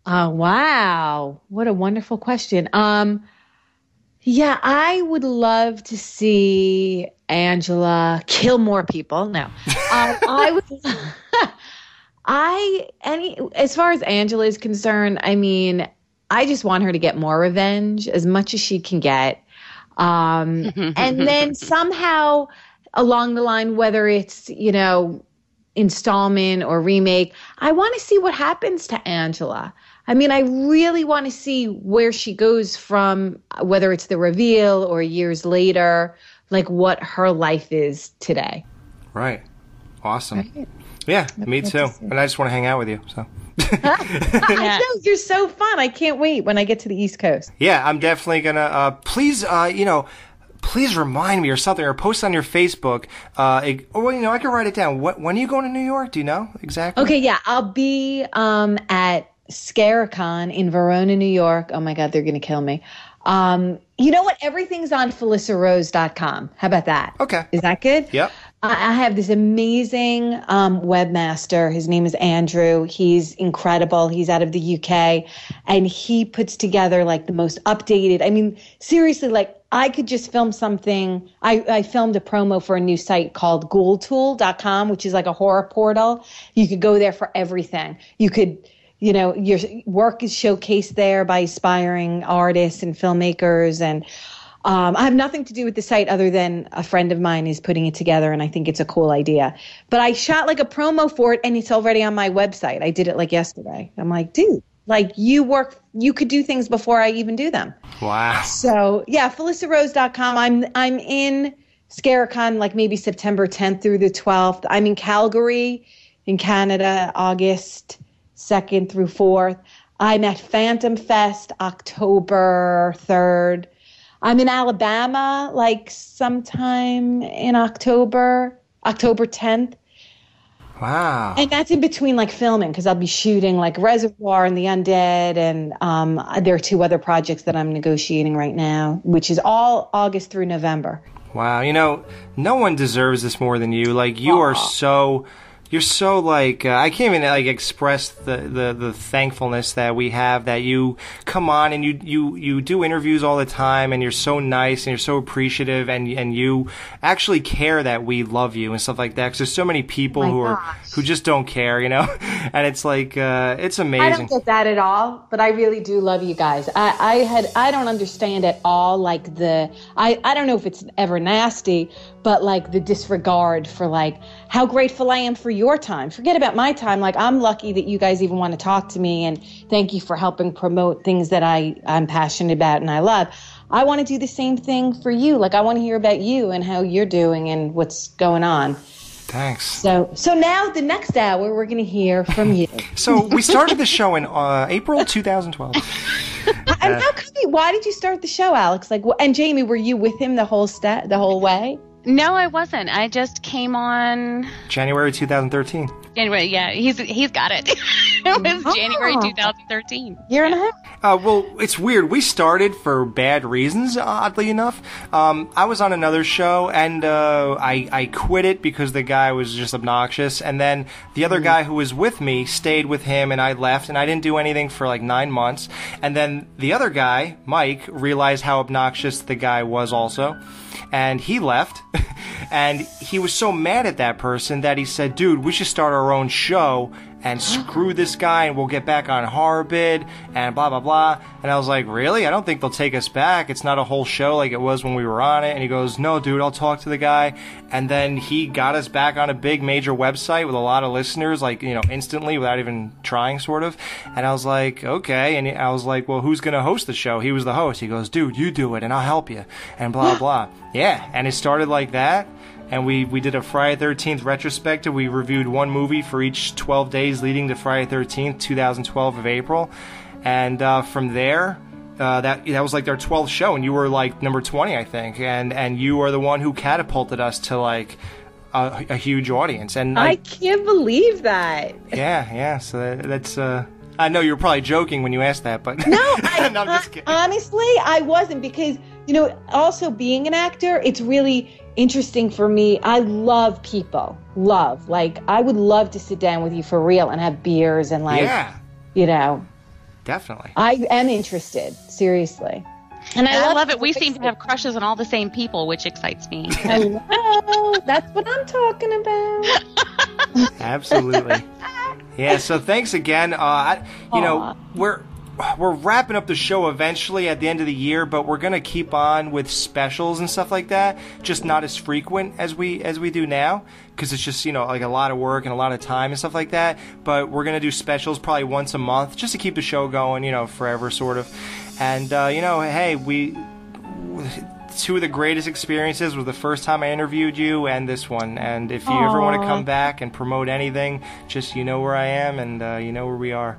Wow. What a wonderful question. Yeah, I would love to see Angela kill more people. No, I would. As far as Angela is concerned, I mean, I just want her to get more revenge, as much as she can get, and then somehow along the line, whether it's installment or remake, I want to see what happens to Angela. I mean, I really want to see where she goes from, whether it's the reveal or years later, like what her life is today. Right. Awesome. Right. Yeah, me too. And I just want to hang out with you. So. I know, you're so fun. I can't wait when I get to the East Coast. Yeah, I'm definitely going to, please, please remind me or something, or post on your Facebook. I can write it down. When are you going to New York? Do you know exactly? Okay, yeah. I'll be at Scaricon in Verona, New York. Oh my God, they're going to kill me. You know what? Everything's on FelissaRose.com. How about that? Okay. Is that good? Yep. I have this amazing webmaster. His name is Andrew. He's incredible. He's out of the UK, and he puts together like the most updated. I mean, seriously, like I could just film something. I filmed a promo for a new site called ghoultool.com, which is like a horror portal. You could go there for everything. You could, your work is showcased there by aspiring artists and filmmakers. And I have nothing to do with the site other than a friend of mine is putting it together, and I think it's a cool idea. But I shot like a promo for it, and it's already on my website. I did it like yesterday. I'm like, dude, like you could do things before I even do them. Wow. So yeah, FelissaRose.com. I'm in Scaricon like maybe September 10th through the 12th. I'm in Calgary in Canada, August 2nd through 4th. I'm at Phantom Fest October 3rd. I'm in Alabama like sometime in October 10th. Wow. And that's in between like filming, because I'll be shooting like Reservoir and The Undead, and there are 2 other projects that I'm negotiating right now, which is all August through November. Wow, no one deserves this more than you. Like, you are so... You're so, like, I can't even, like, express the thankfulness that we have that you come on and you do interviews all the time, and you're so nice and you're so appreciative, and you actually care that we love you and stuff like that, because there's so many people who just don't care, and it's like, it's amazing. I don't get that at all, but I really do love you guys. I don't understand at all, like, I don't know if it's ever nasty, but, like, the disregard for, like, how grateful I am for your time. Forget about my time. Like, I'm lucky that you guys even want to talk to me, and thank you for helping promote things that I'm passionate about and I love. I want to do the same thing for you. Like, I want to hear about you and how you're doing and what's going on. Thanks. So now the next hour, we're going to hear from you. So we started the show in April 2012. And why did you start the show, Alex? Like, and Jamie, were you with him the whole way? No, I wasn't. I just came on January 2013. January, yeah, he's got it. It was January 2013. Year and a half. Well, it's weird. We started for bad reasons, oddly enough. I was on another show, and I quit it because the guy was just obnoxious. And then the other guy who was with me stayed with him, and I left, and I didn't do anything for like 9 months. And then the other guy, Mike, realized how obnoxious the guy was also. And he left, and he was so mad at that person that he said, dude, we should start our own show and screw this guy and we'll get back on Horror Bid and blah, blah, blah. And I was like, really? I don't think they'll take us back. It's not a whole show like it was when we were on it. And he goes, no, dude, I'll talk to the guy. And then he got us back on a big major website with a lot of listeners, like, instantly without even trying, sort of. And I was like, okay. And I was like, well, who's going to host the show? He was the host. He goes, dude, you do it and I'll help you and blah, blah. Yeah. And it started like that. And we did a Friday 13th retrospective. We reviewed one movie for each 12 days leading to Friday 13th, 2012 of April. And from there, that was like our 12th show. And you were like number 20, I think. And you are the one who catapulted us to like a huge audience. And I can't believe that. Yeah. So that's... I know you were probably joking when you asked that, but... No, I'm just kidding. Honestly, I wasn't, because, also being an actor, it's really interesting for me. I love people. Like, I would love to sit down with you for real and have beers and, like, Definitely. I am interested, seriously. And I love it. We seem to have crushes on all the same people, which excites me. Hello, that's what I'm talking about. Absolutely. Yeah, so thanks again. We're wrapping up the show eventually at the end of the year, but we're going to keep on with specials and stuff like that, just not as frequent as we do now, because it's just, like a lot of work and a lot of time and stuff like that. But we're going to do specials probably once a month just to keep the show going, forever, sort of. And, hey, two of the greatest experiences was the first time I interviewed you and this one. And if you ever want to come back and promote anything, just where I am and where we are.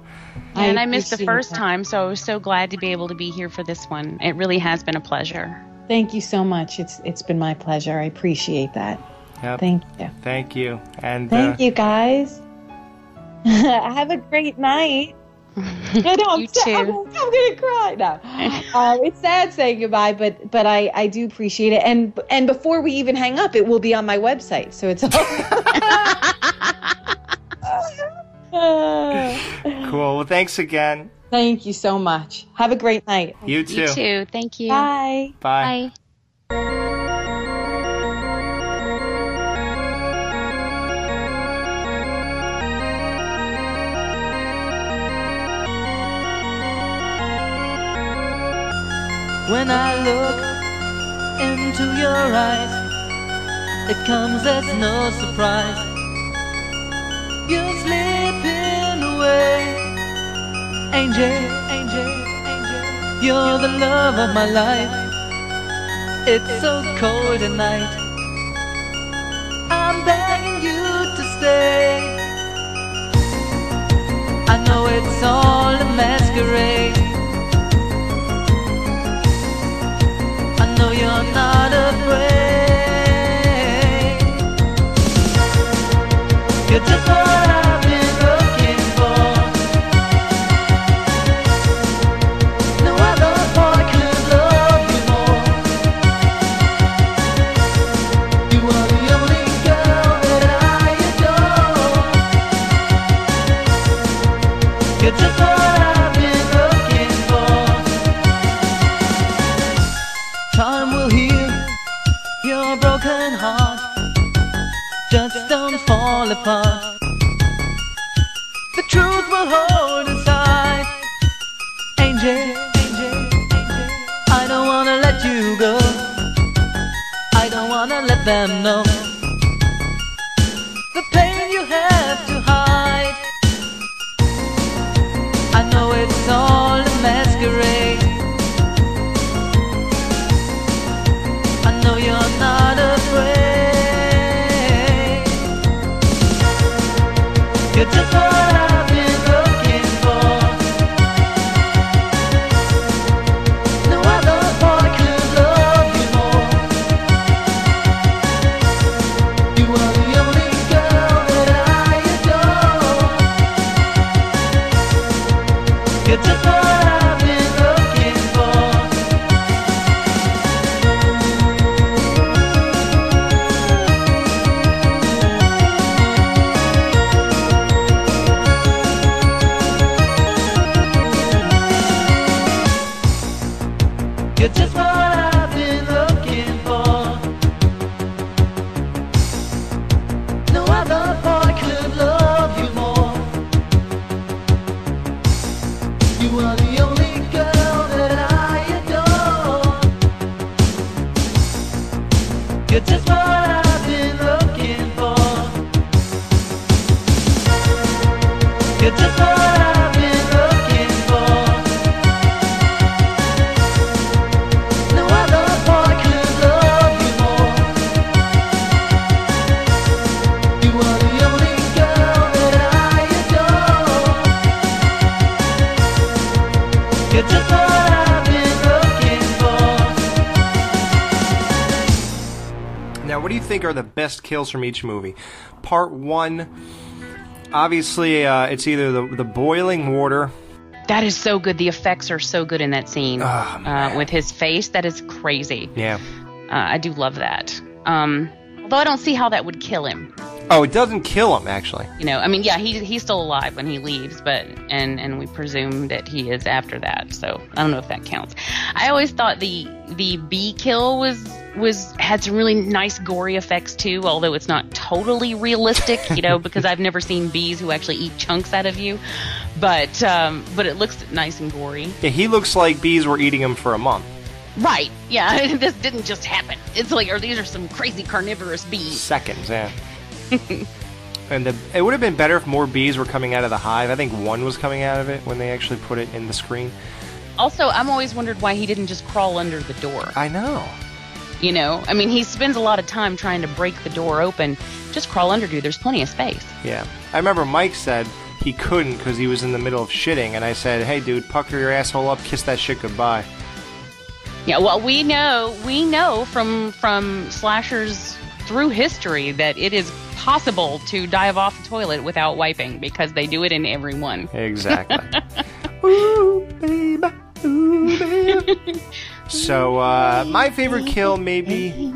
And I missed the first time, so I was so glad to be able to be here for this one. It really has been a pleasure. Thank you so much. It's been my pleasure. I appreciate that. Yep. Thank you. Thank you. And thank you, guys. Have a great night. You too. I'm gonna cry now. It's sad saying goodbye, but I do appreciate it. And before we even hang up, it will be on my website, so it's cool. Well, thanks again. Thank you so much. Have a great night. You too. You too. Thank you. Bye. Bye. When I look into your eyes, it comes as no surprise. You're slipping away, angel, angel, angel. You're the love of my life. It's so cold at night. I'm begging you to stay. I know it's all a masquerade. I know you're not afraid. You're just what I've been looking for. No other boy could love you more. fall apart. The truth will hold inside. Angel, I don't wanna let you go. I don't wanna let them know the pain you have to hide. I know it's all a masquerade. I know you're not afraid. You're just what I've been looking for. No other boy could love you more. You are the only girl that I adore. You're just what I've been looking for. You're just what I've been looking for. No other boy could love you more. You are the only girl that I adore. You're just what I've been looking for. You're just what I've been looking for. No other boy could love you more. You are the only girl that I adore. You're just what I've been looking for. Now, what do you think are the best kills from each movie? Part 1, obviously, it's either the boiling water. That is so good. The effects are so good in that scene with his face. That is crazy. Yeah. I do love that. Although I don't see how that would kill him. Oh, it doesn't kill him, actually. You know, I mean, yeah, he's still alive when he leaves, but and we presume that he is after that. So I don't know if that counts. I always thought the bee kill had some really nice gory effects too, although it's not totally realistic, you know, because I've never seen bees who actually eat chunks out of you. But it looks nice and gory. Yeah, he looks like bees were eating him for a month. Right. Yeah, this didn't just happen. It's like, or these are some crazy carnivorous bees. Seconds, yeah. And it would have been better if more bees were coming out of the hive. I think one was coming out of it when they actually put it in the screen. Also, I'm always wondered why he didn't just crawl under the door. I know. You know, I mean, he spends a lot of time trying to break the door open. Just crawl under, dude. There's plenty of space. Yeah. I remember Mike said he couldn't because he was in the middle of shitting, and I said, hey, dude, pucker your asshole up, kiss that shit goodbye. Yeah, well, we know from slashers through history that it is possible to dive off the toilet without wiping because they do it in every one. Exactly. Ooh, baby. Ooh, baby. So, my favorite kill, maybe,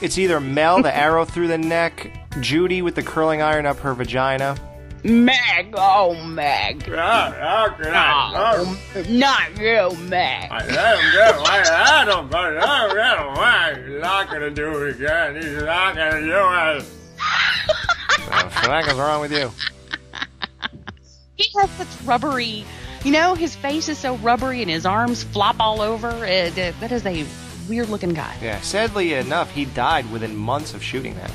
it's either Mel, the arrow through the neck, Judy with the curling iron up her vagina. Meg, oh, Meg. How can I? Not you, Meg. I let him go. I don't know why. He's not going to do it again. He's not going to do it. What the heck is wrong with you? He has such rubbery, you know, his face is so rubbery and his arms flop all over. That is a weird-looking guy. Yeah, sadly enough, he died within months of shooting that.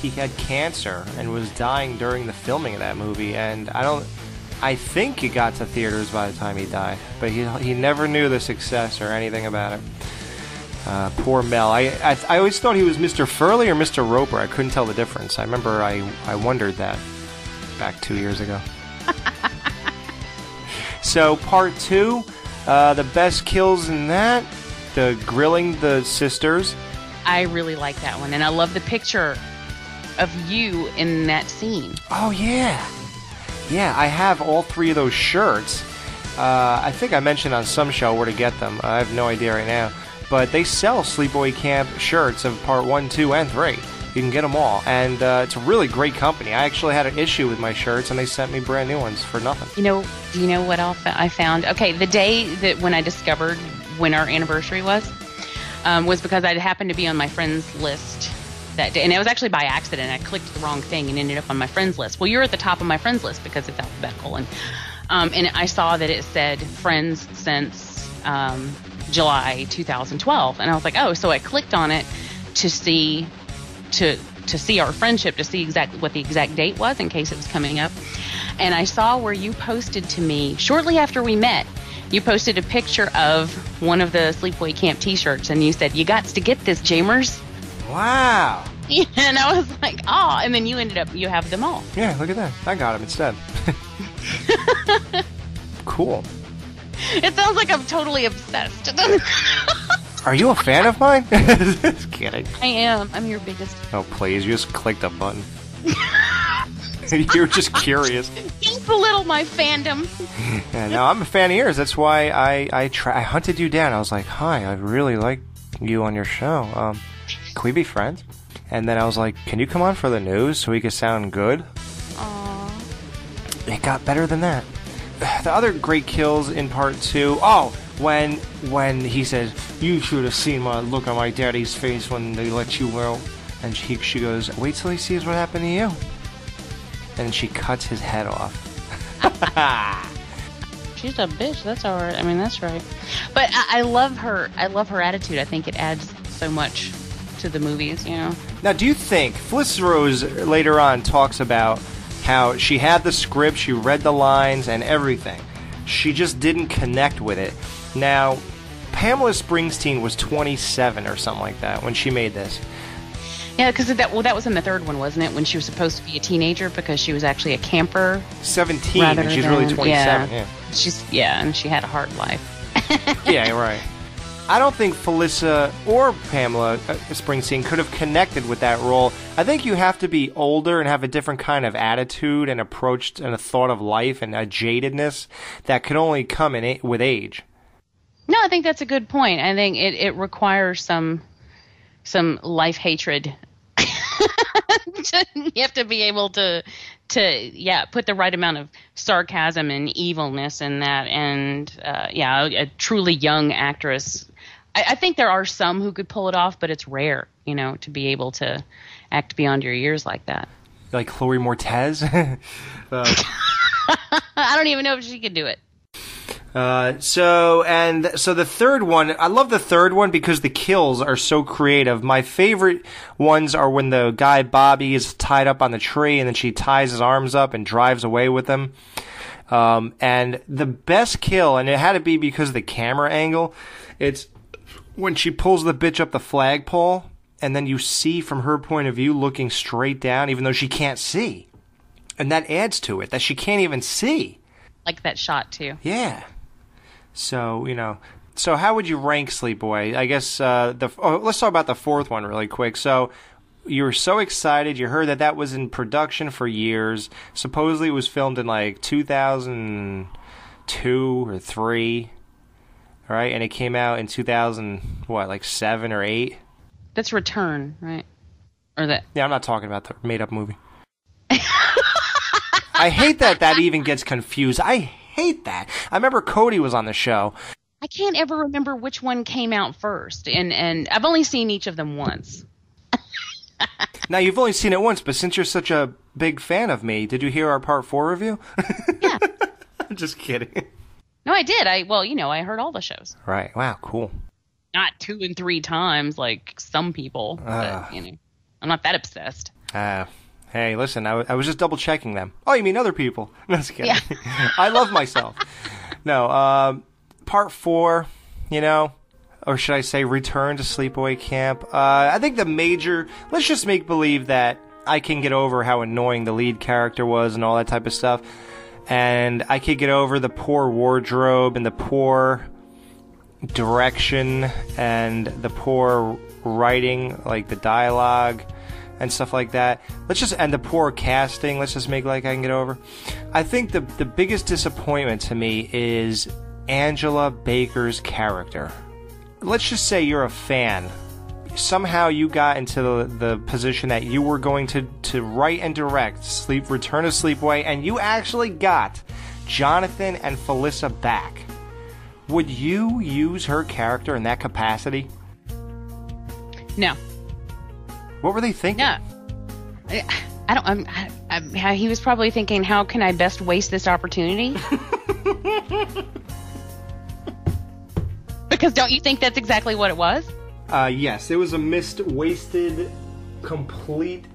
He had cancer and was dying during the filming of that movie, and I think it got to theaters by the time he died, but he never knew the success or anything about it. Poor Mel. I always thought he was Mr. Furley or Mr. Roper. I couldn't tell the difference. I remember I wondered that back 2 years ago. So part 2, the best kills in that, the grilling the sisters. I really like that one, and I love the picture of you in that scene. Oh, yeah. Yeah, I have all 3 of those shirts. I think I mentioned on some show where to get them. I have no idea right now. But they sell Sleepaway Camp shirts of part 1, 2, and 3. You can get them all. And it's a really great company. I actually had an issue with my shirts, and they sent me brand new ones for nothing. You know, do you know what I found? Okay, the day that when I discovered when our anniversary was because I happened to be on my friend's list that day. And it was actually by accident. I clicked the wrong thing and ended up on my friends list. Well, you're at the top of my friends list because it's alphabetical. And I saw that it said friends since July 2012. And I was like, oh, so I clicked on it to see our friendship, to see exactly what the exact date was in case it was coming up. And I saw where you posted to me shortly after we met. You posted a picture of one of the Sleepaway Camp T-shirts, and you said, "You got to get this, Jamers." Wow. Yeah, and I was like, "Oh!" And then you have them all. Yeah, look at that. I got them instead. Cool. It sounds like I'm totally obsessed. Are you a fan of mine? Just kidding. I am. I'm your biggest. Oh, please. You just clicked a button. You're just curious. Don't belittle my fandom. Yeah, no, I'm a fan of yours. That's why I hunted you down. I was like, hi, I really like you on your show. Can we be friends? And then I was like, can you come on for the news so we could sound good? Aww. It got better than that. The other great kills in part 2. Oh, when he says, you should have seen my look on my daddy's face when they let you out. And she goes, wait till he sees what happened to you. And she cuts his head off. She's a bitch. That's all right. I mean, that's right. But I love her. I love her attitude. I think it adds so much to the movies, you know. Now, do you think Felissa Rose later on talks about how she had the script, she read the lines and everything. She just didn't connect with it. Now, Pamela Springsteen was 27 or something like that when she made this. Yeah, because that was in the third one, wasn't it? When she was supposed to be a teenager because she was actually a camper. 17, and she's really 27. Yeah, and she had a hard life. Yeah, right. I don't think Felissa or Pamela Springsteen could have connected with that role. I think you have to be older and have a different kind of attitude and approach and a thought of life and a jadedness that could only come with age. No, I think that's a good point. I think it requires some life hatred. You have to be able to put the right amount of sarcasm and evilness in that, and a truly young actress. I think there are some who could pull it off, but it's rare, you know, to be able to act beyond your years like that. Like Chloe Moretz? I don't even know if she could do it. So the third one, I love the third one because the kills are so creative. My favorite ones are when the guy Bobby is tied up on the tree and then she ties his arms up and drives away with him. And the best kill, and it had to be because of the camera angle, it's when she pulls the bitch up the flagpole and then you see from her point of view looking straight down even though she can't see. And that adds to it, that she can't even see. Like that shot too. Yeah. So, you know, so how would you rank Sleepaway? I guess let's talk about the fourth one really quick. So you were so excited. You heard that was in production for years. Supposedly it was filmed in like 2002 or 3, right? And it came out in 7 or 8? That's Return, right? Or that? Yeah, I'm not talking about the made-up movie. I hate that even gets confused. I hate that. I remember Cody was on the show. I can't ever remember which one came out first, and I've only seen each of them once. Now, you've only seen it once, but since you're such a big fan of me, did you hear our Part 4 review? Yeah. I'm just kidding. No, I did. I heard all the shows. Right. Wow, cool. Not 2 and 3 times like some people, but, you know, I'm not that obsessed. Hey, listen, I was just double-checking them. Oh, you mean other people? No, just kidding. Yeah. I love myself. No, Part 4, you know, or should I say Return to Sleepaway Camp. I think let's just make believe that I can get over how annoying the lead character was and all that type of stuff. And I could get over the poor wardrobe and the poor direction and the poor writing, like the dialogue and stuff like that. And the poor casting, let's just make like I can get over. I think the biggest disappointment to me is Angela Baker's character. Let's just say you're a fan. Somehow you got into the position that you were going to write and direct Return to Sleepaway, and you actually got Jonathan and Felissa back. Would you use her character in that capacity? No. What were they thinking? Yeah. I don't. He was probably thinking, how can I best waste this opportunity? Because don't you think that's exactly what it was? Yes, it was a missed, wasted, complete